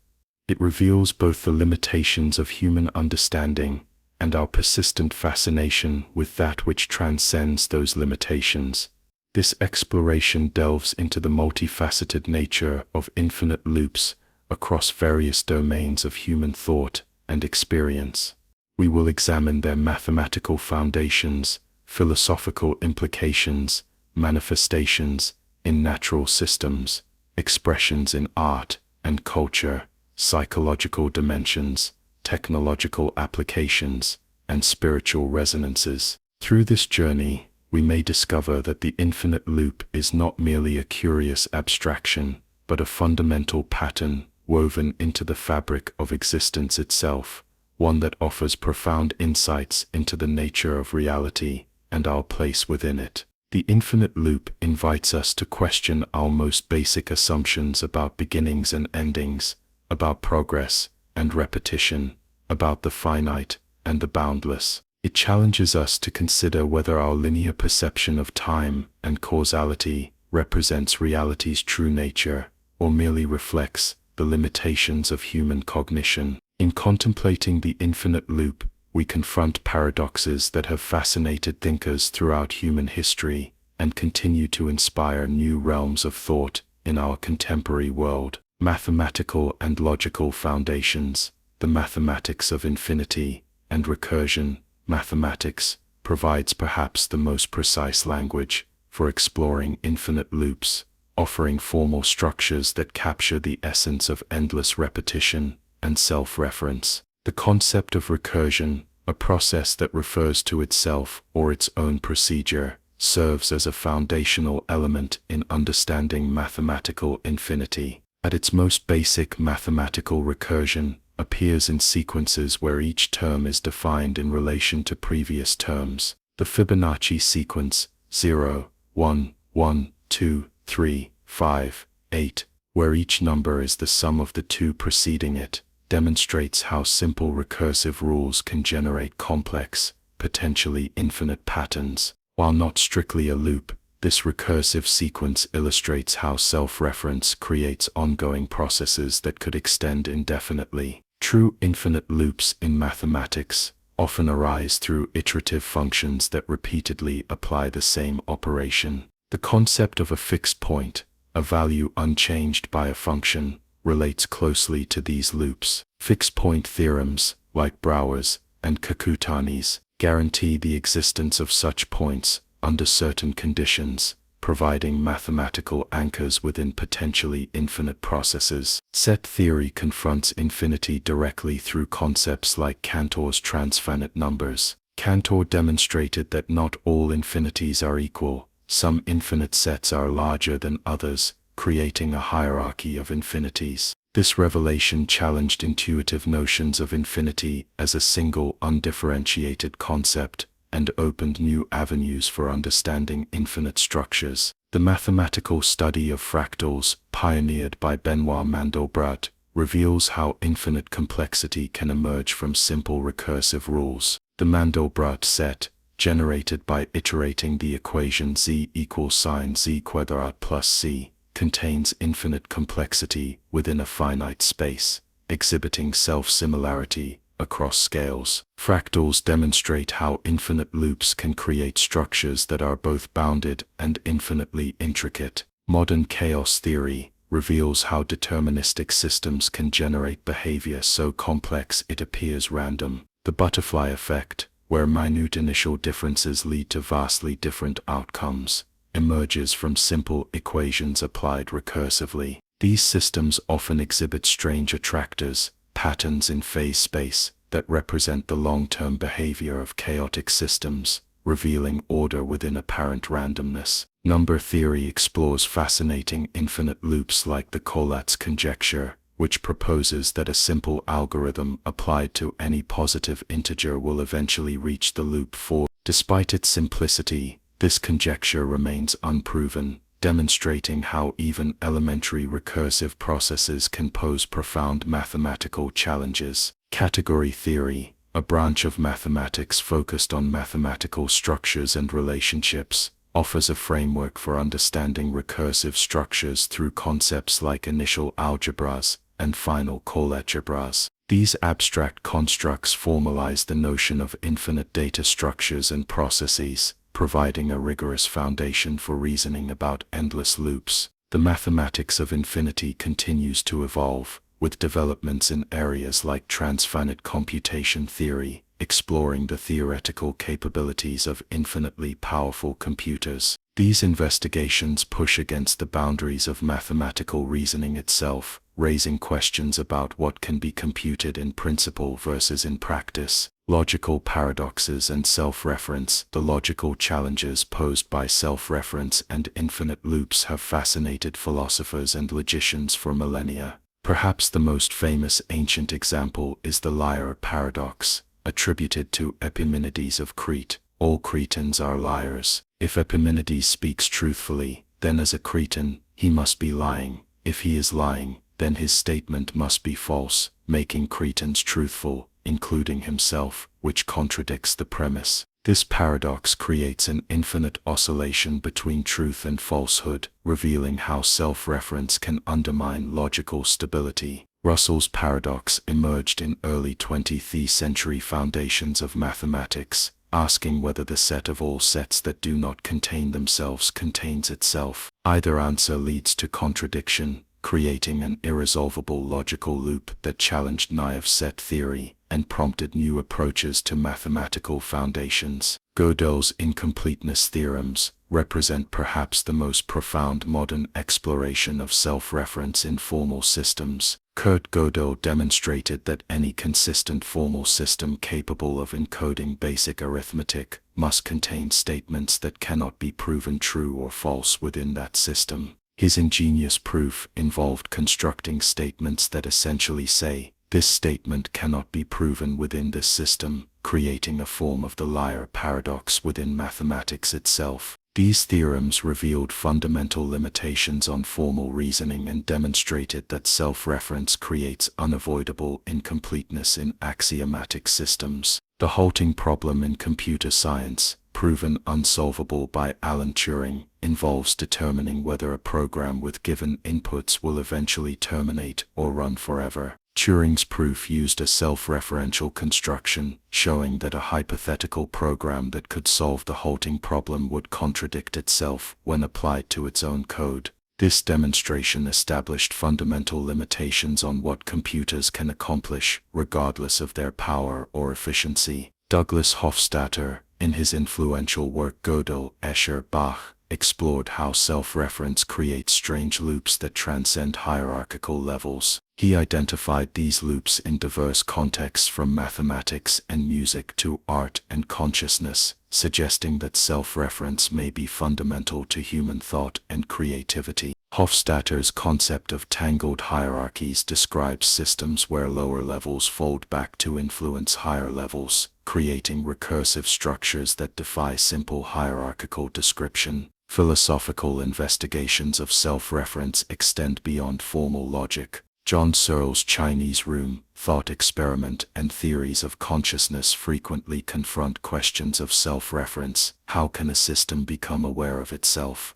It reveals both the limitations of human understanding and our persistent fascination with that which transcends those limitations. This exploration delves into the multifaceted nature of infinite loops across various domains of human thought and experience. We will examine their mathematical foundations, philosophical implications, manifestations in natural systems, expressions in art and culture, psychological dimensions, technological applications, and spiritual resonances. Through this journey, we may discover that the infinite loop is not merely a curious abstraction, but a fundamental pattern woven into the fabric of existence itself, one that offers profound insights into the nature of reality and our place within it. The infinite loop invites us to question our most basic assumptions about beginnings and endings, about progress and repetition, about the finite and the boundless. It challenges us to consider whether our linear perception of time and causality represents reality's true nature, or merely reflects the limitations of human cognition. In contemplating the infinite loop, we confront paradoxes that have fascinated thinkers throughout human history and continue to inspire new realms of thought in our contemporary world. Mathematical and logical foundations, the mathematics of infinity and recursion. Mathematics provides perhaps the most precise language for exploring infinite loops, offering formal structures that capture the essence of endless repetition and self-reference. The concept of recursion, a process that refers to itself or its own procedure, serves as a foundational element in understanding mathematical infinity. At its most basic, mathematical recursion appears in sequences where each term is defined in relation to previous terms. The Fibonacci sequence 0, 1, 1, 2, 3, 5, 8, where each number is the sum of the two preceding it, demonstrates how simple recursive rules can generate complex, potentially infinite patterns. While not strictly a loop, this recursive sequence illustrates how self-reference creates ongoing processes that could extend indefinitely. True infinite loops in mathematics often arise through iterative functions that repeatedly apply the same operation. The concept of a fixed point, a value unchanged by a function, relates closely to these loops. Fixed point theorems, like Brouwer's and Kakutani's, guarantee the existence of such points under certain conditions, providing mathematical anchors within potentially infinite processes. Set theory confronts infinity directly through concepts like Cantor's transfinite numbers. Cantor demonstrated that not all infinities are equal. Some infinite sets are larger than others, creating a hierarchy of infinities. This revelation challenged intuitive notions of infinity as a single, undifferentiated concept, and opened new avenues for understanding infinite structures. The mathematical study of fractals, pioneered by Benoit Mandelbrot, reveals how infinite complexity can emerge from simple recursive rules. The Mandelbrot set, generated by iterating the equation z equals sine z quadrat plus c, contains infinite complexity within a finite space, exhibiting self-similarity across scales. Fractals demonstrate how infinite loops can create structures that are both bounded and infinitely intricate. Modern chaos theory reveals how deterministic systems can generate behavior so complex it appears random. The butterfly effect, where minute initial differences lead to vastly different outcomes, emerges from simple equations applied recursively. These systems often exhibit strange attractors, patterns in phase space, that represent the long-term behavior of chaotic systems, revealing order within apparent randomness. Number theory explores fascinating infinite loops like the Collatz conjecture, which proposes that a simple algorithm applied to any positive integer will eventually reach the loop 4. Despite its simplicity, this conjecture remains unproven, demonstrating how even elementary recursive processes can pose profound mathematical challenges. Category theory, a branch of mathematics focused on mathematical structures and relationships, offers a framework for understanding recursive structures through concepts like initial algebras and final coalgebras. These abstract constructs formalize the notion of infinite data structures and processes, providing a rigorous foundation for reasoning about endless loops. The mathematics of infinity continues to evolve, with developments in areas like transfinite computation theory, exploring the theoretical capabilities of infinitely powerful computers. These investigations push against the boundaries of mathematical reasoning itself, raising questions about what can be computed in principle versus in practice. Logical paradoxes and self-reference. The logical challenges posed by self-reference and infinite loops have fascinated philosophers and logicians for millennia. Perhaps the most famous ancient example is the liar paradox, attributed to Epimenides of Crete. All Cretans are liars. If Epimenides speaks truthfully, then as a Cretan, he must be lying. If he is lying, then his statement must be false, making Cretans truthful, including himself, which contradicts the premise. This paradox creates an infinite oscillation between truth and falsehood, revealing how self-reference can undermine logical stability. Russell's paradox emerged in early 20th century foundations of mathematics, asking whether the set of all sets that do not contain themselves contains itself. Either answer leads to contradiction, creating an irresolvable logical loop that challenged naive set theory and prompted new approaches to mathematical foundations. Gödel's incompleteness theorems represent perhaps the most profound modern exploration of self-reference in formal systems. Kurt Gödel demonstrated that any consistent formal system capable of encoding basic arithmetic must contain statements that cannot be proven true or false within that system. His ingenious proof involved constructing statements that essentially say, this statement cannot be proven within this system, creating a form of the liar paradox within mathematics itself. These theorems revealed fundamental limitations on formal reasoning and demonstrated that self-reference creates unavoidable incompleteness in axiomatic systems. The halting problem in computer science, proven unsolvable by Alan Turing, involves determining whether a program with given inputs will eventually terminate or run forever. Turing's proof used a self-referential construction, showing that a hypothetical program that could solve the halting problem would contradict itself when applied to its own code. This demonstration established fundamental limitations on what computers can accomplish, regardless of their power or efficiency. Douglas Hofstadter, in his influential work Gödel, Escher, Bach, explored how self-reference creates strange loops that transcend hierarchical levels. He identified these loops in diverse contexts from mathematics and music to art and consciousness, suggesting that self-reference may be fundamental to human thought and creativity. Hofstadter's concept of tangled hierarchies describes systems where lower levels fold back to influence higher levels, creating recursive structures that defy simple hierarchical description. Philosophical investigations of self-reference extend beyond formal logic. John Searle's Chinese room, thought experiment, and theories of consciousness frequently confront questions of self-reference. How can a system become aware of itself?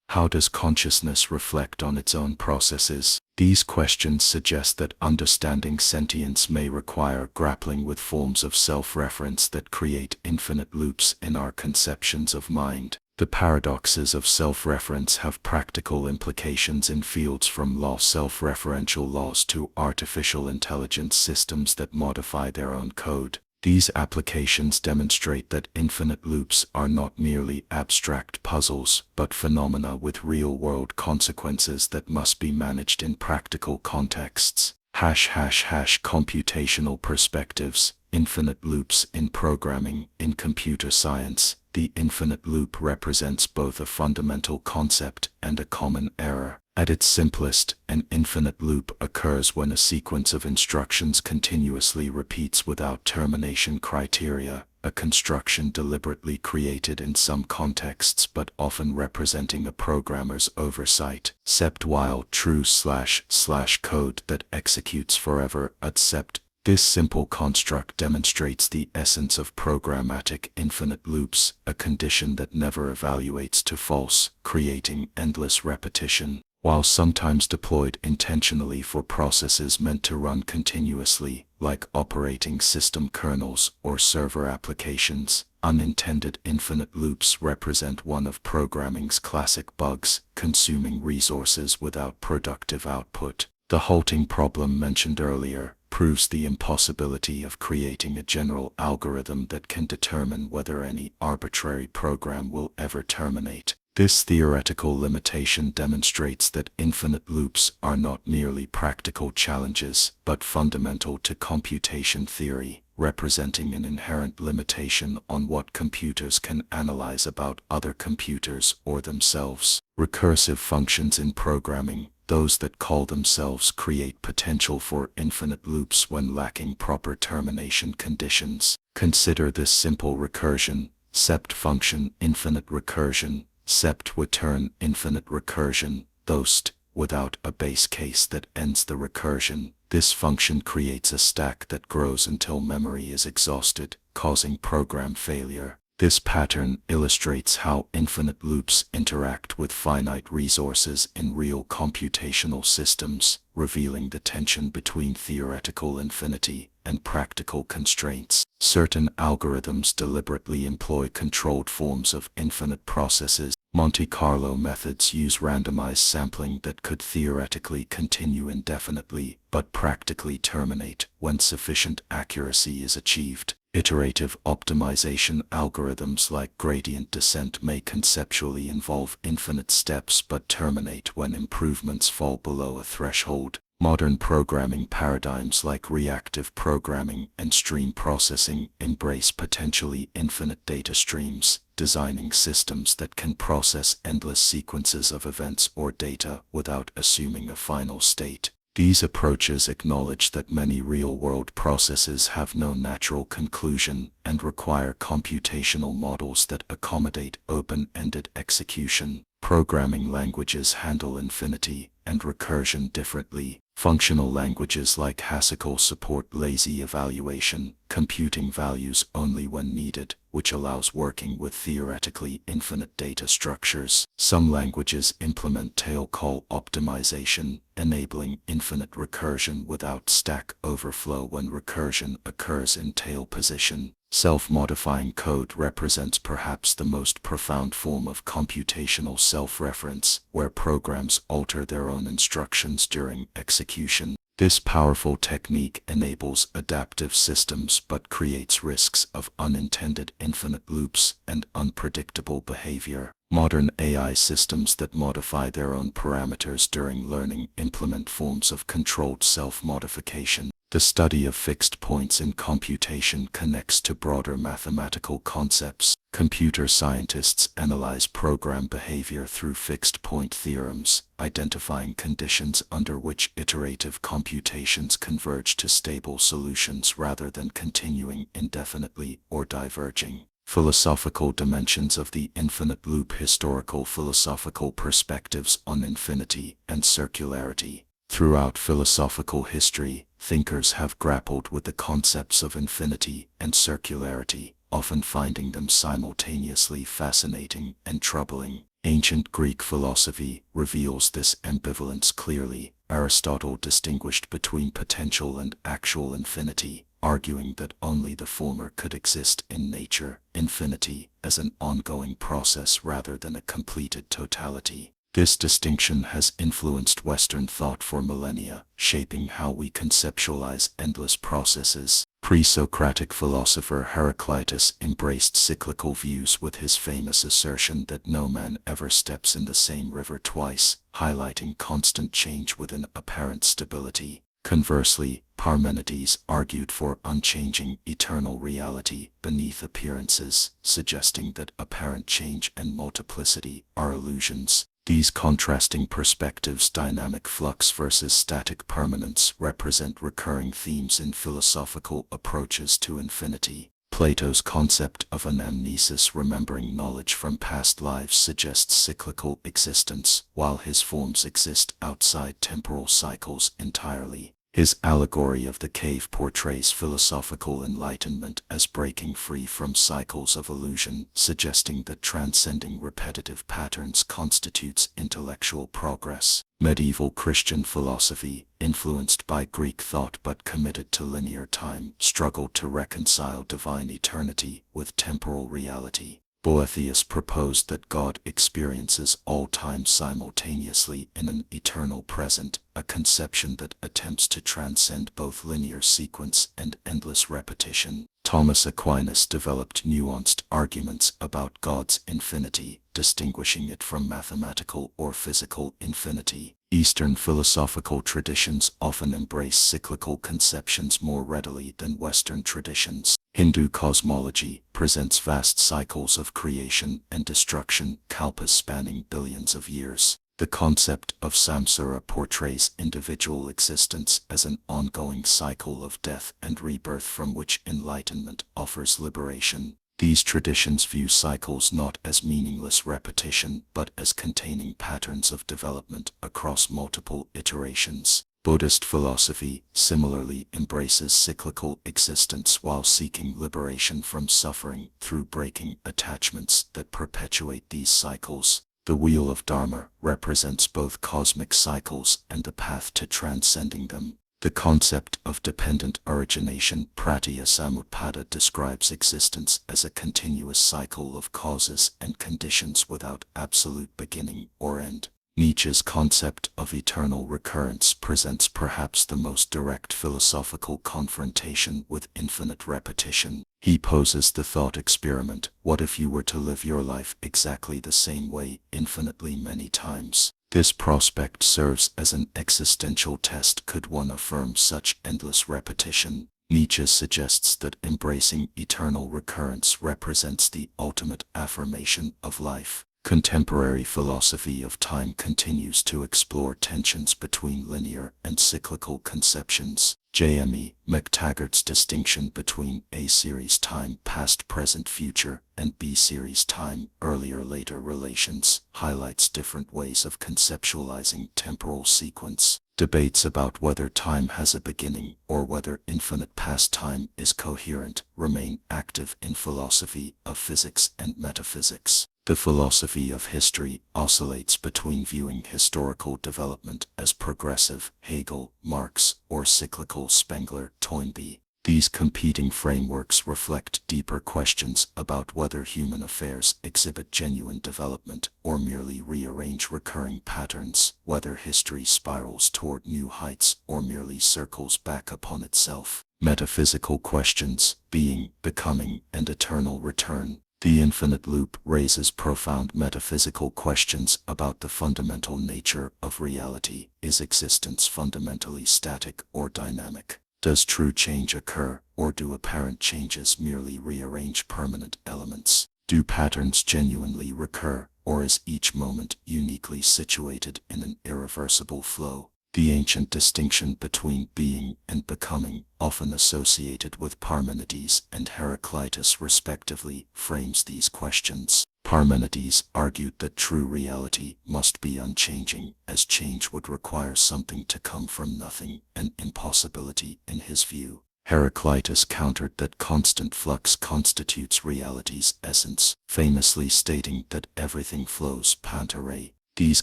How does consciousness reflect on its own processes? These questions suggest that understanding sentience may require grappling with forms of self-reference that create infinite loops in our conceptions of mind. The paradoxes of self-reference have practical implications in fields from self-referential laws to artificial intelligence systems that modify their own code. These applications demonstrate that infinite loops are not merely abstract puzzles, but phenomena with real-world consequences that must be managed in practical contexts. Computational perspectives, infinite loops in programming. In computer science, the infinite loop represents both a fundamental concept and a common error. At its simplest, an infinite loop occurs when a sequence of instructions continuously repeats without termination criteria, a construction deliberately created in some contexts but often representing a programmer's oversight. Except while true / code that executes forever, except. This simple construct demonstrates the essence of programmatic infinite loops, a condition that never evaluates to false, creating endless repetition. While sometimes deployed intentionally for processes meant to run continuously, like operating system kernels or server applications, unintended infinite loops represent one of programming's classic bugs, consuming resources without productive output. The halting problem mentioned earlier proves the impossibility of creating a general algorithm that can determine whether any arbitrary program will ever terminate. This theoretical limitation demonstrates that infinite loops are not merely practical challenges, but fundamental to computation theory, representing an inherent limitation on what computers can analyze about other computers or themselves. Recursive functions in programming, those that call themselves, create potential for infinite loops when lacking proper termination conditions. Consider this simple recursion, sept function, infinite recursion. Sept return infinite recursion, thost, without a base case that ends the recursion. This function creates a stack that grows until memory is exhausted, causing program failure. This pattern illustrates how infinite loops interact with finite resources in real computational systems, revealing the tension between theoretical infinity and practical constraints. Certain algorithms deliberately employ controlled forms of infinite processes. Monte Carlo methods use randomized sampling that could theoretically continue indefinitely, but practically terminate when sufficient accuracy is achieved. Iterative optimization algorithms like gradient descent may conceptually involve infinite steps but terminate when improvements fall below a threshold. Modern programming paradigms like reactive programming and stream processing embrace potentially infinite data streams, designing systems that can process endless sequences of events or data without assuming a final state. These approaches acknowledge that many real-world processes have no natural conclusion and require computational models that accommodate open-ended execution. Programming languages handle infinity and recursion differently. Functional languages like Haskell support lazy evaluation, computing values only when needed, which allows working with theoretically infinite data structures. Some languages implement tail call optimization, enabling infinite recursion without stack overflow when recursion occurs in tail position. Self-modifying code represents perhaps the most profound form of computational self-reference, where programs alter their own instructions during execution. This powerful technique enables adaptive systems but creates risks of unintended infinite loops and unpredictable behavior. Modern AI systems that modify their own parameters during learning implement forms of controlled self-modification. The study of fixed points in computation connects to broader mathematical concepts. Computer scientists analyze program behavior through fixed-point theorems, identifying conditions under which iterative computations converge to stable solutions rather than continuing indefinitely or diverging. Philosophical dimensions of the infinite loop. Historical philosophical perspectives on infinity and circularity. Throughout philosophical history, thinkers have grappled with the concepts of infinity and circularity, often finding them simultaneously fascinating and troubling. Ancient Greek philosophy reveals this ambivalence clearly. Aristotle distinguished between potential and actual infinity, arguing that only the former could exist in nature, infinity as an ongoing process rather than a completed totality. This distinction has influenced Western thought for millennia, shaping how we conceptualize endless processes. Pre-Socratic philosopher Heraclitus embraced cyclical views with his famous assertion that no man ever steps in the same river twice, highlighting constant change within apparent stability. Conversely, Parmenides argued for unchanging, eternal reality beneath appearances, suggesting that apparent change and multiplicity are illusions. These contrasting perspectives, dynamic flux versus static permanence, represent recurring themes in philosophical approaches to infinity. Plato's concept of anamnesis, remembering knowledge from past lives, suggests cyclical existence, while his forms exist outside temporal cycles entirely. His allegory of the cave portrays philosophical enlightenment as breaking free from cycles of illusion, suggesting that transcending repetitive patterns constitutes intellectual progress. Medieval Christian philosophy, influenced by Greek thought but committed to linear time, struggled to reconcile divine eternity with temporal reality. Boethius proposed that God experiences all time simultaneously in an eternal present, a conception that attempts to transcend both linear sequence and endless repetition. Thomas Aquinas developed nuanced arguments about God's infinity, distinguishing it from mathematical or physical infinity. Eastern philosophical traditions often embrace cyclical conceptions more readily than Western traditions. Hindu cosmology presents vast cycles of creation and destruction, kalpas spanning billions of years. The concept of samsara portrays individual existence as an ongoing cycle of death and rebirth from which enlightenment offers liberation. These traditions view cycles not as meaningless repetition, but as containing patterns of development across multiple iterations. Buddhist philosophy similarly embraces cyclical existence while seeking liberation from suffering through breaking attachments that perpetuate these cycles. The Wheel of Dharma represents both cosmic cycles and the path to transcending them. The concept of dependent origination, pratya samutpada, describes existence as a continuous cycle of causes and conditions without absolute beginning or end. Nietzsche's concept of eternal recurrence presents perhaps the most direct philosophical confrontation with infinite repetition. He poses the thought experiment: what if you were to live your life exactly the same way, infinitely many times? This prospect serves as an existential test. Could one affirm such endless repetition? Nietzsche suggests that embracing eternal recurrence represents the ultimate affirmation of life. Contemporary philosophy of time continues to explore tensions between linear and cyclical conceptions. J.M.E. McTaggart's distinction between A-series time, past, present, future, and B-series time, earlier, later relations, highlights different ways of conceptualizing temporal sequence. Debates about whether time has a beginning or whether infinite past time is coherent remain active in philosophy of physics and metaphysics. The philosophy of history oscillates between viewing historical development as progressive, Hegel, Marx, or cyclical, Spengler, Toynbee. These competing frameworks reflect deeper questions about whether human affairs exhibit genuine development or merely rearrange recurring patterns, whether history spirals toward new heights or merely circles back upon itself. Metaphysical questions, being, becoming, and eternal return. The infinite loop raises profound metaphysical questions about the fundamental nature of reality. Is existence fundamentally static or dynamic? Does true change occur, or do apparent changes merely rearrange permanent elements? Do patterns genuinely recur, or is each moment uniquely situated in an irreversible flow? The ancient distinction between being and becoming, often associated with Parmenides and Heraclitus respectively, frames these questions. Parmenides argued that true reality must be unchanging, as change would require something to come from nothing, an impossibility in his view. Heraclitus countered that constant flux constitutes reality's essence, famously stating that everything flows panta re. These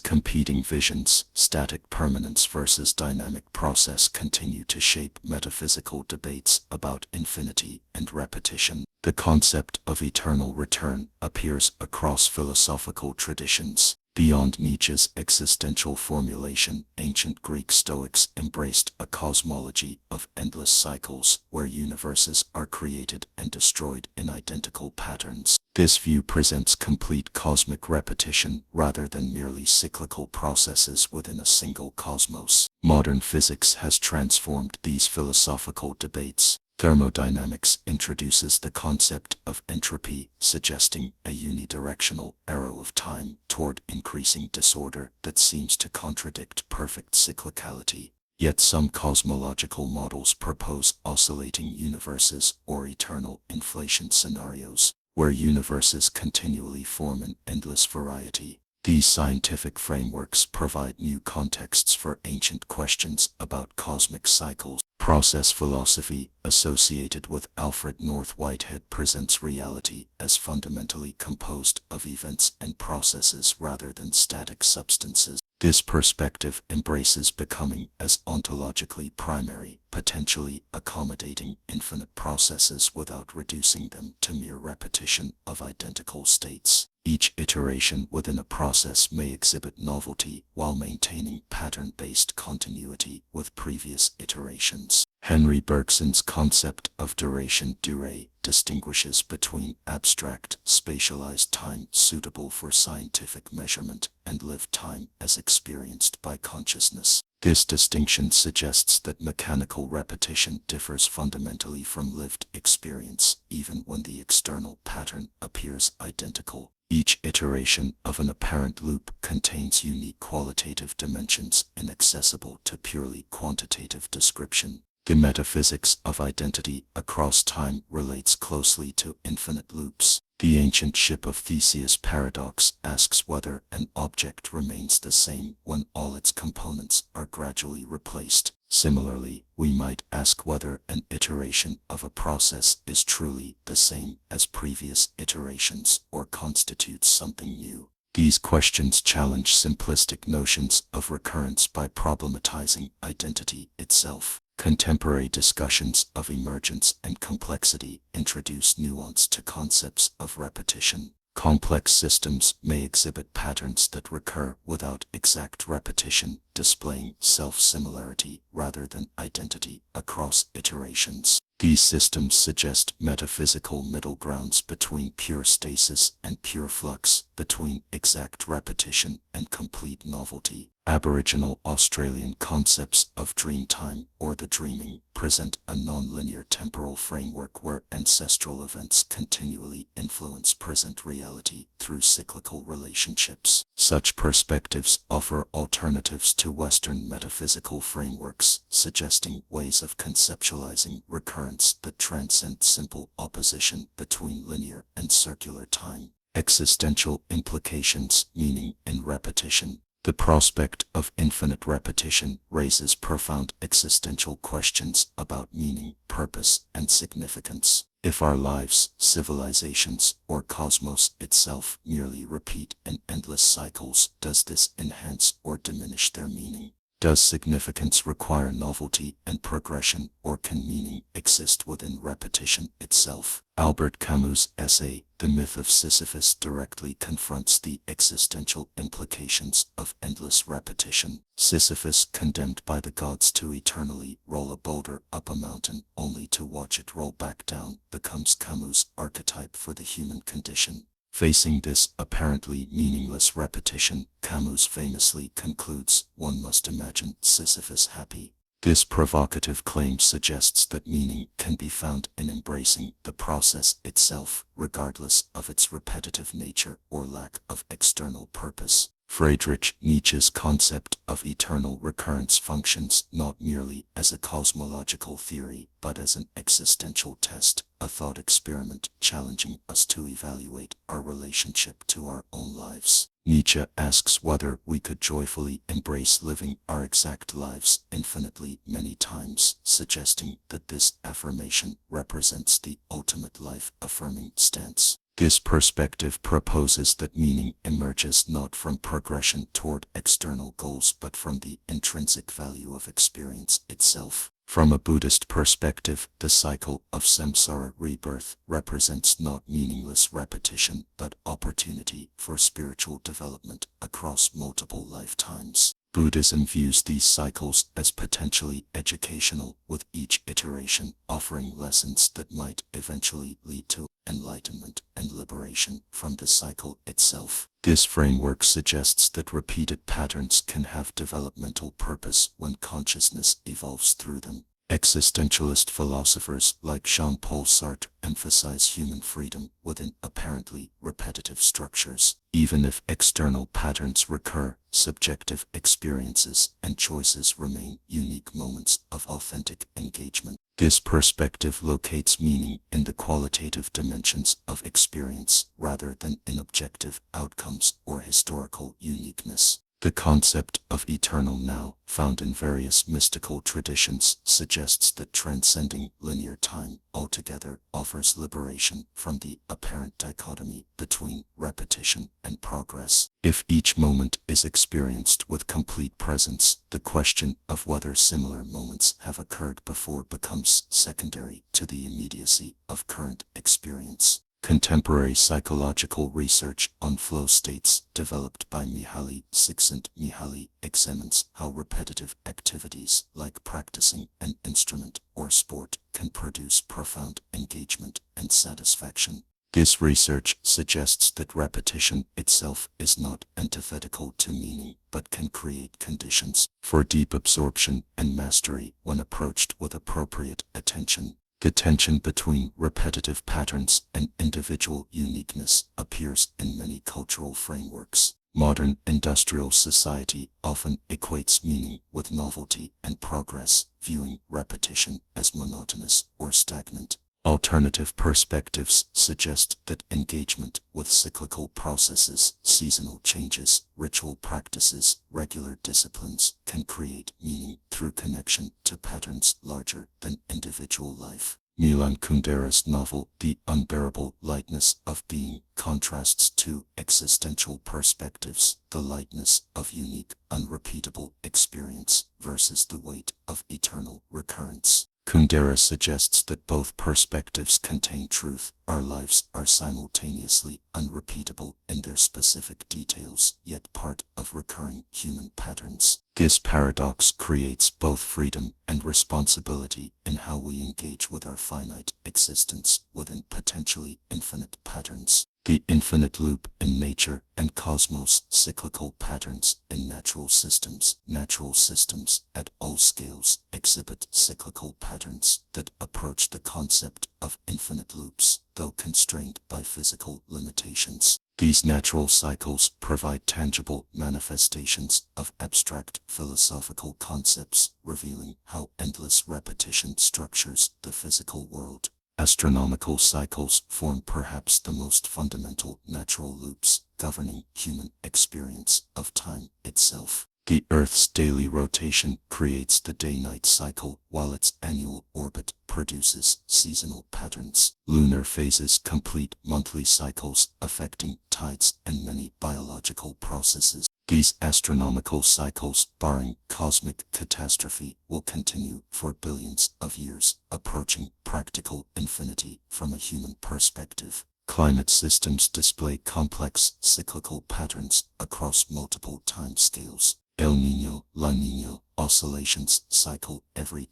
competing visions, static permanence versus dynamic process, continue to shape metaphysical debates about infinity and repetition. The concept of eternal return appears across philosophical traditions. Beyond Nietzsche's existential formulation, ancient Greek Stoics embraced a cosmology of endless cycles, where universes are created and destroyed in identical patterns. This view presents complete cosmic repetition rather than merely cyclical processes within a single cosmos. Modern physics has transformed these philosophical debates. Thermodynamics introduces the concept of entropy, suggesting a unidirectional arrow of time toward increasing disorder that seems to contradict perfect cyclicality. Yet some cosmological models propose oscillating universes or eternal inflation scenarios, where universes continually form an endless variety. These scientific frameworks provide new contexts for ancient questions about cosmic cycles. Process philosophy, associated with Alfred North Whitehead, presents reality as fundamentally composed of events and processes rather than static substances. This perspective embraces becoming as ontologically primary, potentially accommodating infinite processes without reducing them to mere repetition of identical states. Each iteration within a process may exhibit novelty while maintaining pattern-based continuity with previous iterations. Henry Bergson's concept of duration durée distinguishes between abstract, spatialized time suitable for scientific measurement and lived time as experienced by consciousness. This distinction suggests that mechanical repetition differs fundamentally from lived experience, even when the external pattern appears identical. Each iteration of an apparent loop contains unique qualitative dimensions inaccessible to purely quantitative description. The metaphysics of identity across time relates closely to infinite loops. The ancient ship of Theseus paradox asks whether an object remains the same when all its components are gradually replaced. Similarly, we might ask whether an iteration of a process is truly the same as previous iterations or constitutes something new. These questions challenge simplistic notions of recurrence by problematizing identity itself. Contemporary discussions of emergence and complexity introduce nuance to concepts of repetition. Complex systems may exhibit patterns that recur without exact repetition, displaying self-similarity rather than identity across iterations. These systems suggest metaphysical middle grounds between pure stasis and pure flux, between exact repetition and complete novelty. Aboriginal Australian concepts of dream time or the dreaming present a non-linear temporal framework where ancestral events continually influence present reality through cyclical relationships. Such perspectives offer alternatives to Western metaphysical frameworks, suggesting ways of conceptualizing recurrence that transcend simple opposition between linear and circular time. Existential implications, meaning in repetition. The prospect of infinite repetition raises profound existential questions about meaning, purpose, and significance. If our lives, civilizations, or cosmos itself merely repeat in endless cycles, does this enhance or diminish their meaning? Does significance require novelty and progression, or can meaning exist within repetition itself? Albert Camus' essay, The Myth of Sisyphus, directly confronts the existential implications of endless repetition. Sisyphus, condemned by the gods to eternally roll a boulder up a mountain only to watch it roll back down, becomes Camus' archetype for the human condition. Facing this apparently meaningless repetition, Camus famously concludes, "One must imagine Sisyphus happy." This provocative claim suggests that meaning can be found in embracing the process itself, regardless of its repetitive nature or lack of external purpose. Friedrich Nietzsche's concept of eternal recurrence functions not merely as a cosmological theory, but as an existential test, a thought experiment challenging us to evaluate our relationship to our own lives. Nietzsche asks whether we could joyfully embrace living our exact lives infinitely many times, suggesting that this affirmation represents the ultimate life-affirming stance. This perspective proposes that meaning emerges not from progression toward external goals but from the intrinsic value of experience itself. From a Buddhist perspective, the cycle of samsara rebirth represents not meaningless repetition but opportunity for spiritual development across multiple lifetimes. Buddhism views these cycles as potentially educational, with each iteration offering lessons that might eventually lead to enlightenment and liberation from the cycle itself. This framework suggests that repeated patterns can have developmental purpose when consciousness evolves through them. Existentialist philosophers like Jean-Paul Sartre emphasize human freedom within apparently repetitive structures. Even if external patterns recur, subjective experiences and choices remain unique moments of authentic engagement. This perspective locates meaning in the qualitative dimensions of experience rather than in objective outcomes or historical uniqueness. The concept of eternal now, found in various mystical traditions, suggests that transcending linear time altogether offers liberation from the apparent dichotomy between repetition and progress. If each moment is experienced with complete presence, the question of whether similar moments have occurred before becomes secondary to the immediacy of current experience. Contemporary psychological research on flow states, developed by Mihaly Csikszentmihalyi, examines how repetitive activities like practicing an instrument or sport can produce profound engagement and satisfaction. This research suggests that repetition itself is not antithetical to meaning, but can create conditions for deep absorption and mastery when approached with appropriate attention. The tension between repetitive patterns and individual uniqueness appears in many cultural frameworks. Modern industrial society often equates meaning with novelty and progress, viewing repetition as monotonous or stagnant. Alternative perspectives suggest that engagement with cyclical processes, seasonal changes, ritual practices, regular disciplines can create meaning through connection to patterns larger than individual life. Milan Kundera's novel The Unbearable Lightness of Being contrasts two existential perspectives: the lightness of unique, unrepeatable experience versus the weight of eternal recurrence. Kundera suggests that both perspectives contain truth. Our lives are simultaneously unrepeatable in their specific details, yet part of recurring human patterns. This paradox creates both freedom and responsibility in how we engage with our finite existence within potentially infinite patterns. The infinite loop in nature and cosmos, cyclical patterns in natural systems. Natural systems at all scales exhibit cyclical patterns that approach the concept of infinite loops, though constrained by physical limitations. These natural cycles provide tangible manifestations of abstract philosophical concepts, revealing how endless repetition structures the physical world. Astronomical cycles form perhaps the most fundamental natural loops governing human experience of time itself. The Earth's daily rotation creates the day-night cycle, while its annual orbit produces seasonal patterns. Lunar phases complete monthly cycles, affecting tides and many biological processes. These astronomical cycles, barring cosmic catastrophe, will continue for billions of years, approaching practical infinity from a human perspective. Climate systems display complex cyclical patterns across multiple time scales. El Niño, La Niña oscillations cycle every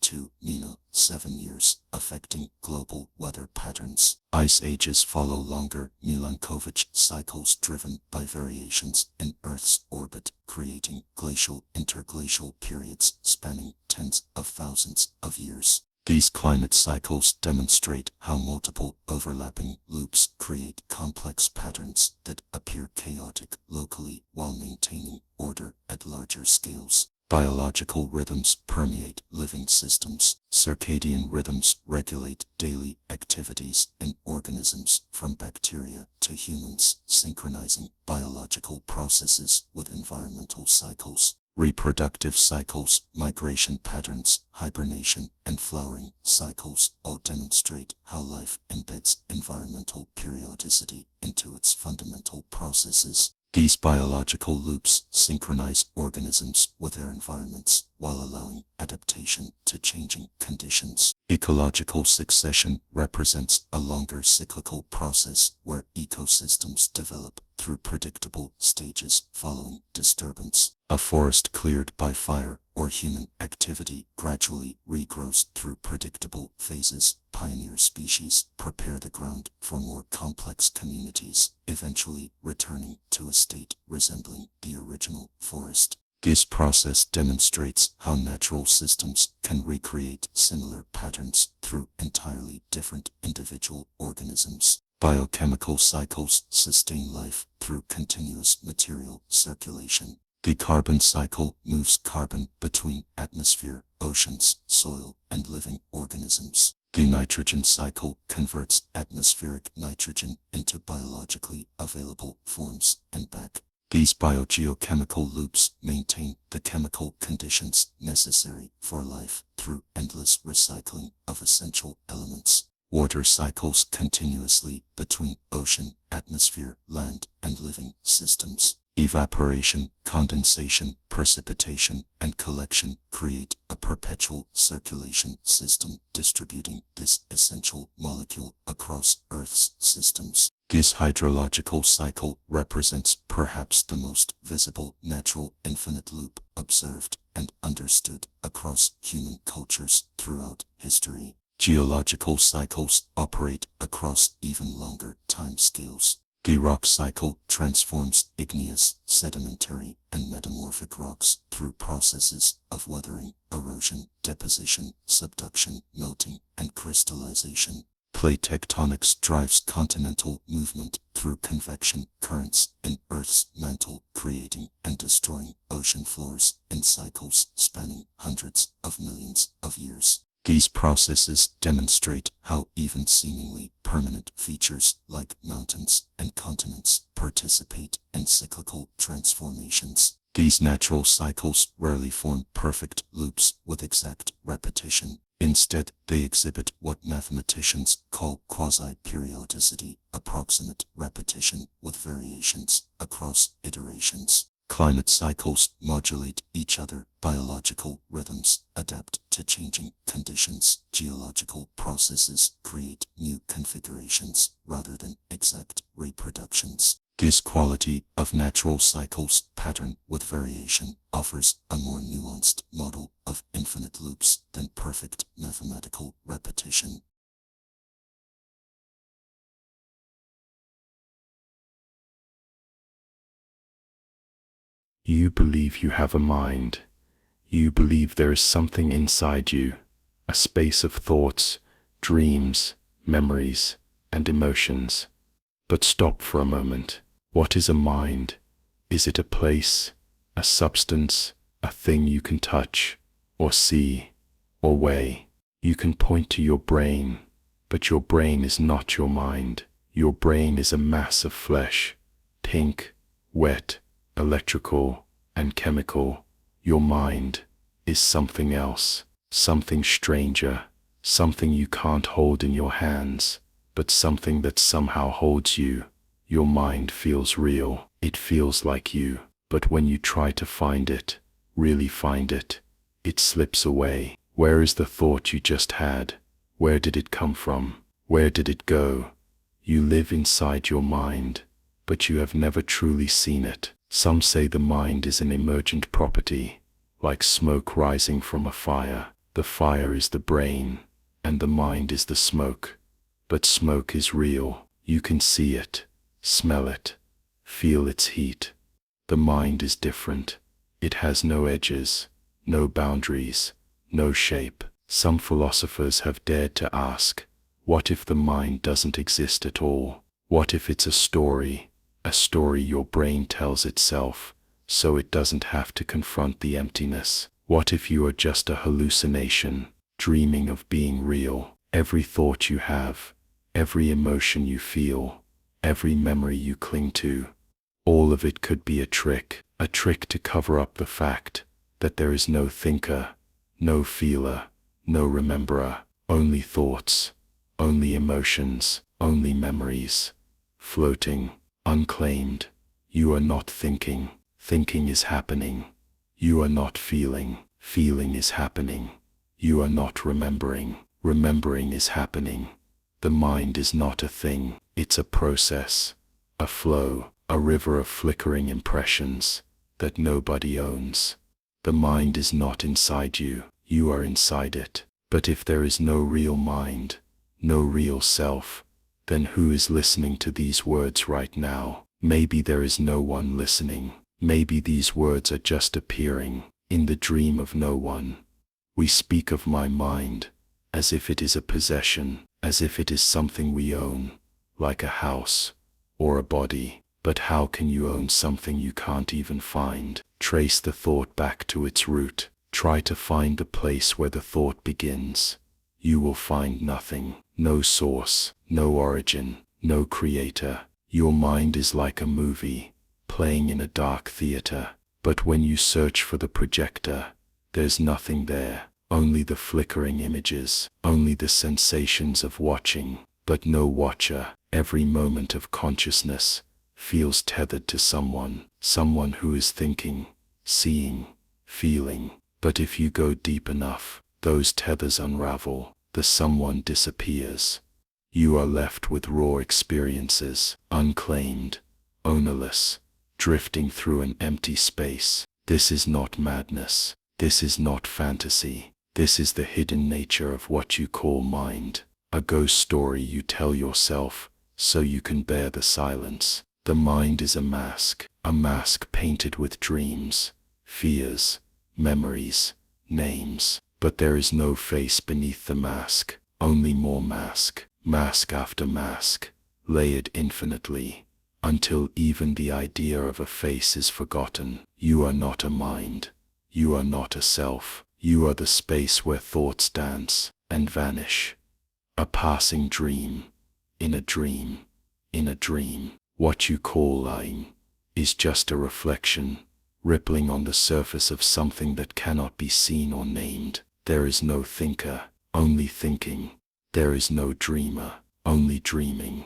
7 years, affecting global weather patterns. Ice ages follow longer Milankovitch cycles driven by variations in Earth's orbit, creating glacial interglacial periods spanning tens of thousands of years. These climate cycles demonstrate how multiple overlapping loops create complex patterns that appear chaotic locally while maintaining order at larger scales. Biological rhythms permeate living systems. Circadian rhythms regulate daily activities in organisms from bacteria to humans, synchronizing biological processes with environmental cycles. Reproductive cycles, migration patterns, hibernation, and flowering cycles all demonstrate how life embeds environmental periodicity into its fundamental processes. These biological loops synchronize organisms with their environments while allowing adaptation to changing conditions. Ecological succession represents a longer cyclical process where ecosystems develop through predictable stages following disturbance. A forest cleared by fire or human activity gradually regrows through predictable phases. Pioneer species prepare the ground for more complex communities, eventually returning to a state resembling the original forest. This process demonstrates how natural systems can recreate similar patterns through entirely different individual organisms. Biochemical cycles sustain life through continuous material circulation. The carbon cycle moves carbon between atmosphere, oceans, soil, and living organisms. The nitrogen cycle converts atmospheric nitrogen into biologically available forms and back. These biogeochemical loops maintain the chemical conditions necessary for life through endless recycling of essential elements. Water cycles continuously between ocean, atmosphere, land, and living systems. Evaporation, condensation, precipitation, and collection create a perpetual circulation system distributing this essential molecule across Earth's systems. This hydrological cycle represents perhaps the most visible natural infinite loop observed and understood across human cultures throughout history. Geological cycles operate across even longer timescales. The rock cycle transforms igneous, sedimentary, and metamorphic rocks through processes of weathering, erosion, deposition, subduction, melting, and crystallization. Plate tectonics drives continental movement through convection currents in Earth's mantle, creating and destroying ocean floors in cycles spanning hundreds of millions of years. These processes demonstrate how even seemingly permanent features like mountains and continents participate in cyclical transformations. These natural cycles rarely form perfect loops with exact repetition. Instead, they exhibit what mathematicians call quasi-periodicity, approximate repetition with variations across iterations. Climate cycles modulate each other. Biological rhythms adapt to changing conditions. Geological processes create new configurations rather than exact reproductions. This quality of natural cycles, pattern with variation, offers a more nuanced model of infinite loops than perfect mathematical repetition. You believe you have a mind. You believe there is something inside you, a space of thoughts, dreams, memories, and emotions. But stop for a moment. What is a mind? Is it a place, a substance, a thing you can touch, or see, or weigh? You can point to your brain, but your brain is not your mind. Your brain is a mass of flesh, pink, wet, electrical, and chemical. Your mind is something else, something stranger, something you can't hold in your hands, but something that somehow holds you. Your mind feels real, it feels like you, but when you try to find it, really find it, it slips away. Where is the thought you just had? Where did it come from? Where did it go? You live inside your mind, but you have never truly seen it. Some say the mind is an emergent property, like smoke rising from a fire. The fire is the brain, and the mind is the smoke. But smoke is real. You can see it, smell it, feel its heat. The mind is different. It has no edges, no boundaries, no shape. Some philosophers have dared to ask, what if the mind doesn't exist at all? What if it's a story your brain tells itself, so it doesn't have to confront the emptiness? What if you are just a hallucination, dreaming of being real? Every thought you have, every emotion you feel, every memory you cling to, all of it could be a trick to cover up the fact that there is no thinker, no feeler, no rememberer, only thoughts, only emotions, only memories, floating, unclaimed. You are not thinking, thinking is happening. You are not feeling, feeling is happening. You are not remembering, remembering is happening. The mind is not a thing, it's a process, a flow, a river of flickering impressions that nobody owns. The mind is not inside you, you are inside it. But if there is no real mind, no real self, then who is listening to these words right now? Maybe there is no one listening. Maybe these words are just appearing in the dream of no one. We speak of my mind as if it is a possession, as if it is something we own, like a house or a body. But how can you own something you can't even find? Trace the thought back to its root. Try to find the place where the thought begins. You will find nothing, no source, no origin, no creator. Your mind is like a movie, playing in a dark theater. But when you search for the projector, there's nothing there, only the flickering images, only the sensations of watching, but no watcher. Every moment of consciousness feels tethered to someone who is thinking, seeing, feeling. But if you go deep enough, those tethers unravel, the someone disappears. You are left with raw experiences, unclaimed, ownerless, drifting through an empty space. This is not madness. This is not fantasy. This is the hidden nature of what you call mind. A ghost story you tell yourself so you can bear the silence. The mind is a mask painted with dreams, fears, memories, names. But there is no face beneath the mask, only more mask, mask after mask, layered infinitely, until even the idea of a face is forgotten. You are not a mind. You are not a self. You are the space where thoughts dance and vanish. A passing dream, in a dream, in a dream. What you call lying is just a reflection, rippling on the surface of something that cannot be seen or named. There is no thinker, only thinking. There is no dreamer, only dreaming.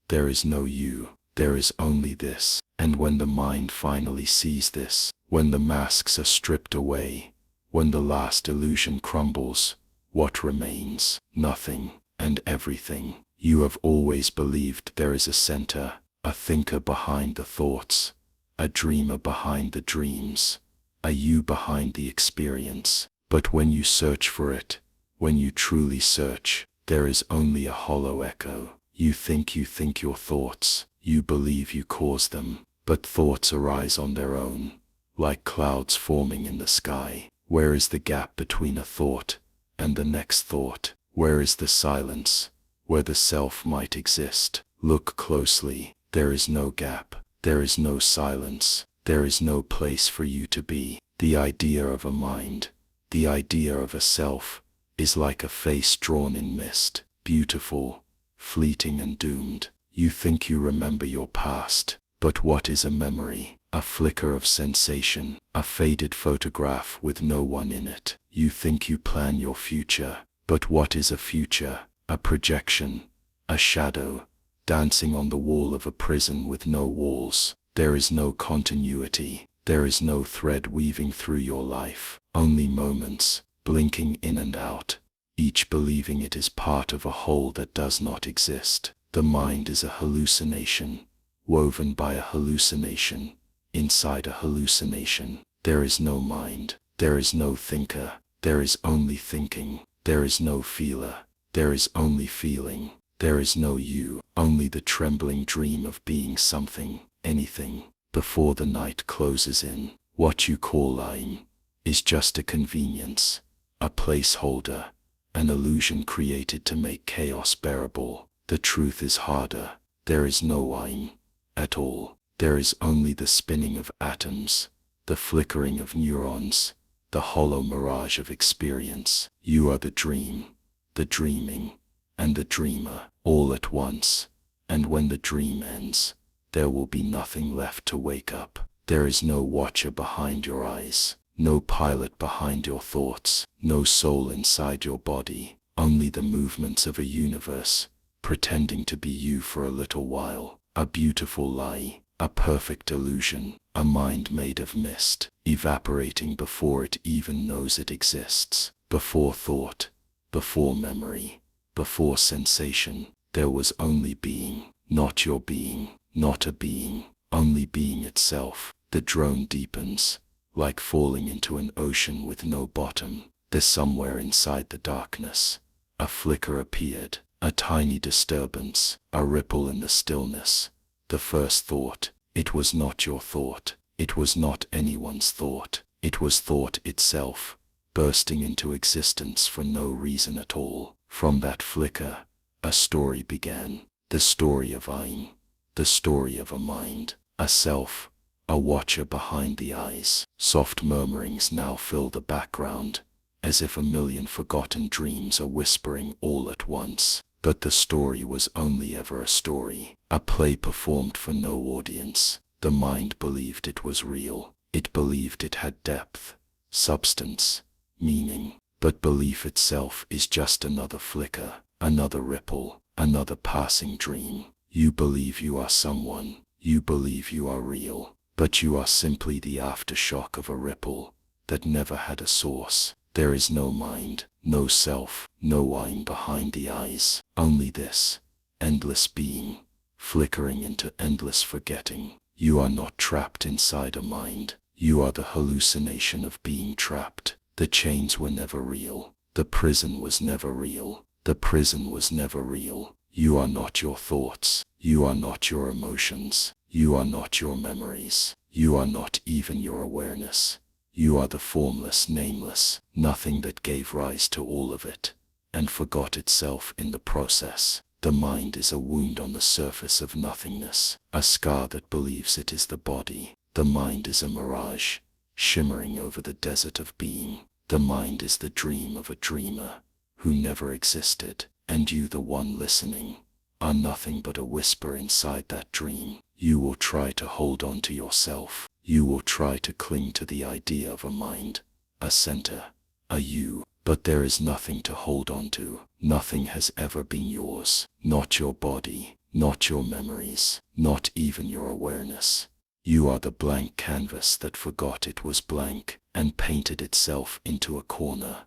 There is no you, there is only this. And when the mind finally sees this, when the masks are stripped away, when the last illusion crumbles, what remains? Nothing and everything. You have always believed there is a center, a thinker behind the thoughts, a dreamer behind the dreams, a you behind the experience. But when you search for it, when you truly search, there is only a hollow echo. You think your thoughts, you believe you cause them, but thoughts arise on their own, like clouds forming in the sky. Where is the gap between a thought and the next thought? Where is the silence, where the self might exist? Look closely. There is no gap. There is no silence. There is no place for you to be. The idea of a mind, the idea of a self, is like a face drawn in mist, beautiful, fleeting and doomed. You think you remember your past, but what is a memory? A flicker of sensation, a faded photograph with no one in it. You think you plan your future, but what is a future? A projection, a shadow, dancing on the wall of a prison with no walls. There is no continuity. There is no thread weaving through your life. Only moments, blinking in and out, each believing it is part of a whole that does not exist. The mind is a hallucination, woven by a hallucination, inside a hallucination. There is no mind. There is no thinker. There is only thinking. There is no feeler. There is only feeling. There is no you, only the trembling dream of being something, anything. Before the night closes in, what you call lying is just a convenience, a placeholder, an illusion created to make chaos bearable. The truth is harder. There is no I at all. There is only the spinning of atoms, the flickering of neurons, the hollow mirage of experience. You are the dream, the dreaming, and the dreamer, all at once. And when the dream ends, there will be nothing left to wake up. There is no watcher behind your eyes, no pilot behind your thoughts, no soul inside your body, only the movements of a universe, pretending to be you for a little while. A beautiful lie, a perfect illusion, a mind made of mist, evaporating before it even knows it exists. Before thought, before memory, before sensation, there was only being, not your being, not a being, only being itself. The drone deepens, like falling into an ocean with no bottom. There somewhere inside the darkness, a flicker appeared, a tiny disturbance, a ripple in the stillness. The first thought, it was not your thought, it was not anyone's thought, it was thought itself, bursting into existence for no reason at all. From that flicker, a story began, the story of I, the story of a mind, a self, a watcher behind the eyes. Soft murmurings now fill the background, as if a million forgotten dreams are whispering all at once. But the story was only ever a story, a play performed for no audience. The mind believed it was real. It believed it had depth, substance, meaning. But belief itself is just another flicker, another ripple, another passing dream. You believe you are someone. You believe you are real. But you are simply the aftershock of a ripple that never had a source. There is no mind, no self, no I behind the eyes. Only this, endless being, flickering into endless forgetting. You are not trapped inside a mind. You are the hallucination of being trapped. The chains were never real. The prison was never real. The prison was never real. You are not your thoughts. You are not your emotions. You are not your memories. You are not even your awareness. You are the formless, nameless, nothing that gave rise to all of it, and forgot itself in the process. The mind is a wound on the surface of nothingness, a scar that believes it is the body. The mind is a mirage, shimmering over the desert of being. The mind is the dream of a dreamer, who never existed, and you, the one listening, are nothing but a whisper inside that dream. You will try to hold on to yourself. You will try to cling to the idea of a mind, a center, a you, but there is nothing to hold on to. Nothing has ever been yours, not your body, not your memories, not even your awareness. You are the blank canvas that forgot it was blank and painted itself into a corner.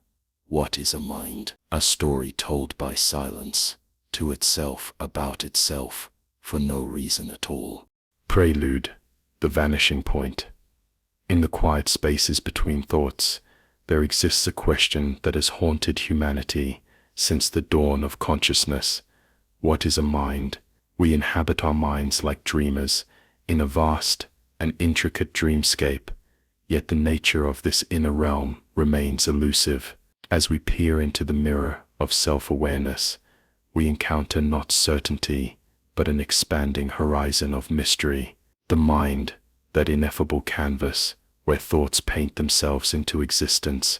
What is a mind? A story told by silence, to itself about itself, for no reason at all. Prelude, the vanishing point. In the quiet spaces between thoughts, there exists a question that has haunted humanity since the dawn of consciousness. What is a mind? We inhabit our minds like dreamers in a vast and intricate dreamscape, yet the nature of this inner realm remains elusive. As we peer into the mirror of self-awareness, we encounter not certainty, but an expanding horizon of mystery. The mind, that ineffable canvas, where thoughts paint themselves into existence,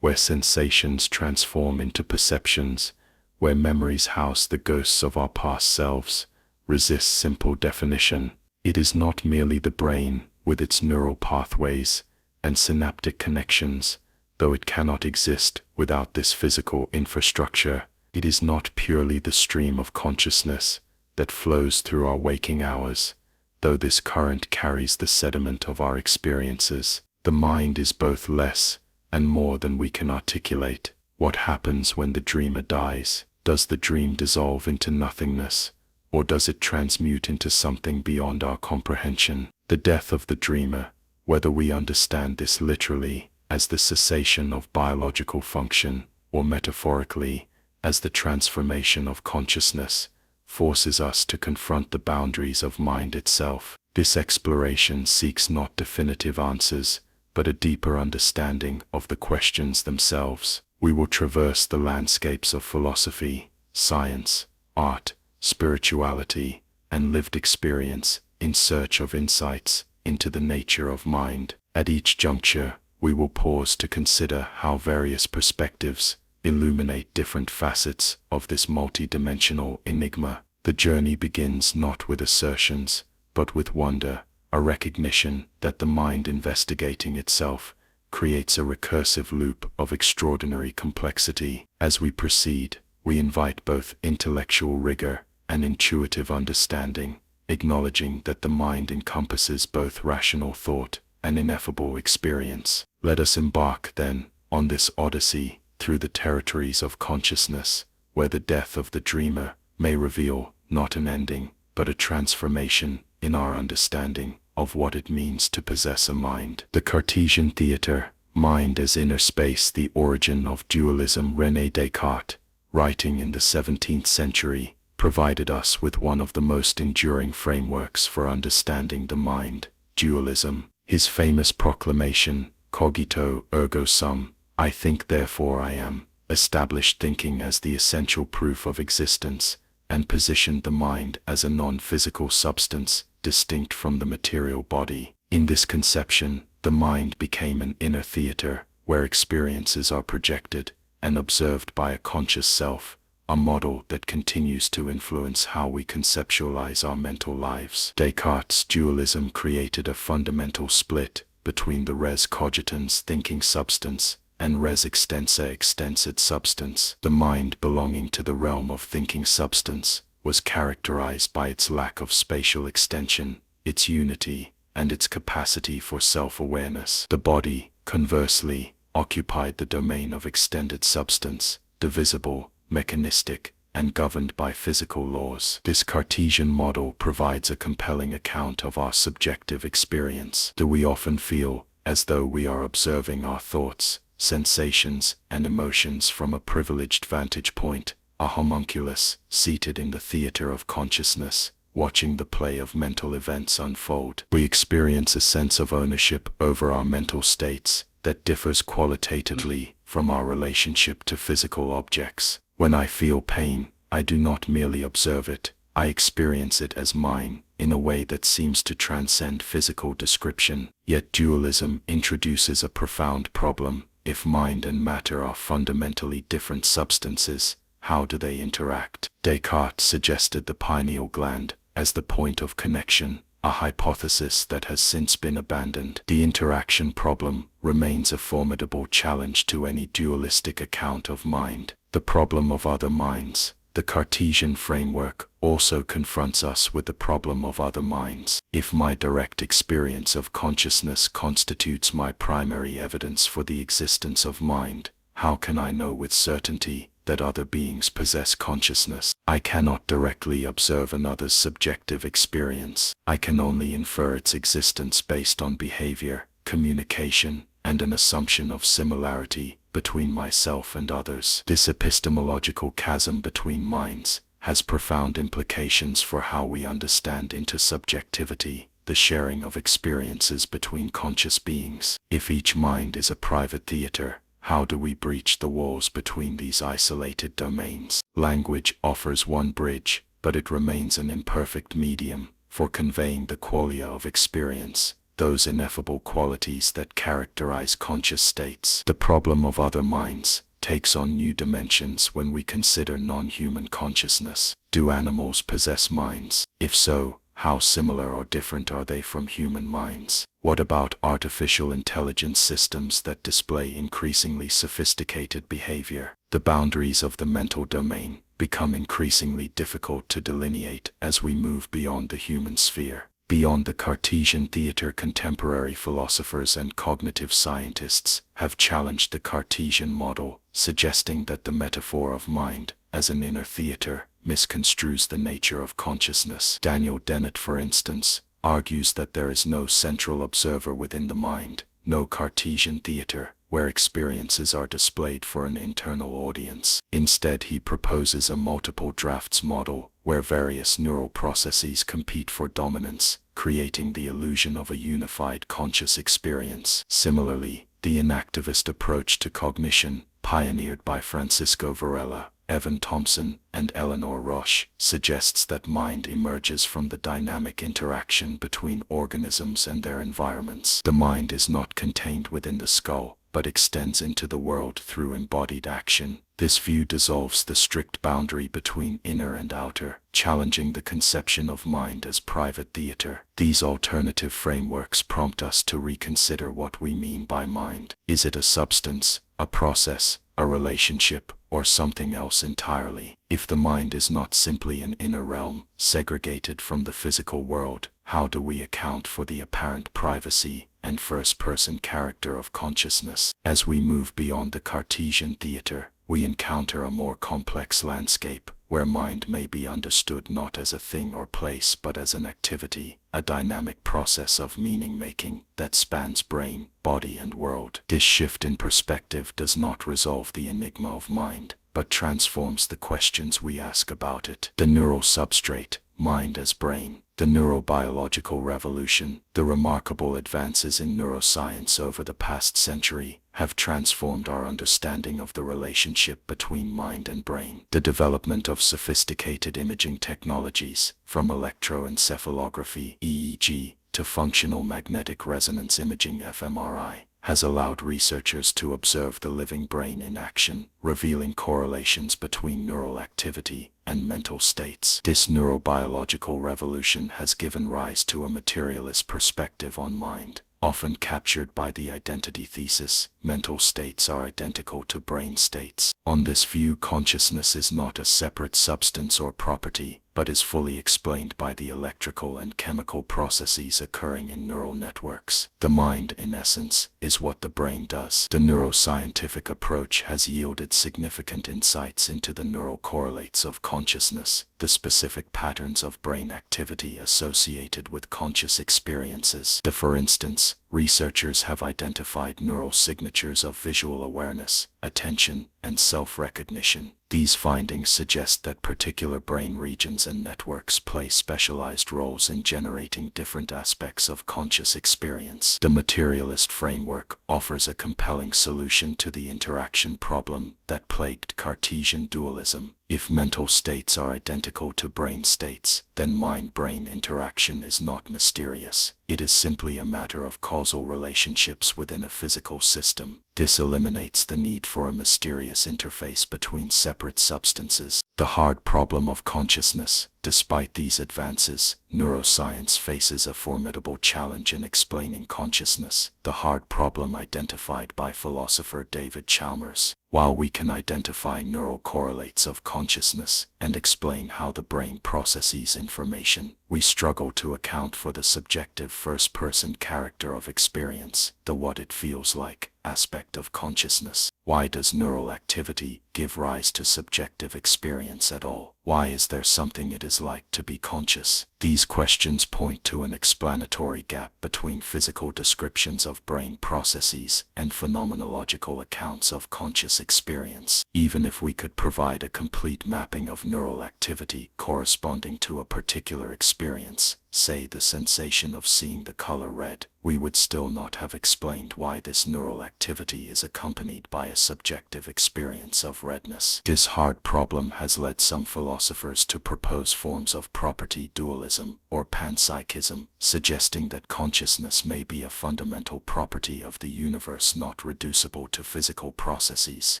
where sensations transform into perceptions, where memories house the ghosts of our past selves, resists simple definition. It is not merely the brain, with its neural pathways and synaptic connections, though it cannot exist without this physical infrastructure. It is not purely the stream of consciousness that flows through our waking hours, though this current carries the sediment of our experiences. The mind is both less and more than we can articulate. What happens when the dreamer dies? Does the dream dissolve into nothingness, or does it transmute into something beyond our comprehension? The death of the dreamer, whether we understand this literally as the cessation of biological function, or metaphorically as the transformation of consciousness, forces us to confront the boundaries of mind itself. This exploration seeks not definitive answers, but a deeper understanding of the questions themselves. We will traverse the landscapes of philosophy, science, art, spirituality, and lived experience in search of insights into the nature of mind. At each juncture, we will pause to consider how various perspectives illuminate different facets of this multidimensional enigma. The journey begins not with assertions, but with wonder, a recognition that the mind investigating itself creates a recursive loop of extraordinary complexity. As we proceed, we invite both intellectual rigor and intuitive understanding, acknowledging that the mind encompasses both rational thought and ineffable experience. Let us embark, then, on this odyssey through the territories of consciousness, where the death of the dreamer may reveal not an ending, but a transformation in our understanding of what it means to possess a mind. The Cartesian theater, mind as inner space, the origin of dualism. René Descartes, writing in the 17th century, provided us with one of the most enduring frameworks for understanding the mind, dualism. His famous proclamation, cogito ergo sum, I think therefore I am, established thinking as the essential proof of existence, and positioned the mind as a non-physical substance, distinct from the material body. In this conception, the mind became an inner theater, where experiences are projected and observed by a conscious self, a model that continues to influence how we conceptualize our mental lives. Descartes' dualism created a fundamental split between the res cogitans, thinking substance, and res extensa, extensate substance. The mind belonging to the realm of thinking substance was characterized by its lack of spatial extension, its unity, and its capacity for self-awareness. The body, conversely, occupied the domain of extended substance, divisible, mechanistic, and governed by physical laws. This Cartesian model provides a compelling account of our subjective experience. Do we often feel as though we are observing our thoughts, sensations, and emotions from a privileged vantage point, a homunculus seated in the theater of consciousness, watching the play of mental events unfold? We experience a sense of ownership over our mental states that differs qualitatively from our relationship to physical objects. When I feel pain, I do not merely observe it, I experience it as mine, in a way that seems to transcend physical description. Yet dualism introduces a profound problem. If mind and matter are fundamentally different substances, how do they interact? Descartes suggested the pineal gland as the point of connection, a hypothesis that has since been abandoned. The interaction problem remains a formidable challenge to any dualistic account of mind. The problem of other minds. The Cartesian framework also confronts us with the problem of other minds. If my direct experience of consciousness constitutes my primary evidence for the existence of mind, how can I know with certainty that other beings possess consciousness? I cannot directly observe another's subjective experience. I can only infer its existence based on behavior, communication, and an assumption of similarity between myself and others. This epistemological chasm between minds has profound implications for how we understand intersubjectivity, the sharing of experiences between conscious beings. If each mind is a private theater, how do we breach the walls between these isolated domains? Language offers one bridge, but it remains an imperfect medium for conveying the qualia of experience, those ineffable qualities that characterize conscious states. The problem of other minds takes on new dimensions when we consider non-human consciousness. Do animals possess minds? If so, how similar or different are they from human minds? What about artificial intelligence systems that display increasingly sophisticated behavior? The boundaries of the mental domain become increasingly difficult to delineate as we move beyond the human sphere. Beyond the Cartesian theater, contemporary philosophers and cognitive scientists have challenged the Cartesian model, suggesting that the metaphor of mind as an inner theater misconstrues the nature of consciousness. Daniel Dennett, for instance, argues that there is no central observer within the mind, no Cartesian theater, where experiences are displayed for an internal audience. Instead, he proposes a multiple drafts model, where various neural processes compete for dominance, creating the illusion of a unified conscious experience. Similarly, the inactivist approach to cognition pioneered by Francisco Varela, Evan Thompson, and Eleanor Roche, suggests that mind emerges from the dynamic interaction between organisms and their environments. The mind is not contained within the skull, but extends into the world through embodied action. This view dissolves the strict boundary between inner and outer, challenging the conception of mind as private theater. These alternative frameworks prompt us to reconsider what we mean by mind. Is it a substance, a process, a relationship, or something else entirely? If the mind is not simply an inner realm, segregated from the physical world, how do we account for the apparent privacy and first-person character of consciousness? As we move beyond the Cartesian theater, we encounter a more complex landscape, where mind may be understood not as a thing or place but as an activity, a dynamic process of meaning-making that spans brain, body, and world. This shift in perspective does not resolve the enigma of mind, but transforms the questions we ask about it. The neural substrate, mind as brain, the neurobiological revolution, the remarkable advances in neuroscience over the past century have transformed our understanding of the relationship between mind and brain. The development of sophisticated imaging technologies, from electroencephalography (EEG) to functional magnetic resonance imaging (fMRI), has allowed researchers to observe the living brain in action, revealing correlations between neural activity and mental states. This neurobiological revolution has given rise to a materialist perspective on mind, often captured by the identity thesis: mental states are identical to brain states. On this view, consciousness is not a separate substance or property, but is fully explained by the electrical and chemical processes occurring in neural networks. The mind, in essence, is what the brain does. The neuroscientific approach has yielded significant insights into the neural correlates of consciousness, the specific patterns of brain activity associated with conscious experiences. For instance, researchers have identified neural signatures of visual awareness, attention, and self-recognition. These findings suggest that particular brain regions and networks play specialized roles in generating different aspects of conscious experience. The materialist framework offers a compelling solution to the interaction problem that plagued Cartesian dualism. If mental states are identical to brain states, then mind-brain interaction is not mysterious. It is simply a matter of causal relationships within a physical system. This eliminates the need for a mysterious interface between separate substances. The hard problem of consciousness. Despite these advances, neuroscience faces a formidable challenge in explaining consciousness, the hard problem identified by philosopher David Chalmers. While we can identify neural correlates of consciousness and explain how the brain processes information, we struggle to account for the subjective first-person character of experience, the what it feels like aspect of consciousness. Why does neural activity give rise to subjective experience at all? Why is there something it is like to be conscious? These questions point to an explanatory gap between physical descriptions of brain processes and phenomenological accounts of conscious experience. Even if we could provide a complete mapping of neural activity corresponding to a particular experience, say the sensation of seeing the color red, we would still not have explained why this neural activity is accompanied by a subjective experience of redness. This hard problem has led some philosophers to propose forms of property dualism or panpsychism, suggesting that consciousness may be a fundamental property of the universe not reducible to physical processes.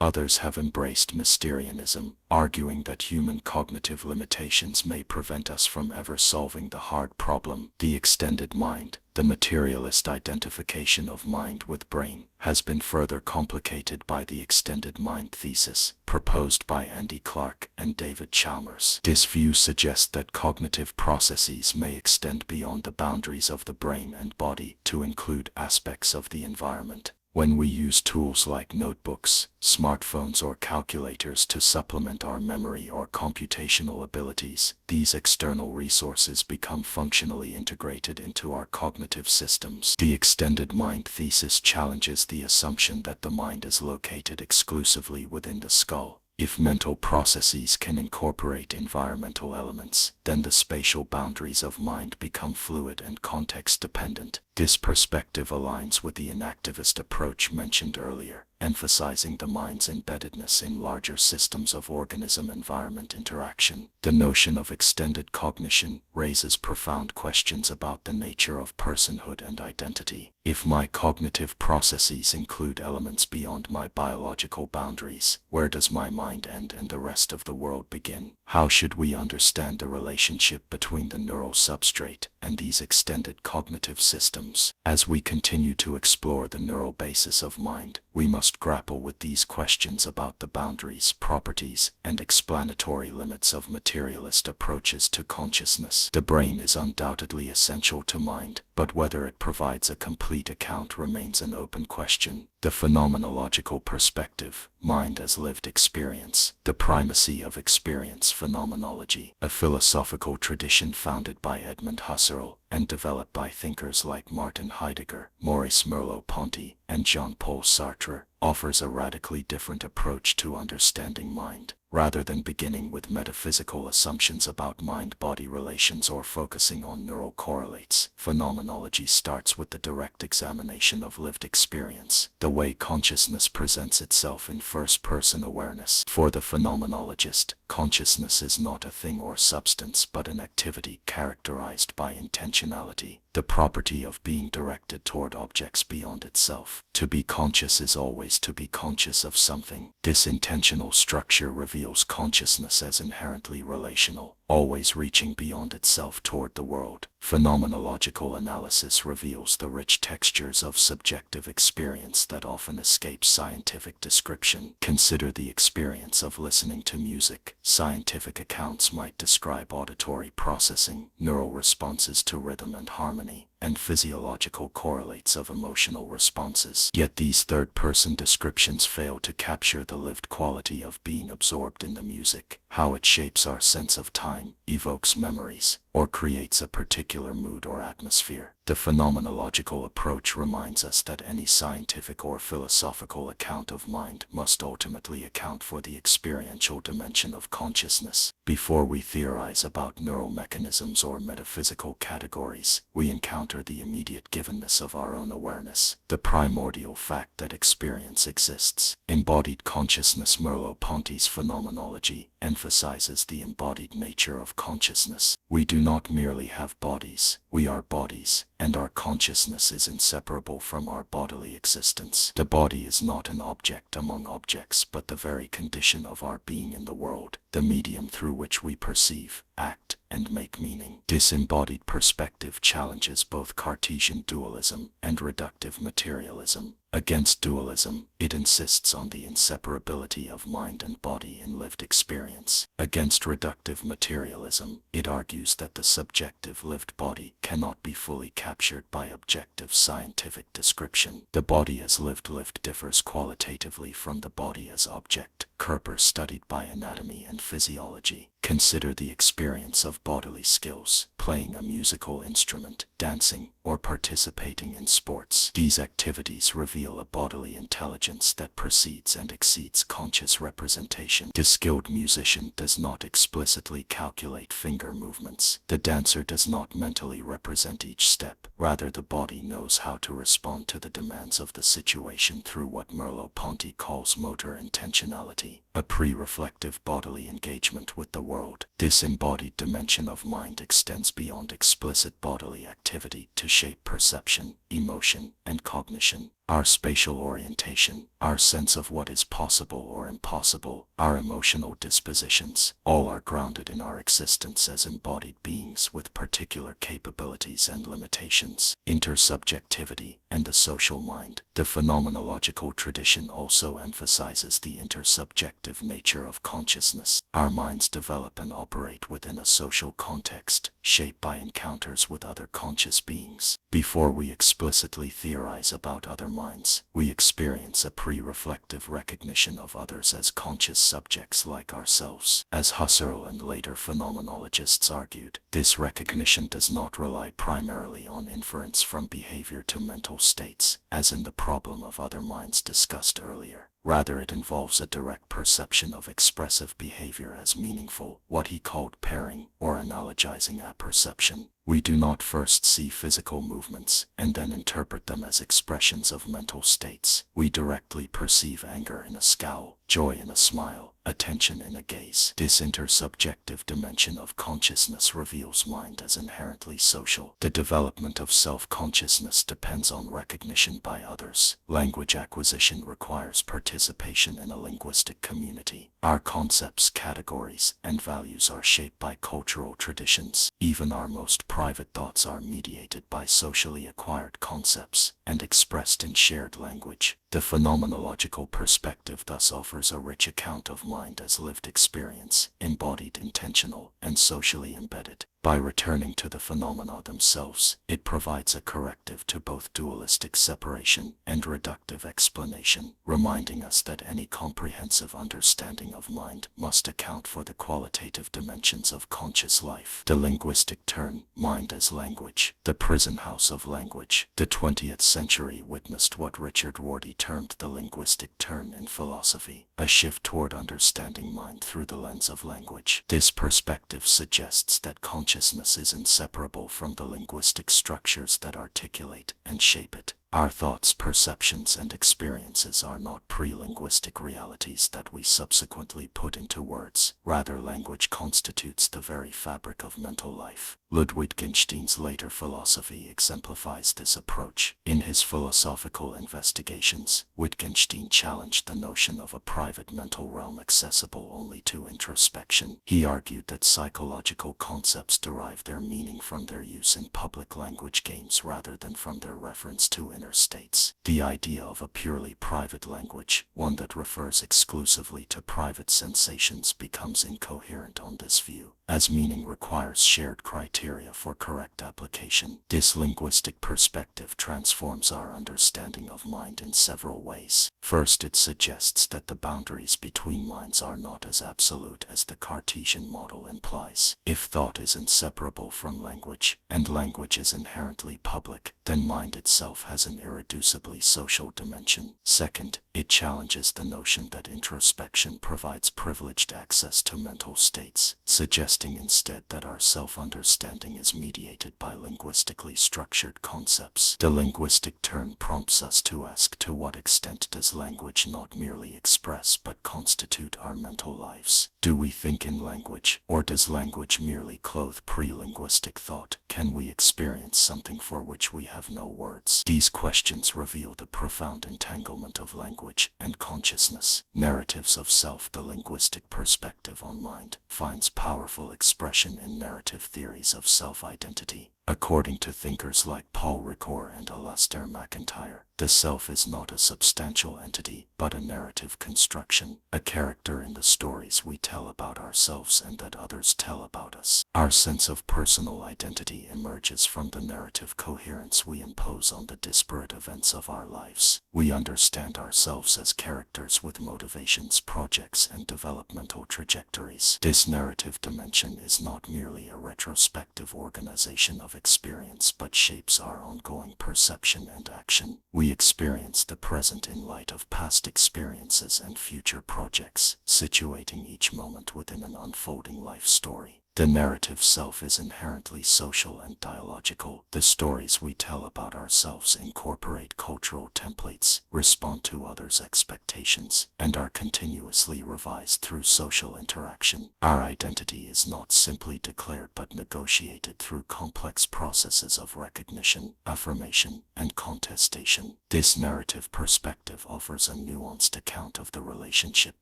Others have embraced Mysterianism, arguing that human cognitive limitations may prevent us from ever solving the hard problem. The extended mind, the materialist identification of mind with brain, has been further complicated by the extended mind thesis, proposed by Andy Clark and David Chalmers. This view suggests that cognitive processes may extend beyond the boundaries of the brain and body to include aspects of the environment. When we use tools like notebooks, smartphones, or calculators to supplement our memory or computational abilities, these external resources become functionally integrated into our cognitive systems. The extended mind thesis challenges the assumption that the mind is located exclusively within the skull. If mental processes can incorporate environmental elements, then the spatial boundaries of mind become fluid and context-dependent. This perspective aligns with the inactivist approach mentioned earlier, emphasizing the mind's embeddedness in larger systems of organism-environment interaction. The notion of extended cognition raises profound questions about the nature of personhood and identity. If my cognitive processes include elements beyond my biological boundaries, where does my mind end and the rest of the world begin? How should we understand the relationship between the neural substrate and these extended cognitive systems? As we continue to explore the neural basis of mind, we must grapple with these questions about the boundaries, properties, and explanatory limits of materialist approaches to consciousness. The brain is undoubtedly essential to mind, but whether it provides a complete account remains an open question. The phenomenological perspective, mind as lived experience, the primacy of experience phenomenology, a philosophical tradition founded by Edmund Husserl and developed by thinkers like Martin Heidegger, Maurice Merleau-Ponty, and Jean-Paul Sartre, offers a radically different approach to understanding mind. Rather than beginning with metaphysical assumptions about mind-body relations or focusing on neural correlates, phenomenology starts with the direct examination of lived experience, the way consciousness presents itself in first-person awareness. For the phenomenologist, consciousness is not a thing or substance but an activity characterized by intentionality, the property of being directed toward objects beyond itself. To be conscious is always to be conscious of something. This intentional structure reveals consciousness as inherently relational, always reaching beyond itself toward the world. Phenomenological analysis reveals the rich textures of subjective experience that often escape scientific description. Consider the experience of listening to music. Scientific accounts might describe auditory processing, neural responses to rhythm and harmony, and physiological correlates of emotional responses. Yet these third-person descriptions fail to capture the lived quality of being absorbed in the music, how it shapes our sense of time, evokes memories, or creates a particular mood or atmosphere. The phenomenological approach reminds us that any scientific or philosophical account of mind must ultimately account for the experiential dimension of consciousness. Before we theorize about neural mechanisms or metaphysical categories, we encounter the immediate givenness of our own awareness, the primordial fact that experience exists. Embodied consciousness. Merleau-Ponty's phenomenology emphasizes the embodied nature of consciousness. We do not merely have bodies, we are bodies, and our consciousness is inseparable from our bodily existence. The body is not an object among objects, but the very condition of our being in the world, the medium through which we perceive, act, and make meaning. This embodied perspective challenges both Cartesian dualism and reductive materialism. Against dualism, it insists on the inseparability of mind and body in lived experience. Against reductive materialism, it argues that the subjective lived body cannot be fully captured by objective scientific description. The body as lived differs qualitatively from the body as object. Körper studied by anatomy and physiology. Consider the experience of bodily skills, playing a musical instrument, dancing, or participating in sports. These activities reveal a bodily intelligence that precedes and exceeds conscious representation. The skilled musician does not explicitly calculate finger movements. The dancer does not mentally represent each step. Rather, the body knows how to respond to the demands of the situation through what Merleau-Ponty calls motor intentionality, a pre-reflective bodily engagement with the world. This embodied dimension of mind extends beyond explicit bodily activity to shape perception, emotion, and cognition. Our spatial orientation, our sense of what is possible or impossible, our emotional dispositions, all are grounded in our existence as embodied beings with particular capabilities and limitations. Intersubjectivity and the social mind. The phenomenological tradition also emphasizes the intersubjective nature of consciousness. Our minds develop and operate within a social context, shaped by encounters with other conscious beings. Before we explicitly theorize about other minds, we experience a pre-reflective recognition of others as conscious subjects like ourselves. As Husserl and later phenomenologists argued, this recognition does not rely primarily on inference from behavior to mental states, as in the problem of other minds discussed earlier. Rather, it involves a direct perception of expressive behavior as meaningful, what he called pairing or analogizing apperception. We do not first see physical movements and then interpret them as expressions of mental states. We directly perceive anger in a scowl, joy in a smile, attention in a gaze. This intersubjective dimension of consciousness reveals mind as inherently social. The development of self-consciousness depends on recognition by others. Language acquisition requires participation in a linguistic community. Our concepts, categories, and values are shaped by cultural traditions. Even our most private thoughts are mediated by socially acquired concepts and expressed in shared language. The phenomenological perspective thus offers a rich account of mind as lived experience, embodied, intentional, and socially embedded. By returning to the phenomena themselves, it provides a corrective to both dualistic separation and reductive explanation, reminding us that any comprehensive understanding of mind must account for the qualitative dimensions of conscious life. The linguistic turn, mind as language, the prison house of language. The 20th century witnessed what Richard Rorty termed the linguistic turn in philosophy, a shift toward understanding mind through the lens of language. This perspective suggests that consciousness is inseparable from the linguistic structures that articulate and shape it. Our thoughts, perceptions, and experiences are not pre-linguistic realities that we subsequently put into words. Rather, language constitutes the very fabric of mental life. Ludwig Wittgenstein's later philosophy exemplifies this approach. In his philosophical investigations, Wittgenstein challenged the notion of a private mental realm accessible only to introspection. He argued that psychological concepts derive their meaning from their use in public language games rather than from their reference to inner states. The idea of a purely private language, one that refers exclusively to private sensations, becomes incoherent on this view, as meaning requires shared criteria for correct application. This linguistic perspective transforms our understanding of mind in several ways. First, it suggests that the boundaries between minds are not as absolute as the Cartesian model implies. If thought is inseparable from language, and language is inherently public, then mind itself has an irreducibly social dimension. Second, it challenges the notion that introspection provides privileged access to mental states, suggesting instead that our self-understanding is mediated by linguistically structured concepts. The linguistic turn prompts us to ask, to what extent does language not merely express but constitute our mental lives? Do we think in language, or does language merely clothe pre-linguistic thought? Can we experience something for which we have no words? These questions reveal the profound entanglement of language and consciousness. Narratives of self. The linguistic perspective on mind finds powerful expression in narrative theories of self-identity. According to thinkers like Paul Ricoeur and Alastair MacIntyre, the self is not a substantial entity, but a narrative construction, a character in the stories we tell about ourselves and that others tell about us. Our sense of personal identity emerges from the narrative coherence we impose on the disparate events of our lives. We understand ourselves as characters with motivations, projects, and developmental trajectories. This narrative dimension is not merely a retrospective organization of experience but shapes our ongoing perception and action. We experience the present in light of past experiences and future projects, situating each moment within an unfolding life story. The narrative self is inherently social and dialogical. The stories we tell about ourselves incorporate cultural templates, respond to others' expectations, and are continuously revised through social interaction. Our identity is not simply declared but negotiated through complex processes of recognition, affirmation, and contestation. This narrative perspective offers a nuanced account of the relationship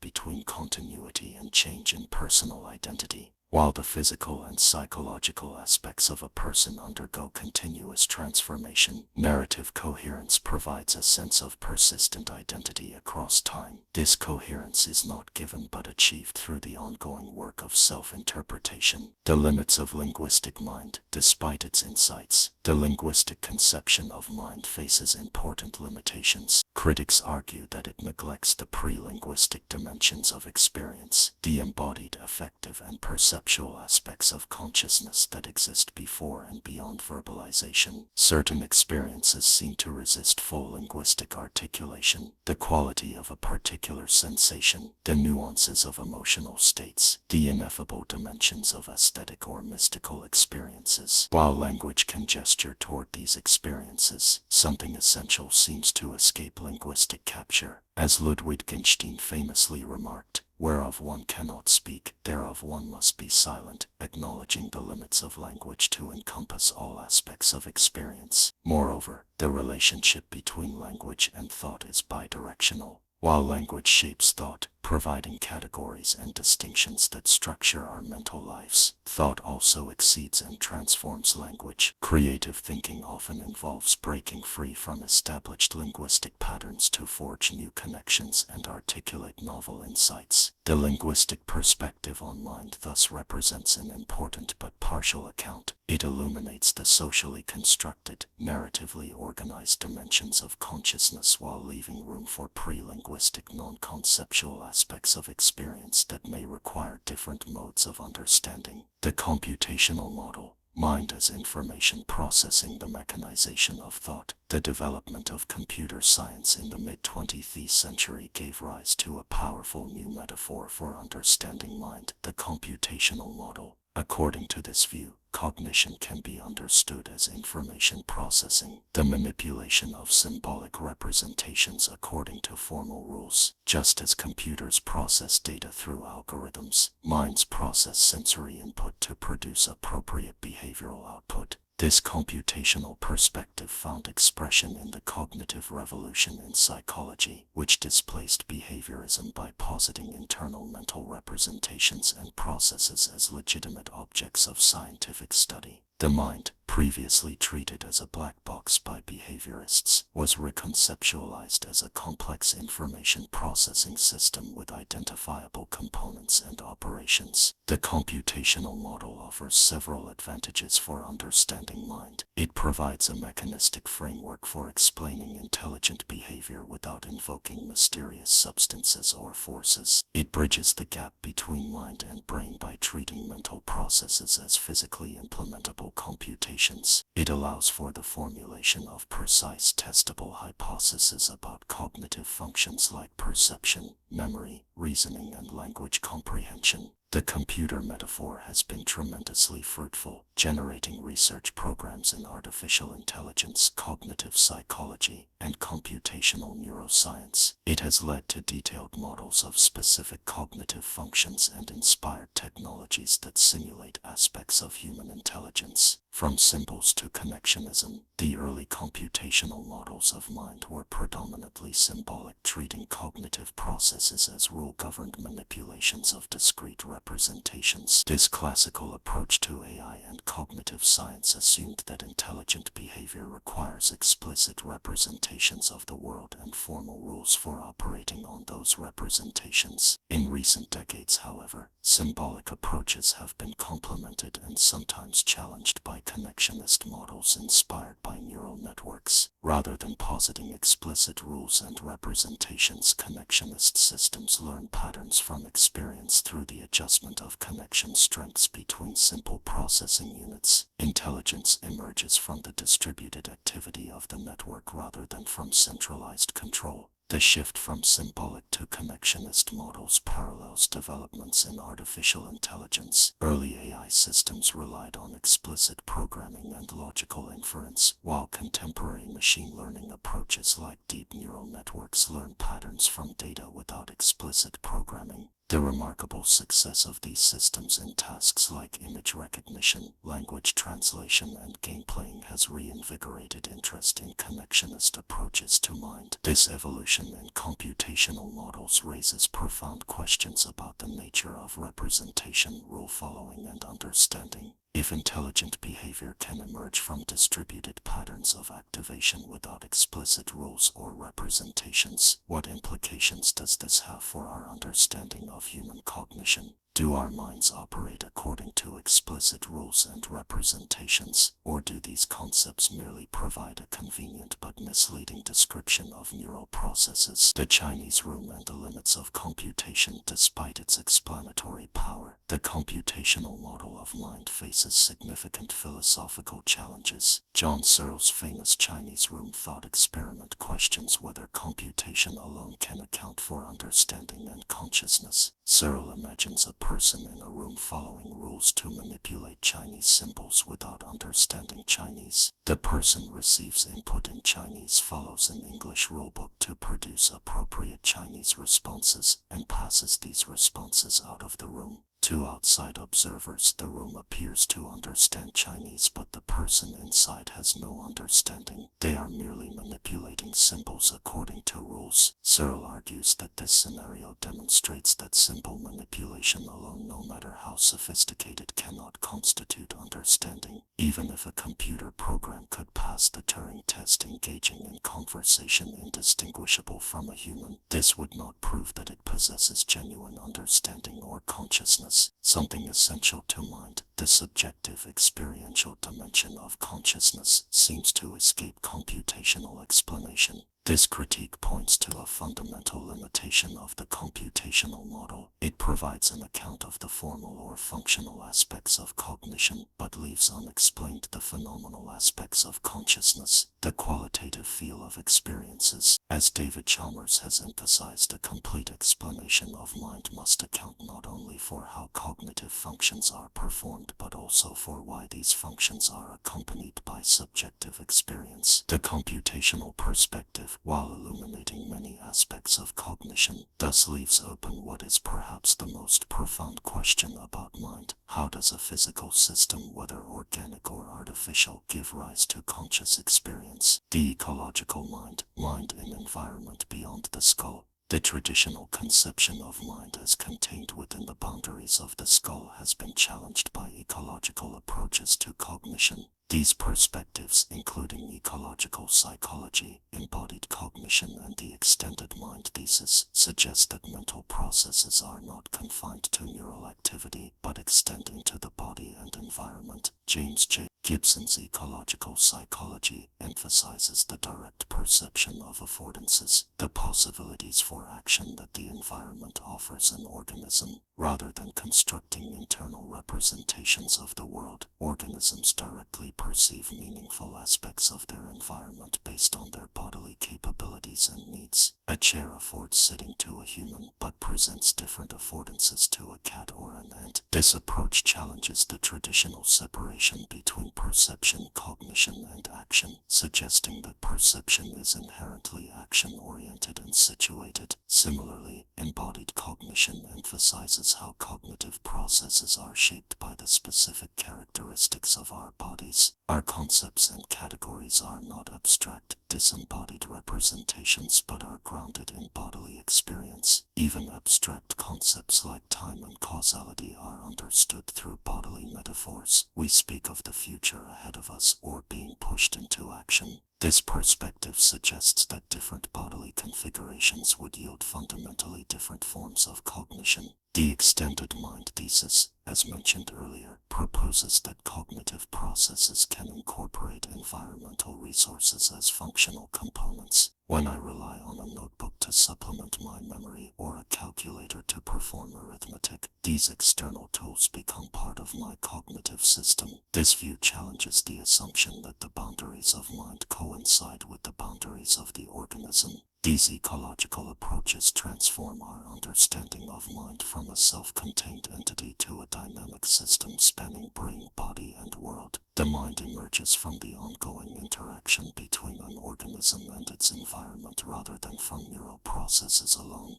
between continuity and change in personal identity. While the physical and psychological aspects of a person undergo continuous transformation, narrative coherence provides a sense of persistent identity across time. This coherence is not given but achieved through the ongoing work of self-interpretation. The limits of linguistic mind. Despite its insights, the linguistic conception of mind faces important limitations. Critics argue that it neglects the pre-linguistic dimensions of experience, the embodied, affective, and perceptual conceptual aspects of consciousness that exist before and beyond verbalization. Certain experiences seem to resist full linguistic articulation. The quality of a particular sensation, the nuances of emotional states, the ineffable dimensions of aesthetic or mystical experiences. While language can gesture toward these experiences, something essential seems to escape linguistic capture. As Ludwig Wittgenstein famously remarked, "Whereof one cannot speak, thereof one must be silent," acknowledging the limits of language to encompass all aspects of experience. Moreover, the relationship between language and thought is bidirectional. While language shapes thought, providing categories and distinctions that structure our mental lives, thought also exceeds and transforms language. Creative thinking often involves breaking free from established linguistic patterns to forge new connections and articulate novel insights. The linguistic perspective on mind thus represents an important but partial account. It illuminates the socially constructed, narratively organized dimensions of consciousness while leaving room for pre-linguistic non-conceptual aspects of experience that may require different modes of understanding. The computational model, mind as information processing, the mechanization of thought. The development of computer science in the mid-20th century gave rise to a powerful new metaphor for understanding mind, the computational model. According to this view, cognition can be understood as information processing, the manipulation of symbolic representations according to formal rules. Just as computers process data through algorithms, minds process sensory input to produce appropriate behavioral output. This computational perspective found expression in the cognitive revolution in psychology, which displaced behaviorism by positing internal mental representations and processes as legitimate objects of scientific study. The mind, previously treated as a black box by behaviorists, was reconceptualized as a complex information processing system with identifiable components and operations. The computational model offers several advantages for understanding mind. It provides a mechanistic framework for explaining intelligent behavior without invoking mysterious substances or forces. It bridges the gap between mind and brain by treating mental processes as physically implementable computations. It allows for the formulation of precise testable hypotheses about cognitive functions like perception, memory, reasoning, and language comprehension. The computer metaphor has been tremendously fruitful, generating research programs in artificial intelligence, cognitive psychology, and computational neuroscience. It has led to detailed models of specific cognitive functions and inspired technologies that simulate aspects of human intelligence. From symbols to connectionism, the early computational models of mind were predominantly symbolic, treating cognitive processes as rule-governed manipulations of discrete representations. This classical approach to AI and cognitive science assumed that intelligent behavior requires explicit representations of the world and formal rules for operating on those representations. In recent decades, however, symbolic approaches have been complemented and sometimes challenged by connectionist models inspired by neural networks. Rather than positing explicit rules and representations, connectionist systems learn patterns from experience through the adjustment of connection strengths between simple processing units. Intelligence emerges from the distributed activity of the network rather than from centralized control. The shift from symbolic to connectionist models parallels developments in artificial intelligence. Early AI systems relied on explicit programming and logical inference, while contemporary machine learning approaches like deep neural networks learn patterns from data without explicit programming. The remarkable success of these systems in tasks like image recognition, language translation, and game playing has reinvigorated interest in connectionist approaches to mind. This evolution in computational models raises profound questions about the nature of representation, rule following, and understanding. If intelligent behavior can emerge from distributed patterns of activation without explicit rules or representations, what implications does this have for our understanding of human cognition? Do our minds operate according to explicit rules and representations, or do these concepts merely provide a convenient but misleading description of neural processes? The Chinese room and the limits of computation. Despite its explanatory power, the computational model of mind faces significant philosophical challenges. John Searle's famous Chinese room thought experiment questions whether computation alone can account for understanding and consciousness. Searle imagines a person in a room following rules to manipulate Chinese symbols without understanding Chinese. The person receives input in Chinese, follows an English rulebook to produce appropriate Chinese responses, and passes these responses out of the room. To outside observers, the room appears to understand Chinese, but the person inside has no understanding. They are merely manipulating symbols according to rules. Searle argues that this scenario demonstrates that symbol manipulation alone, no matter how sophisticated, cannot constitute understanding. Even if a computer program could pass the Turing test engaging in conversation indistinguishable from a human, this would not prove that it possesses genuine understanding or consciousness. Something essential to mind, the subjective experiential dimension of consciousness, seems to escape computational explanation. This critique points to a fundamental limitation of the computational model. It provides an account of the formal or functional aspects of cognition, but leaves unexplained the phenomenal aspects of consciousness, the qualitative feel of experiences. As David Chalmers has emphasized, a complete explanation of mind must account not only for how cognitive functions are performed, but also for why these functions are accompanied by subjective experience. The computational perspective, while illuminating many aspects of cognition, thus leaves open what is perhaps the most profound question about mind. How does a physical system, whether organic or artificial, give rise to conscious experience? The ecological mind, mind in environment beyond the skull. The traditional conception of mind as contained within the boundaries of the skull has been challenged by ecological approaches to cognition. These perspectives, including ecological psychology, embodied cognition, and the extended mind thesis, suggest that mental processes are not confined to neural activity, but extend into the body and environment. James J. Gibson's ecological psychology emphasizes the direct perception of affordances, the possibilities for action that the environment offers an organism. Rather than constructing internal representations of the world, organisms directly perceive meaningful aspects of their environment based on their bodily capabilities and needs. A chair affords sitting to a human, but presents different affordances to a cat or an ant. This approach challenges the traditional separation between perception, cognition, and action, suggesting that perception is inherently action-oriented and situated. Similarly, embodied cognition emphasizes how cognitive processes are shaped by the specific characteristics of our bodies. Our concepts and categories are not abstract, disembodied representations, but are grounded in bodily experience. Even abstract concepts like time and causality are understood through bodily metaphors. We speak of the future ahead of us or being pushed into action. This perspective suggests that different bodily configurations would yield fundamentally different forms of cognition. The extended mind thesis, as mentioned earlier, proposes that cognitive processes can incorporate environmental resources as functional components. When I rely on a notebook to supplement my memory or a calculator to perform arithmetic, these external tools become part of my cognitive system. This view challenges the assumption that the boundaries of mind coincide with the boundaries of the organism. These ecological approaches transform our understanding of mind from a self-contained entity to a dynamic system spanning brain, body, and world. The mind emerges from the ongoing interaction between an organism and its environment rather than from neural processes alone.